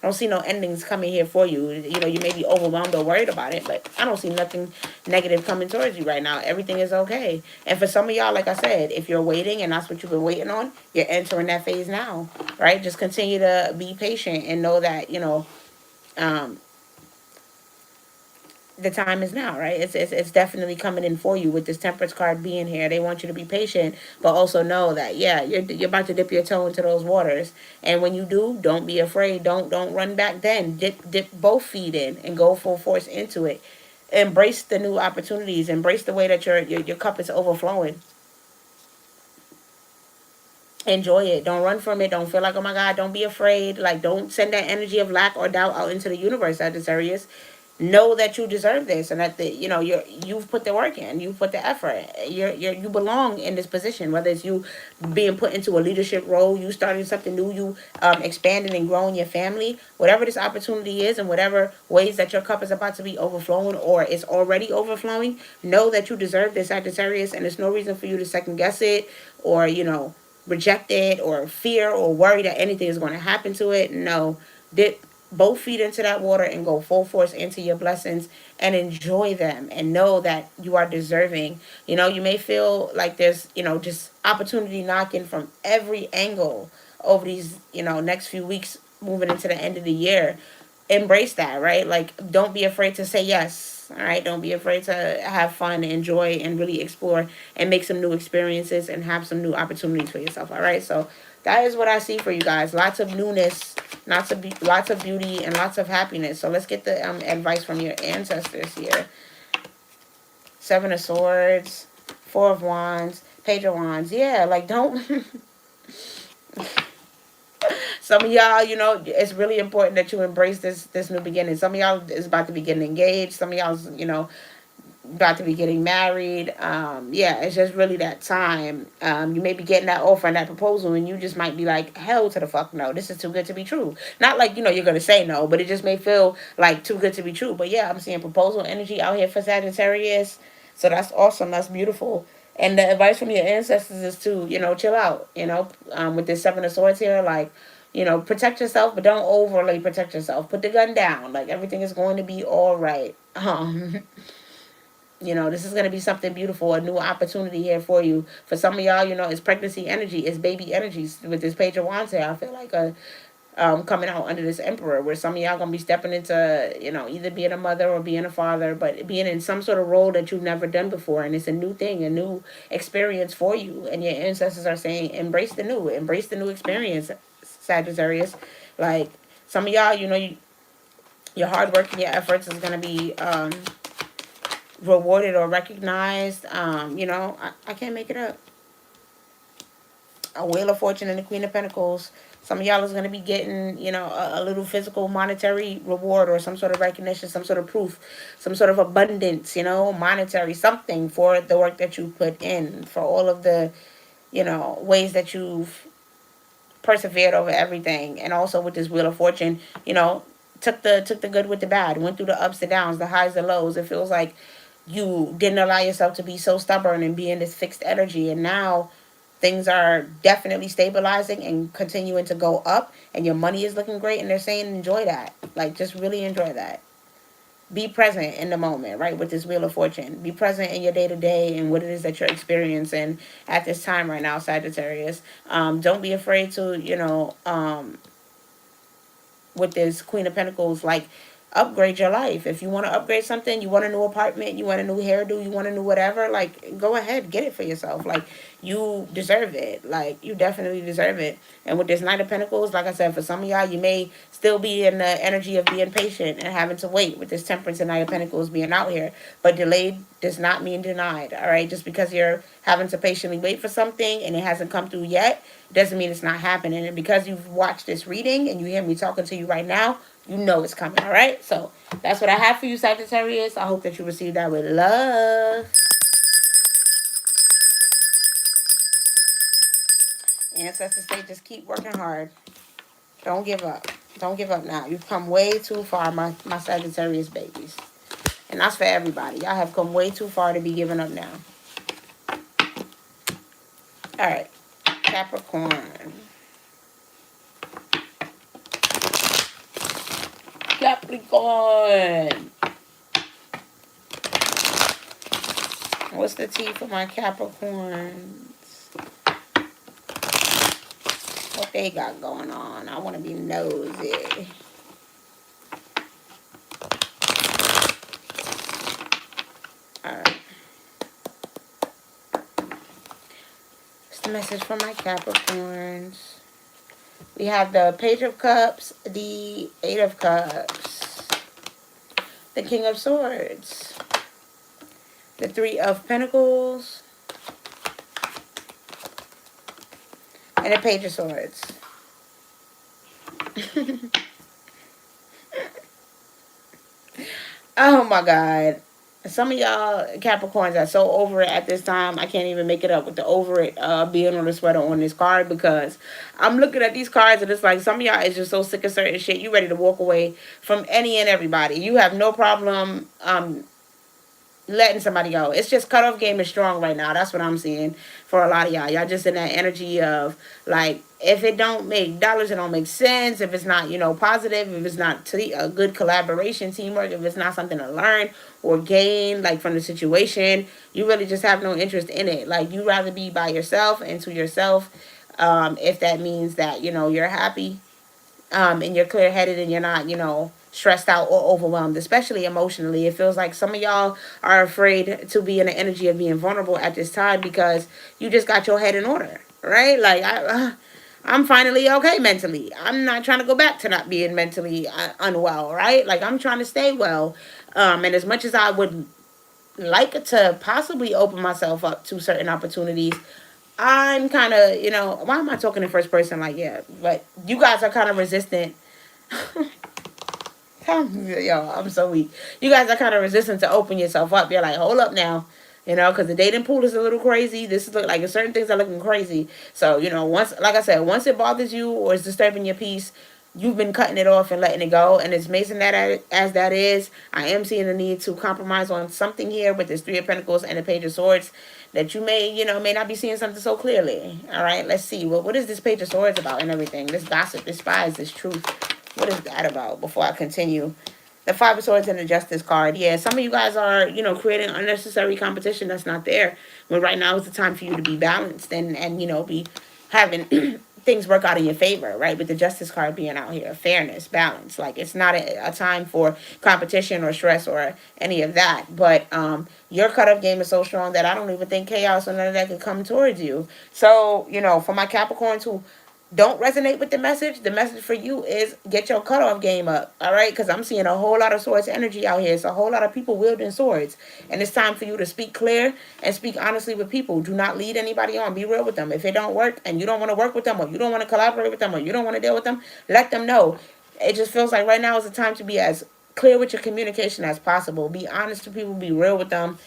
don't see no endings coming here for you. You may be overwhelmed or worried about it, but I don't see nothing negative coming towards you right now. Everything is okay. And for some of y'all, like I said, if you're waiting and that's what you've been waiting on, you're entering that phase now, right? Just continue to be patient and know that, the time is now, right? It's definitely coming in for you with this Temperance card being here. They want you to be patient, but also know that, yeah, you're about to dip your toe into those waters. And when you do, don't be afraid. Don't run back then. Dip both feet in and go full force into it. Embrace the new opportunities. Embrace the way that your cup is overflowing. Enjoy it. Don't run from it. Don't feel like, oh my God, don't be afraid. Like, don't send that energy of lack or doubt out into the universe, Sagittarius. know that you deserve this, and that you've put the work in, you've put the effort. You belong in this position, whether it's you being put into a leadership role, you starting something new, you expanding and growing your family, whatever this opportunity is, and whatever ways that your cup is about to be overflowing or it's already overflowing. Know that you deserve this, Sagittarius, and there's no reason for you to second guess it, or reject it, or fear or worry that anything is going to happen to it. No, dip both feet into that water and go full force into your blessings and enjoy them, and know that you are deserving. You may feel like there's just opportunity knocking from every angle over these next few weeks moving into the end of the year. Embrace that, right? Like, don't be afraid to say yes. All right, don't be afraid to have fun, enjoy, and really explore and make some new experiences and have some new opportunities for yourself. All right, so that is what I see for you guys. Lots of newness, lots of beauty, and lots of happiness. So let's get the advice from your ancestors here. Seven of Swords, Four of Wands, Page of Wands. Yeah, like, don't some of y'all, it's really important that you embrace this new beginning. Some of y'all is about to be getting engaged. Some of y'all's, about to be getting married. Yeah, it's just really that time. You may be getting that offer and that proposal, and you just might be like, hell to the fuck no, this is too good to be true. Not like, you're gonna say no, but it just may feel like too good to be true. But yeah, I'm seeing proposal energy out here for Sagittarius. So that's awesome. That's beautiful. And the advice from your ancestors is to, chill out, with this Seven of Swords here, like, protect yourself, but don't overly protect yourself. Put the gun down. Like, everything is going to be all right. This is going to be something beautiful, a new opportunity here for you. For some of y'all, it's pregnancy energy, it's baby energies with this Page of Wands here. I feel like coming out under this Emperor, where some of y'all going to be stepping into, either being a mother or being a father, but being in some sort of role that you've never done before. And it's a new thing, a new experience for you. And your ancestors are saying, embrace the new experience, Sagittarius. Like, some of y'all, your hard work and your efforts is going to be rewarded or recognized. I can't make it up. A Wheel of Fortune and the Queen of Pentacles. Some of y'all is going to be getting, a little physical monetary reward, or some sort of recognition, some sort of proof, some sort of abundance, monetary something for the work that you put in, for all of the, ways that you've persevered over everything. And also with this Wheel of Fortune, took the good with the bad, went through the ups and downs, the highs and lows. It feels like you didn't allow yourself to be so stubborn and be in this fixed energy, and now things are definitely stabilizing and continuing to go up, and your money is looking great, and they're saying enjoy that. Like, just really enjoy that. Be present in the moment, right? With this Wheel of Fortune, be present in your day-to-day and what it is that you're experiencing at this time right now, Sagittarius. Don't be afraid to, with this Queen of Pentacles, like, upgrade your life. If you want to upgrade something, you want a new apartment, you want a new hairdo, you want a new whatever, like, go ahead, get it for yourself. Like, you deserve it. Like, you definitely deserve it. And with this Knight of Pentacles, like I said, for some of y'all, you may still be in the energy of being patient and having to wait with this Temperance and Knight of Pentacles being out here. But delayed does not mean denied, all right? Just because you're having to patiently wait for something and it hasn't come through yet, doesn't mean it's not happening. And because you've watched this reading and you hear me talking to you right now, you know it's coming, all right? So that's what I have for you, Sagittarius. I hope that you receive that with love. Ancestors say just keep working hard. Don't give up. Don't give up now. You've come way too far, my Sagittarius babies. And that's for everybody. Y'all have come way too far to be giving up now. All right. Capricorn. Capricorn. What's the tea for my Capricorns? What they got going on? I want to be nosy. Alright. What's the message for my Capricorns? We have the Page of Cups, the Eight of Cups, the King of Swords, the Three of Pentacles, and the Page of Swords. Oh my God. Some of y'all Capricorns are so over it at this time. I can't even make it up with the over it being on the sweater on this card, because I'm looking at these cards and it's like some of y'all is just so sick of certain shit. You ready to walk away from any and everybody. You have no problem letting somebody go. It's just cutoff game is strong right now. That's what I'm seeing for a lot of y'all. Y'all just in that energy of like, if it don't make dollars, it don't make sense. If it's not, positive, if it's not a good collaboration, teamwork, if it's not something to learn or gain like from the situation, you really just have no interest in it. Like, you rather be by yourself and to yourself. If that means that, you're happy, and you're clear headed and you're not, stressed out or overwhelmed, especially emotionally. It feels like some of y'all are afraid to be in the energy of being vulnerable at this time because you just got your head in order, right? Like, I'm finally okay mentally. I'm not trying to go back to not being mentally unwell, right? Like, I'm trying to stay well. And as much as I would like to possibly open myself up to certain opportunities, I'm kind of, why am I talking in first person? Like, yeah, but you guys are kind of resistant. Yo, I'm so weak. You guys are kind of resistant to open yourself up. You're like, hold up now. Because the dating pool is a little crazy. This is like certain things are looking crazy. So, once, like I said, once it bothers you or is disturbing your peace, you've been cutting it off and letting it go. And as amazing as that is, I am seeing the need to compromise on something here with this Three of Pentacles and the Page of Swords that you may not be seeing something so clearly. All right, let's see. Well, what is this Page of Swords about and everything? This gossip, this spies, this truth. What is that about before I continue? The Five of Swords and the Justice card. Yeah, some of you guys are, creating unnecessary competition that's not there. When right now is the time for you to be balanced and be having things work out in your favor, right? With the Justice card being out here. Fairness, balance. Like, it's not a time for competition or stress or any of that. But your cutoff game is so strong that I don't even think chaos or none of that could come towards you. So, for my Capricorns who don't resonate with the message for you is get your cutoff game up, all right? Because I'm seeing a whole lot of swords energy out here. It's a whole lot of people wielding swords. And it's time for you to speak clear and speak honestly with people. Do not lead anybody on. Be real with them. If it don't work and you don't want to work with them or you don't want to collaborate with them or you don't want to deal with them, let them know. It just feels like right now is the time to be as clear with your communication as possible. Be honest to people. Be real with them.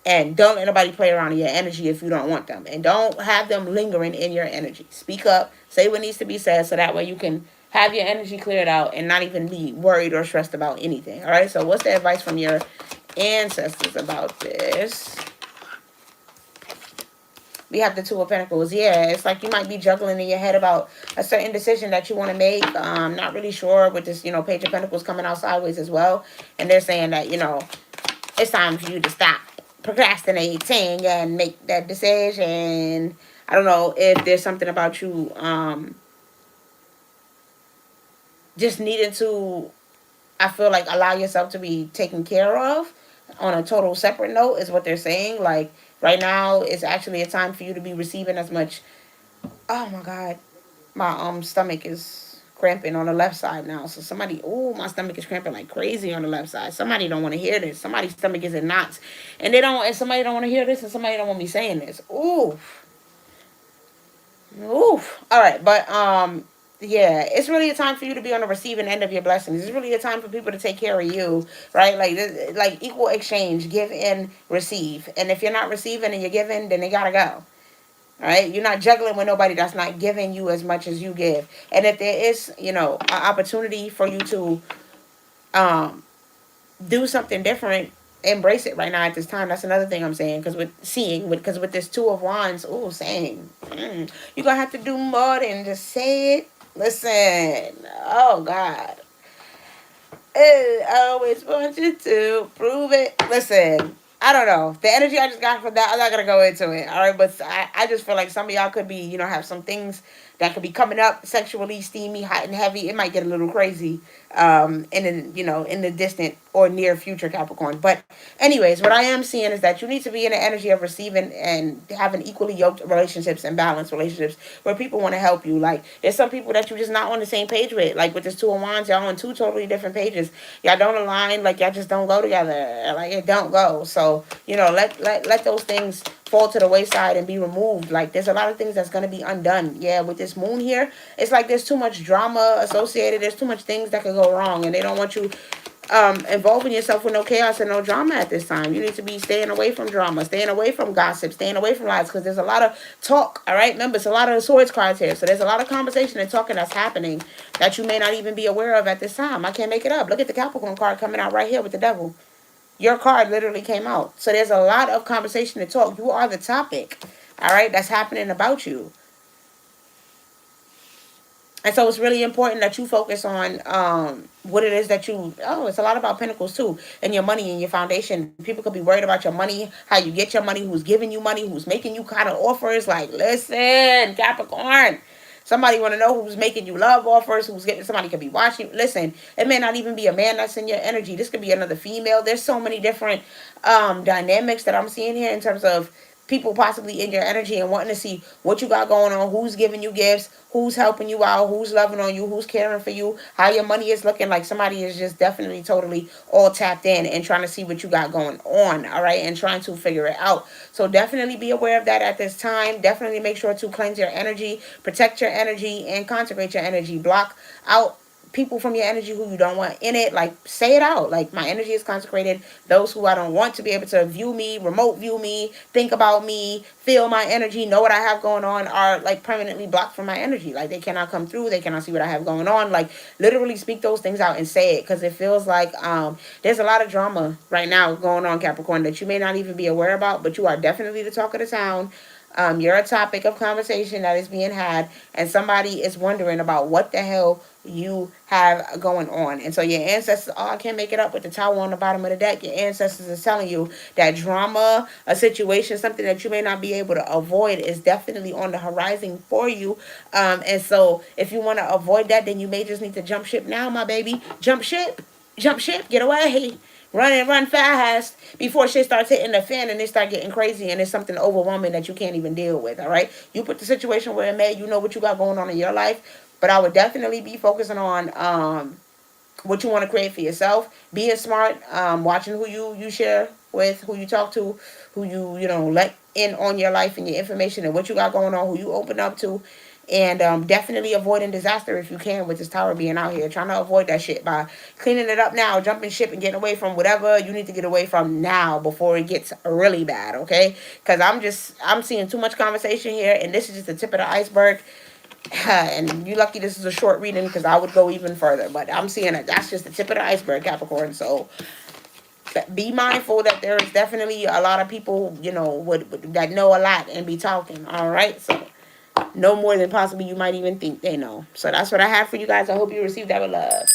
And don't let nobody play around in your energy if you don't want them. And don't have them lingering in your energy. Speak up. Say what needs to be said so that way you can have your energy cleared out and not even be worried or stressed about anything. All right? So what's the advice from your ancestors about this? We have the Two of Pentacles. Yeah, it's like you might be juggling in your head about a certain decision that you want to make. Not really sure with this, Page of Pentacles coming out sideways as well. And they're saying that, it's time for you to stop procrastinating and make that decision. I don't know if there's something about you just needing to, I feel like, allow yourself to be taken care of on a total separate note is what they're saying. Like, right now is actually a time for you to be receiving as much. Oh my God, my stomach is cramping on the left side now. So somebody, my stomach is cramping like crazy on the left side. Somebody don't want to hear this. Somebody's stomach is in knots, and somebody don't want to hear this, and somebody don't want me saying this. Oof. All right, but yeah, it's really a time for you to be on the receiving end of your blessings. It's really a time for people to take care of you, right? Like equal exchange, give and receive. And if you're not receiving and you're giving, then they gotta go. All right, you're not juggling with nobody that's not giving you as much as you give. And if there is, an opportunity for you to do something different, embrace it right now at this time. That's another thing I'm saying. Because with this Two of Wands, saying, you're gonna have to do more than just say it. Listen, oh God, I always want you to prove it. Listen, I don't know. The energy I just got from that, I'm not going to go into it. All right. But I just feel like some of y'all could be, have some things that could be coming up sexually, steamy, hot and heavy. It might get a little crazy in the distant or near future, Capricorn. But anyways, what I am seeing is that you need to be in the energy of receiving and having equally yoked relationships and balanced relationships where people want to help you. Like, there's some people that you're just not on the same page with. Like with this Two of Wands, y'all on two totally different pages. Y'all don't align. Like, y'all just don't go together. Like, it don't go. So, let those things fall to the wayside and be removed. Like, there's a lot of things that's going to be undone. Yeah, with this moon here, it's like there's too much drama associated. There's too much things that could go wrong, and they don't want you involving yourself with no chaos and no drama at this time. You need to be staying away from drama, staying away from gossip, staying away from lies, because there's a lot of talk, all right? Remember, it's a lot of swords cards here. So there's a lot of conversation and talking that's happening that you may not even be aware of at this time. I can't make it up. Look at the Capricorn card coming out right here with the devil. Your card literally came out. So there's a lot of conversation and talk. You are the topic, all right, that's happening about you. And so it's really important that you focus on what it is that you, it's a lot about pentacles too, and your money and your foundation. People could be worried about your money, how you get your money, who's giving you money, who's making you kind of offers. Like, listen, Capricorn, somebody want to know who's making you love offers, who's getting, somebody could be watching. Listen, it may not even be a man that's in your energy. This could be another female. There's so many different dynamics that I'm seeing here in terms of people possibly in your energy and wanting to see what you got going on, who's giving you gifts, who's helping you out, who's loving on you, who's caring for you, how your money is looking. Like somebody is just definitely totally all tapped in and trying to see what you got going on, all right, and trying to figure it out. So definitely be aware of that at this time. Definitely make sure to cleanse your energy, protect your energy, and consecrate your energy. Block out people from your energy who you don't want in it. Like, say it out. Like, my energy is consecrated. Those who I don't want to be able to view me, remote view me, think about me, feel my energy, know what I have going on, are like permanently blocked from my energy. Like, they cannot come through. They cannot see what I have going on. Like, literally speak those things out and say it, because it feels like there's a lot of drama right now going on, Capricorn, that you may not even be aware about, but you are definitely the talk of the town. You're a topic of conversation that is being had, and somebody is wondering about what the hell you have going on. And so your ancestors, oh, I can't make it up with the tower on the bottom of the deck. Your ancestors are telling you that drama, a situation, something that you may not be able to avoid, is definitely on the horizon for you. And so if you want to avoid that, then you may just need to jump ship now, my baby. Jump ship, get away. Run and run fast before shit starts hitting the fan and it start getting crazy and it's something overwhelming that you can't even deal with, all right? You put the situation where it may, you know what you got going on in your life, but I would definitely be focusing on what you want to create for yourself, being smart, watching who you share with, who you talk to, who you know, let in on your life and your information and what you got going on, who you open up to. And definitely avoiding disaster if you can with this tower being out here. Trying to avoid that shit by cleaning it up now, jumping ship and getting away from whatever you need to get away from now before it gets really bad, okay? Because I'm seeing too much conversation here, and this is just the tip of the iceberg. And you lucky this is a short reading, because I would go even further. But I'm seeing that that's just the tip of the iceberg, Capricorn. So be mindful that there is definitely a lot of people, you know, that know a lot and be talking, all right? So no more than possibly you might even think they know. So that's what I have for you guys. I hope you received that with love.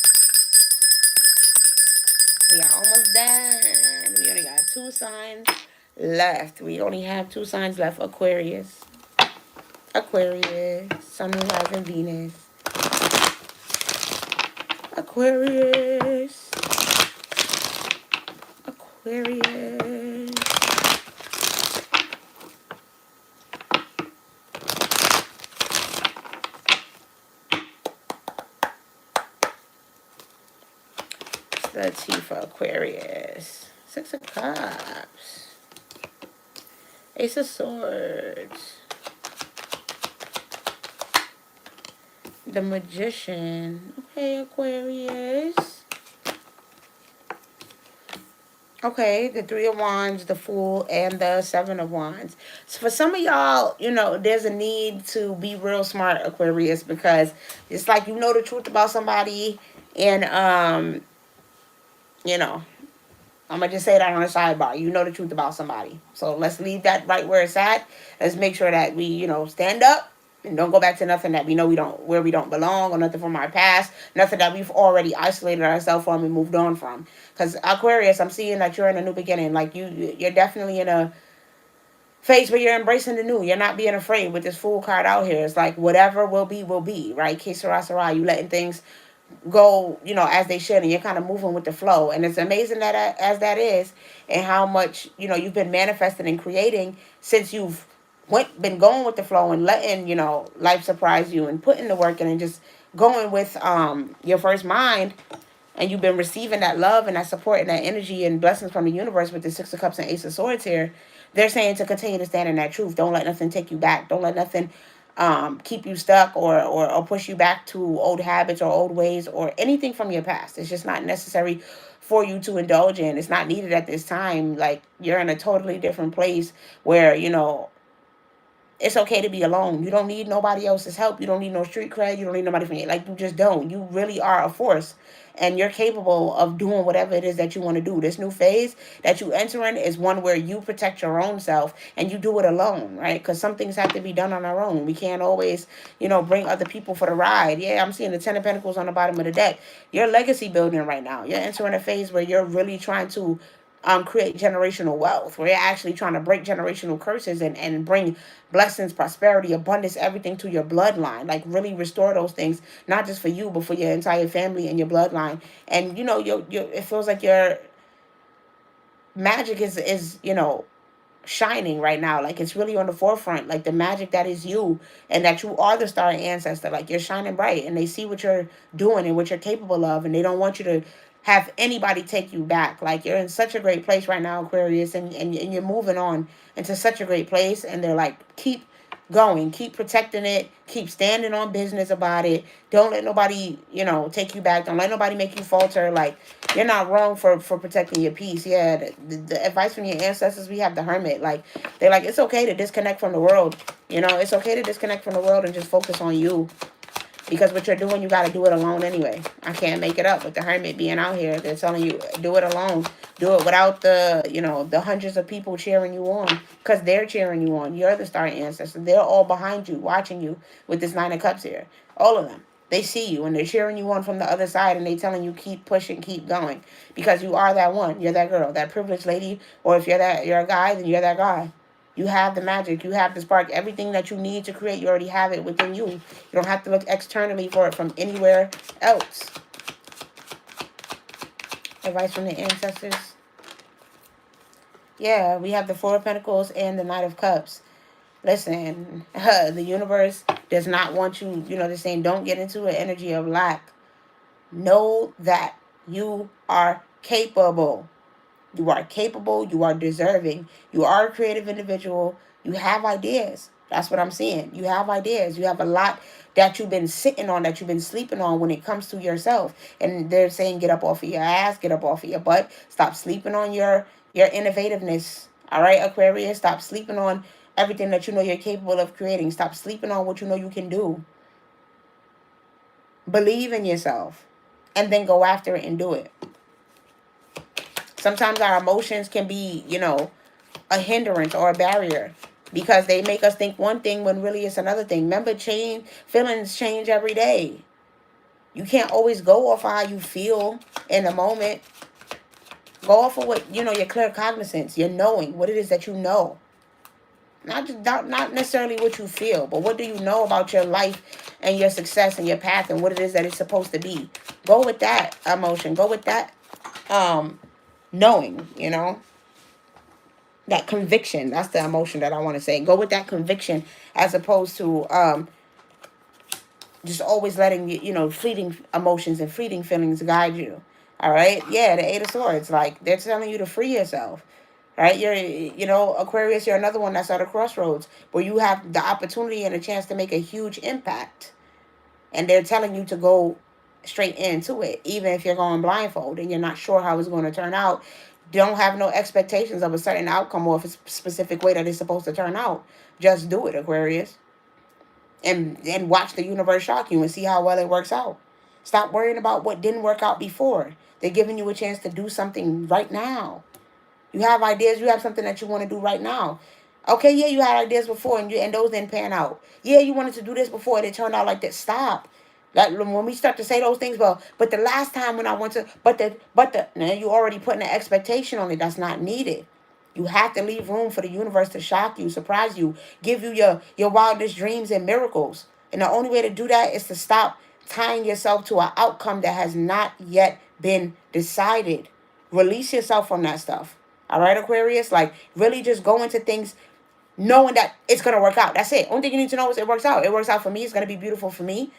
We are almost done. We only got 2 signs left. We only have 2 signs left. Aquarius, Sun, Moon, Rising, Venus. Aquarius. The T for Aquarius. 6 of Cups. Ace of Swords. The Magician. Okay, Aquarius. Okay, the 3 of Wands, the Fool, and the 7 of Wands. So for some of y'all, you know, there's a need to be real smart, Aquarius, because it's like you know the truth about somebody, and you know, I'm going to just say that on the sidebar. You know the truth about somebody. So let's leave that right where it's at. Let's make sure that we, you know, stand up and don't go back to nothing that we know where we don't belong, or nothing from our past, nothing that we've already isolated ourselves from and moved on from. Because Aquarius, I'm seeing that you're in a new beginning. Like you're definitely in a phase where you're embracing the new. You're not being afraid with this Fool card out here. It's like whatever will be, right? Que sera, sera. You letting things go, you know, as they should, and you're kind of moving with the flow. And it's amazing that as that is, and how much, you know, you've been manifesting and creating since you've been going with the flow and letting, you know, life surprise you and putting the work in and just going with your first mind. And you've been receiving that love and that support and that energy and blessings from the universe with the 6 of Cups and Ace of Swords here. They're saying to continue to stand in that truth. Don't let nothing take you back. Don't let nothing keep you stuck or push you back to old habits or old ways or anything from your past. It's just not necessary for you to indulge in. It's not needed at this time. Like, you're in a totally different place where, it's okay to be alone. You don't need nobody else's help. You don't need no street cred. You don't need nobody from you. Like, you just don't. You really are a force. And you're capable of doing whatever it is that you want to do. This new phase that you enter in is one where you protect your own self and you do it alone, right? Because some things have to be done on our own. We can't always, bring other people for the ride. Yeah, I'm seeing the Ten of Pentacles on the bottom of the deck. You're legacy building right now. You're entering a phase where you're really trying to create generational wealth, where you're actually trying to break generational curses and bring blessings, prosperity, abundance, everything to your bloodline. Like, really restore those things, not just for you, but for your entire family and your bloodline. And it feels like your magic is shining right now. Like, it's really on the forefront. Like, the magic that is you, and that you are the star ancestor. Like, you're shining bright, and they see what you're doing and what you're capable of, and they don't want you to have anybody take you back. Like, you're in such a great place right now, Aquarius, and you're moving on into such a great place, and they're like, keep going, keep protecting it, keep standing on business about it. Don't let nobody, take you back. Don't let nobody make you falter. Like, you're not wrong for protecting your peace. Yeah, the advice from your ancestors, we have the Hermit. Like, they're like, it's okay to disconnect from the world. It's okay to disconnect from the world and just focus on you. Because what you're doing, you got to do it alone anyway. I can't make it up with the Hermit being out here. They're telling you, do it alone. Do it without the hundreds of people cheering you on. Because they're cheering you on. You're the star ancestor. They're all behind you, watching you with this Nine of Cups here. All of them. They see you and they're cheering you on from the other side, and they telling you keep pushing, keep going. Because you are that one. You're that girl, that privileged lady. Or if you're a guy, then you're that guy. You have the magic. You have the spark. Everything that you need to create, you already have it within you. You don't have to look externally for it from anywhere else. Advice from the ancestors. Yeah, we have the Four of Pentacles and the Knight of Cups. Listen, the universe does not want you, they're saying don't get into an energy of lack. Know that you are capable. You are capable. You are deserving. You are a creative individual. You have ideas. That's what I'm seeing. You have ideas. You have a lot that you've been sitting on, that you've been sleeping on when it comes to yourself. And they're saying get up off of your ass, get up off of your butt. Stop sleeping on your innovativeness. All right, Aquarius? Stop sleeping on everything that you know you're capable of creating. Stop sleeping on what you know you can do. Believe in yourself. And then go after it and do it. Sometimes our emotions can be, a hindrance or a barrier because they make us think one thing when really it's another thing. Remember, feelings change every day. You can't always go off of how you feel in the moment. Go off of what, your clear cognizance, your knowing, what it is that you know. Not necessarily what you feel, but what do you know about your life and your success and your path and what it is that it's supposed to be. Go with that emotion. Go with that knowing, that conviction. That's the emotion that I want to say. Go with that conviction as opposed to just always letting fleeting emotions and fleeting feelings guide you. All right. Yeah, the Eight of Swords. Like, they're telling you to free yourself. Right. You're Aquarius, you're another one that's at a crossroads where you have the opportunity and a chance to make a huge impact. And they're telling you to go straight into it, even if you're going blindfold and you're not sure how it's going to turn out. Don't have no expectations of a certain outcome or a specific way that it's supposed to turn out. Just do it, Aquarius. And watch the universe shock you and see how well it works out. Stop worrying about what didn't work out before. They're giving you a chance to do something right now. You have ideas. You have something that you want to do right now. Okay, yeah, you had ideas before and those didn't pan out. Yeah, you wanted to do this before and it turned out like that. Stop. Like, when we start to say those things, well, but the last time when I went to, now you already putting an expectation on it that's not needed. You have to leave room for the universe to shock you, surprise you, give you your wildest dreams and miracles. And the only way to do that is to stop tying yourself to an outcome that has not yet been decided. Release yourself from that stuff. All right, Aquarius? Like, really just go into things knowing that it's going to work out. That's it. Only thing you need to know is it works out. It works out for me. It's going to be beautiful for me.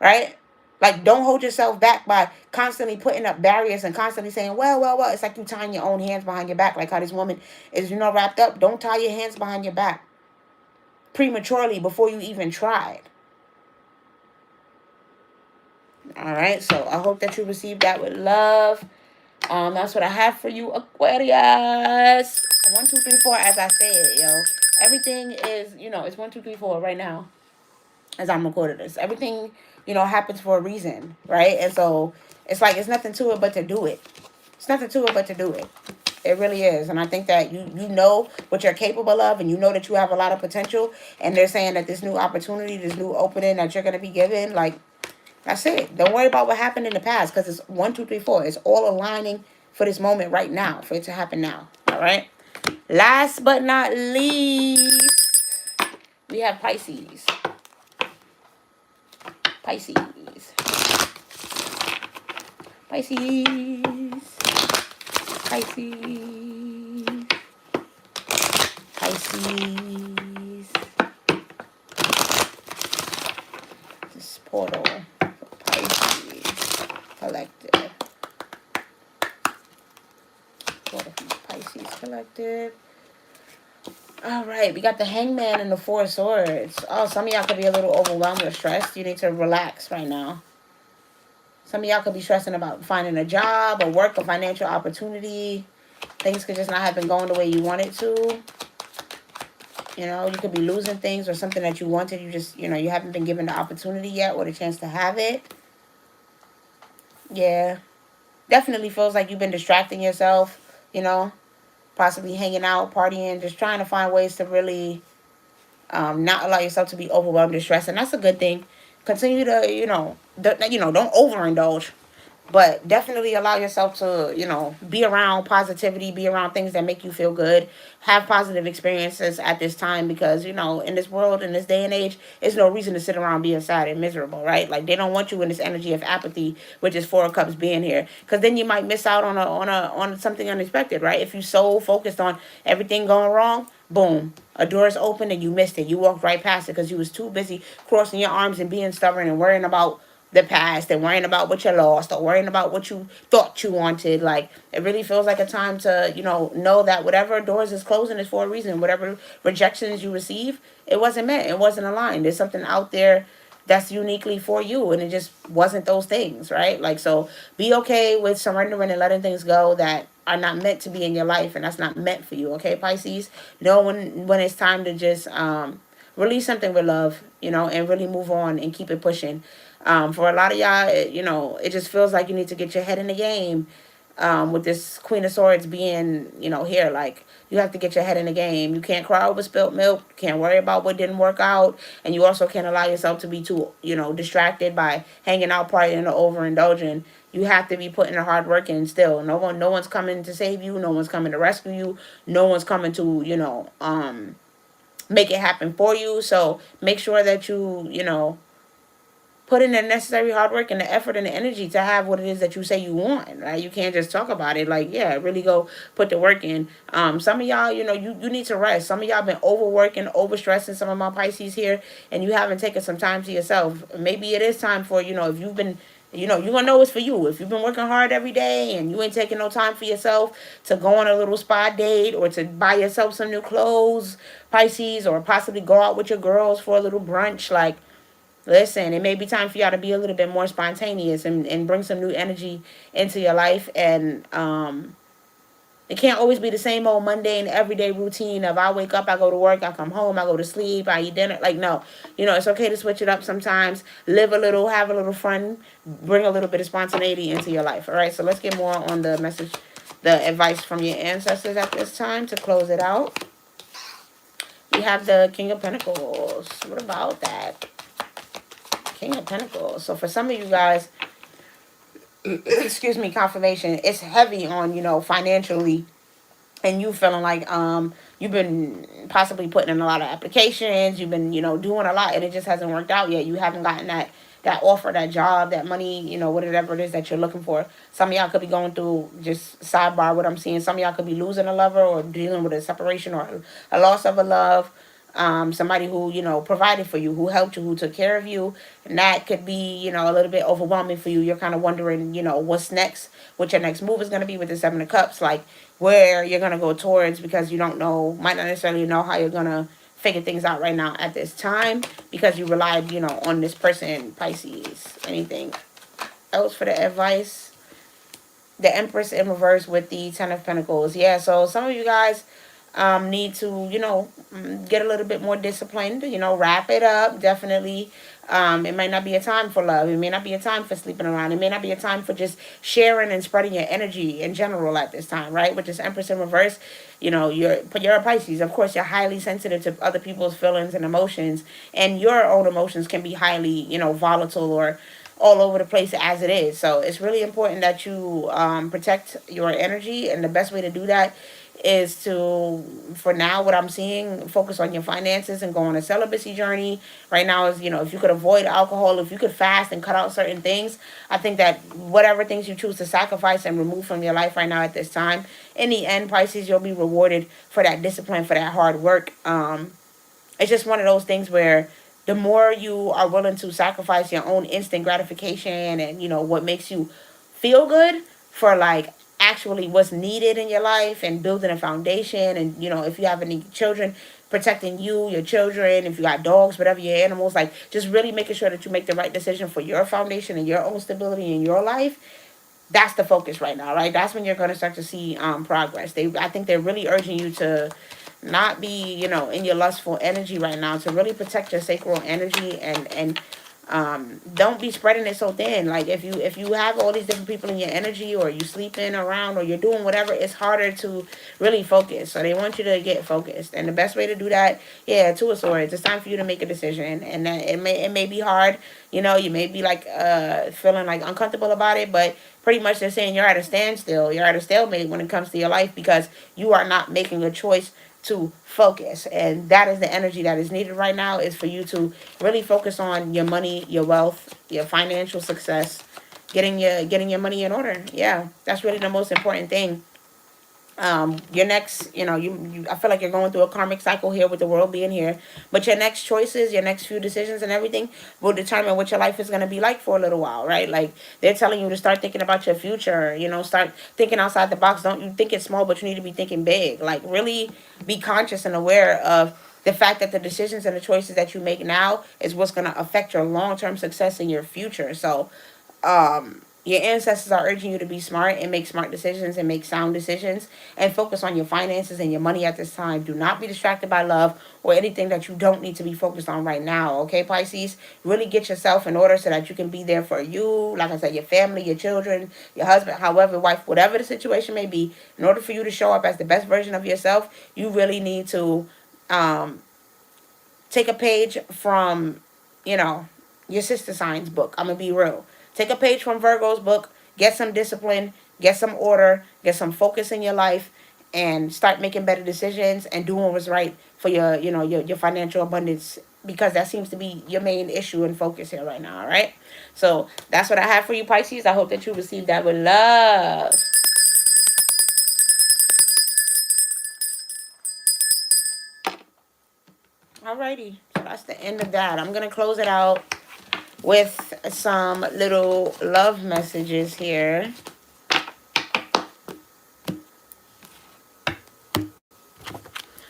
Right? Like, don't hold yourself back by constantly putting up barriers and constantly saying, well. It's like you tying your own hands behind your back. Like how this woman is, wrapped up. Don't tie your hands behind your back. prematurely before you even tried. All right, so I hope that you received that with love. That's what I have for you, Aquarius. 1, 2, 3, 4. As I said, yo, everything is, it's 1, 2, 3, 4 right now. As I'm recording this, everything, happens for a reason, right? And so it's like it's nothing to it but to do it. It's nothing to it but to do it. It really is. And I think that you know what you're capable of, and you know that you have a lot of potential. And they're saying that this new opportunity, this new opening that you're going to be given, like, that's it. Don't worry about what happened in the past, because it's 1, 2, 3, 4. It's all aligning for this moment right now, for it to happen now. All right. Last but not least, we have Pisces. Pisces. Pisces. Pisces. Pisces. This portal for Pisces Collective. Portal for Pisces Collective. All right, we got the Hangman and the Four of Swords. Oh, some of y'all could be a little overwhelmed or stressed. You need to relax right now. Some of y'all could be stressing about finding a job or work or financial opportunity. Things could just not have been going the way you wanted to. You could be losing things or something that you wanted. You just, you haven't been given the opportunity yet or the chance to have it. Yeah. Definitely feels like you've been distracting yourself, possibly hanging out, partying, just trying to find ways to really not allow yourself to be overwhelmed and stressed. And that's a good thing. Continue to, don't overindulge. But definitely allow yourself to, be around positivity, be around things that make you feel good, have positive experiences at this time because, in this world, in this day and age, there's no reason to sit around being sad and miserable, right? Like, they don't want you in this energy of apathy, which is Four of Cups being here. Because then you might miss out on something unexpected, right? If you're so focused on everything going wrong, boom, a door is open and you missed it. You walked right past it because you was too busy crossing your arms and being stubborn and worrying about the past and worrying about what you lost or worrying about what you thought you wanted. Like, it really feels like a time to, know that whatever doors is closing is for a reason. Whatever rejections you receive, it wasn't meant. It wasn't aligned. There's something out there that's uniquely for you, and it just wasn't those things, right? Like, so be okay with surrendering and letting things go that are not meant to be in your life, and that's not meant for you, okay, Pisces? Know when it's time to just release something with love, and really move on and keep it pushing. For a lot of y'all, it just feels like you need to get your head in the game. With this Queen of Swords being, here, like, you have to get your head in the game. You can't cry over spilt milk. You can't worry about what didn't work out. And you also can't allow yourself to be too, distracted by hanging out, partying, or overindulging. You have to be putting the hard work in still. No one's coming to save you. No one's coming to rescue you. No one's coming to, make it happen for you. So make sure that you put in the necessary hard work and the effort and the energy to have what it is that you say you want, right? You can't just talk about it. Like, yeah, really go put the work in. Some of y'all, you need to rest. Some of y'all been overworking, overstressing. Some of my Pisces here, and you haven't taken some time to yourself. Maybe it is time for, if you've been, you're going to know it's for you. If you've been working hard every day and you ain't taking no time for yourself to go on a little spa date or to buy yourself some new clothes, Pisces, or possibly go out with your girls for a little brunch, like, listen, it may be time for y'all to be a little bit more spontaneous and bring some new energy into your life. And it can't always be the same old mundane everyday routine of I wake up, I go to work, I come home, I go to sleep, I eat dinner. Like, no. It's okay to switch it up sometimes. Live a little, have a little fun, bring a little bit of spontaneity into your life. All right, so let's get more on the message, the advice from your ancestors at this time to close it out. We have the King of Pentacles. What about that? King of Pentacles. So for some of you guys, excuse me, confirmation, it's heavy on, financially, and you feeling like you've been possibly putting in a lot of applications, you've been, doing a lot, and it just hasn't worked out yet. You haven't gotten that offer, that job, that money, whatever it is that you're looking for. Some of y'all could be going through, just sidebar what I'm seeing, some of y'all could be losing a lover or dealing with a separation or a loss of a love. Somebody who, provided for you, who helped you, who took care of you. And that could be, a little bit overwhelming for you. You're kind of wondering, what's next, what your next move is going to be with the Seven of Cups, like where you're going to go towards, because you don't know, might not necessarily know how you're going to figure things out right now at this time because you relied, you know, on this person, Pisces. Anything else for the advice? The Empress in reverse with the Ten of Pentacles. Yeah, so some of you guys need to, you know, get a little bit more disciplined, you know, wrap it up, definitely. It might not be a time for love. It may not be a time for sleeping around. It may not be a time for just sharing and spreading your energy in general at this time, right? With this Empress in reverse, you know, you're a Pisces. Of course, you're highly sensitive to other people's feelings and emotions, and your own emotions can be highly, you know, volatile or all over the place as it is. So it's really important that you protect your energy, and the best way to do that is to, for now, what I'm seeing, focus on your finances and go on a celibacy journey. Right now is, you know, if you could avoid alcohol, if you could fast and cut out certain things, I think that whatever things you choose to sacrifice and remove from your life right now at this time, in the end, Pisces, you'll be rewarded for that discipline, for that hard work. It's just one of those things where the more you are willing to sacrifice your own instant gratification and, you know, what makes you feel good for, like, actually what's needed in your life and building a foundation, and, you know, if you have any children, protecting you, your children, if you got dogs, whatever, your animals, like, just really making sure that you make the right decision for your foundation and your own stability in your life. That's the focus right now, right? That's when you're going to start to see progress. I think they're really urging you to not be, you know, in your lustful energy right now, to really protect your sacral energy, and don't be spreading it so thin. Like, if you have all these different people in your energy, or you sleeping around, or you're doing whatever, it's harder to really focus. So they want you to get focused, and the best way to do that, yeah, Two of Swords, it's time for you to make a decision. And it may be hard, you know, you may be like feeling like uncomfortable about it, but pretty much they're saying you're at a standstill, you're at a stalemate when it comes to your life, because you are not making a choice to focus. And that is the energy that is needed right now, is for you to really focus on your money, your wealth, your financial success, getting your money in order. Yeah, that's really the most important thing. Your next, you know, I feel like you're going through a karmic cycle here with the world being here, but your next choices, your next few decisions and everything will determine what your life is going to be like for a little while, right? Like, they're telling you to start thinking about your future, you know, start thinking outside the box. Don't you think it's small, but you need to be thinking big. Like, really be conscious and aware of the fact that the decisions and the choices that you make now is what's going to affect your long-term success in your future. So, your ancestors are urging you to be smart and make smart decisions and make sound decisions, and focus on your finances and your money at this time. Do not be distracted by love or anything that you don't need to be focused on right now. Okay, Pisces? Really get yourself in order so that you can be there for you. Like I said, your family, your children, your husband, however, wife, whatever the situation may be. In order for you to show up as the best version of yourself, you really need to take a page from, you know, your sister sign's book. I'm going to be real. Take a page from Virgo's book, get some discipline, get some order, get some focus in your life, and start making better decisions and doing what's right for your, you know, your financial abundance, because that seems to be your main issue and focus here right now, all right? So that's what I have for you, Pisces. I hope that you receive that with love. Alrighty, so that's the end of that. I'm going to close it out with some little love messages here.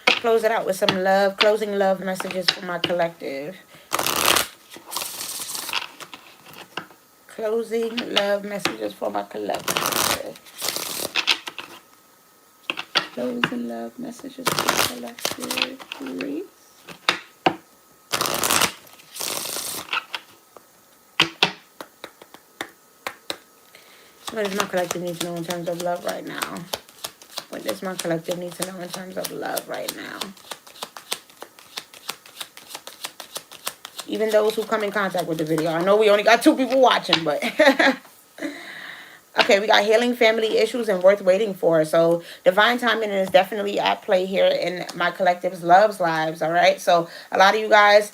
Close it out with some closing love messages for my collective. Closing love messages for my collective. Closing love messages for my collective. Please. What does my collective need to know in terms of love right now? What does my collective need to know in terms of love right now? Even those who come in contact with the video. I know we only got 2 people watching, but... Okay, we got healing family issues and worth waiting for. So divine timing is definitely at play here in my collective's loves lives, all right? So a lot of you guys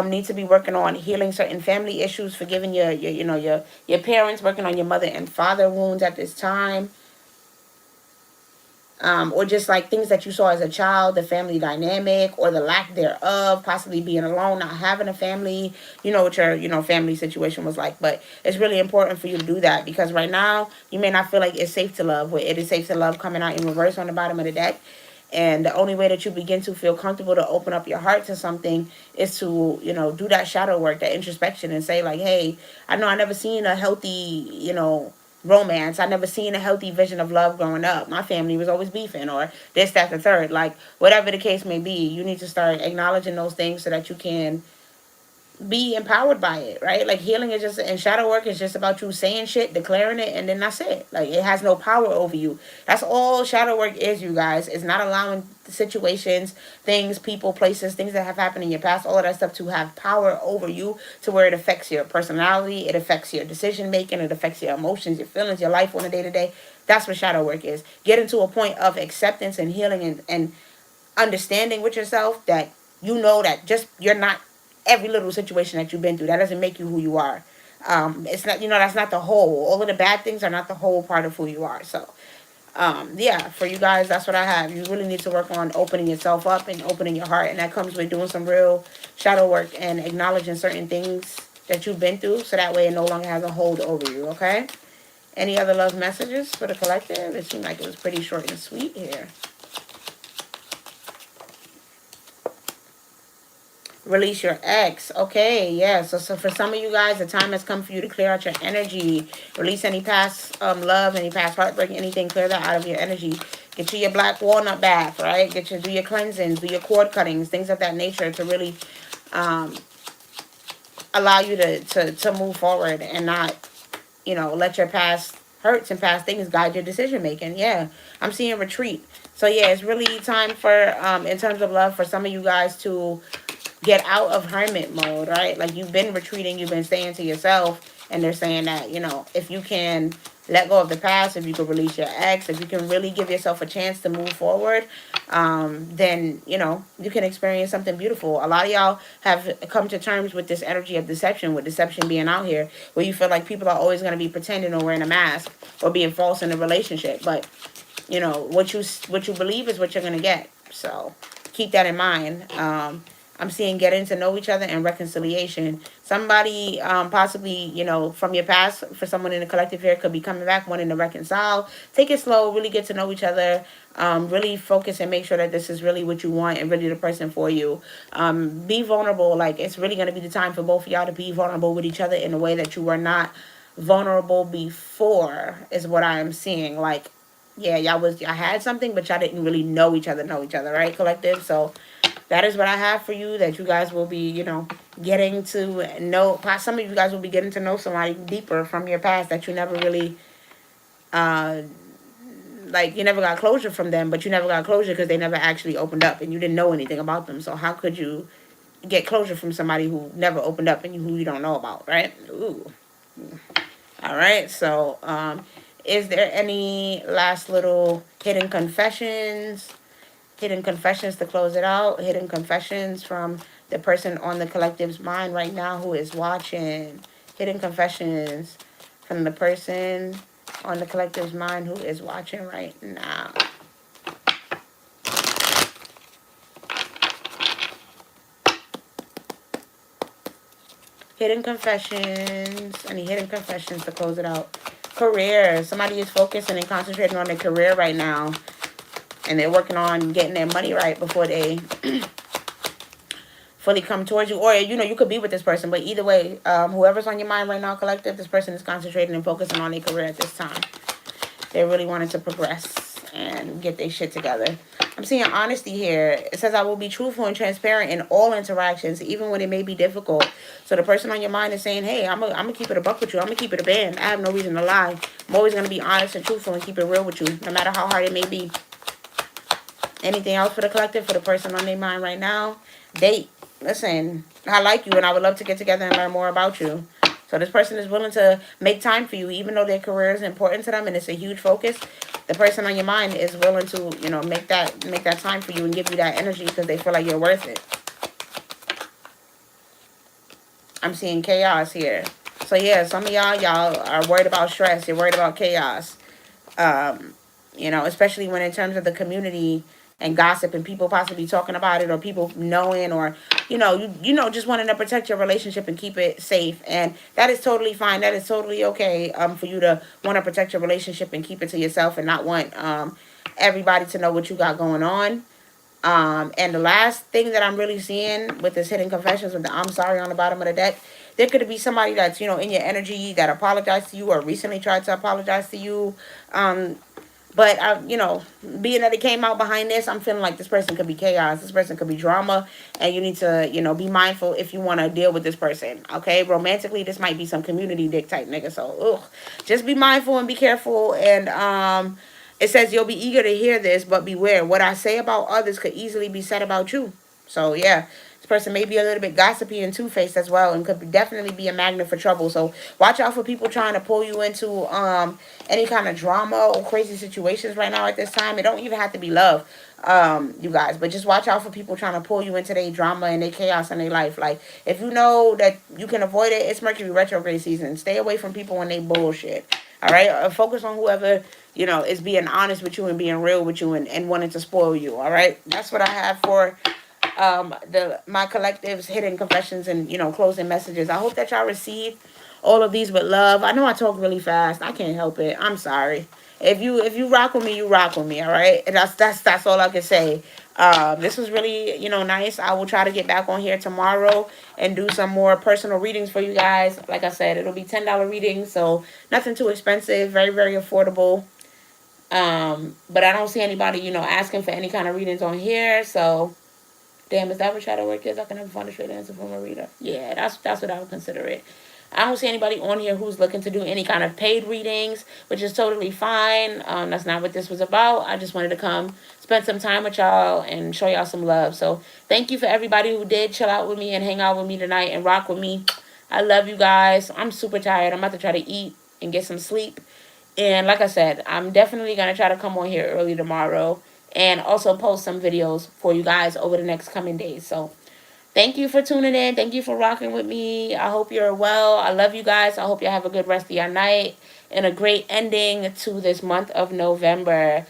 need to be working on healing certain family issues, forgiving your parents, working on your mother and father wounds at this time. Or just like things that you saw as a child, the family dynamic or the lack thereof, possibly being alone, not having a family, you know what your, family situation was like. But it's really important for you to do that, because right now you may not feel like it's safe to love. It is safe to love coming out in reverse on the bottom of the deck. And the only way that you begin to feel comfortable to open up your heart to something is to, do that shadow work, that introspection, and say like, hey, I know I never seen a healthy, romance. I never seen a healthy vision of love growing up. My family was always beefing, or this, that, the third. Like, whatever the case may be, you need to start acknowledging those things so that you can be empowered by it, right? Like, healing is just, and shadow work is just about you saying shit, declaring it, and then that's it. Like, it has no power over you. That's all shadow work is, you guys. It's not allowing situations, things, people, places, things that have happened in your past, all of that stuff to have power over you, to where it affects your personality, it affects your decision making, it affects your emotions, your feelings, your life on a day to day. That's what shadow work is. Getting to a point of acceptance and healing, and understanding with yourself that you know that just you're not every little situation that you've been through. That doesn't make you who you are. It's not, that's not the whole. All of the bad things are not the whole part of who you are. So, yeah, for you guys, that's what I have. You really need to work on opening yourself up and opening your heart. And that comes with doing some real shadow work and acknowledging certain things that you've been through, so that way it no longer has a hold over you, okay? Any other love messages for the collective? It seemed like it was pretty short and sweet here. Release your ex. Okay, yeah. So for some of you guys, the time has come for you to clear out your energy. Release any past love, any past heartbreak, anything. Clear that out of your energy. Get you your black walnut bath, right? Do your cleansings, do your cord cuttings, things of that nature, to really allow you to move forward and not, let your past hurts and past things guide your decision making. Yeah, I'm seeing retreat. So yeah, it's really time for, in terms of love, for some of you guys to get out of hermit mode, right? Like, you've been retreating, you've been staying to yourself, and they're saying that, if you can let go of the past, if you can release your ex, if you can really give yourself a chance to move forward, then, you can experience something beautiful. A lot of y'all have come to terms with this energy of deception, with deception being out here, where you feel like people are always going to be pretending or wearing a mask or being false in a relationship. But, what you believe is what you're going to get. So keep that in mind. I'm seeing getting to know each other and reconciliation. Somebody, possibly, from your past, for someone in the collective here, could be coming back, wanting to reconcile. Take it slow, really get to know each other. Really focus and make sure that this is really what you want and really the person for you. Be vulnerable. Like, it's really going to be the time for both of y'all to be vulnerable with each other in a way that you were not vulnerable before, is what I am seeing. Like, yeah, y'all had something, but y'all didn't really know each other, right, collective? So that is what I have for you, that you guys will be, getting to know. Some of you guys will be getting to know somebody deeper from your past that you never really, you never got closure from them, but you never got closure because they never actually opened up and you didn't know anything about them. So how could you get closure from somebody who never opened up and who you don't know about, right? Ooh. All right, so is there any last little hidden confessions? Hidden confessions to close it out. Hidden confessions from the person on the collective's mind right now who is watching. Hidden confessions from the person on the collective's mind who is watching right now. Hidden confessions. Any hidden confessions to close it out? Career. Somebody is focusing and concentrating on their career right now, and they're working on getting their money right before they fully come towards you. Or, you could be with this person, but either way, whoever's on your mind right now, collective, this person is concentrating and focusing on their career at this time. They really wanted to progress and get their shit together. I'm seeing honesty here. It says, I will be truthful and transparent in all interactions, even when it may be difficult. So the person on your mind is saying, hey, I'm going to keep it a buck with you. I'm going to keep it a band. I have no reason to lie. I'm always going to be honest and truthful and keep it real with you, no matter how hard it may be. Anything else for the collective, for the person on their mind right now? Date. Listen, I like you and I would love to get together and learn more about you. So this person is willing to make time for you, even though their career is important to them and it's a huge focus. The person on your mind is willing to, make that time for you and give you that energy because they feel like you're worth it. I'm seeing chaos here. So yeah, some of y'all are worried about stress. You're worried about chaos. Especially when in terms of the community and gossip and people possibly talking about it, or people knowing, or just wanting to protect your relationship and keep it safe. And that is totally fine. That is totally okay for you to want to protect your relationship and keep it to yourself and not want everybody to know what you got going on. And the last thing that I'm really seeing with this hidden confessions with the I'm sorry on the bottom of the deck, there could be somebody that's, you know, in your energy that apologized to you or recently tried to apologize to you. Um, but you know, being that it came out behind this, I'm feeling like this person could be chaos. This person could be drama, and you need to, you know, be mindful if you want to deal with this person. Okay, romantically, this might be some community dick type nigga. So, just be mindful and be careful. And it says you'll be eager to hear this, but beware. What I say about others could easily be said about you. So yeah, this person may be a little bit gossipy and two-faced as well, and could definitely be a magnet for trouble. So watch out for people trying to pull you into any kind of drama or crazy situations right now at this time. It don't even have to be love, you guys, but just watch out for people trying to pull you into their drama and their chaos in their life. Like, if you know that you can avoid it, it's Mercury retrograde season. Stay away from people when they bullshit. All right, focus on whoever, you know, is being honest with you and being real with you, and wanting to spoil you. All right, that's what I have for the my collective's hidden confessions and, you know, closing messages. I hope that y'all receive all of these with love. I know I talk really fast. I can't help it. I'm sorry. If you rock with me, you rock with me. All right, and that's all I can say. This was really, you know, nice. I will try to get back on here tomorrow and do some more personal readings for you guys. Like I said, it'll be $10 readings, so nothing too expensive. Very, very affordable. But I don't see anybody, you know, asking for any kind of readings on here. So, damn, is that what shadow work is? I can never find a straight answer from a reader. Yeah, that's what I would consider it. I don't see anybody on here who's looking to do any kind of paid readings, which is totally fine. That's not what this was about. I just wanted to come spend some time with y'all and show y'all some love. So thank you for everybody who did chill out with me and hang out with me tonight and rock with me. I love you guys. I'm super tired. I'm about to try to eat and get some sleep. And like I said, I'm definitely going to try to come on here early tomorrow and also post some videos for you guys over the next coming days. So thank you for tuning in. Thank you for rocking with me. I hope you're well. I love you guys. I hope you have a good rest of your night and a great ending to this month of November.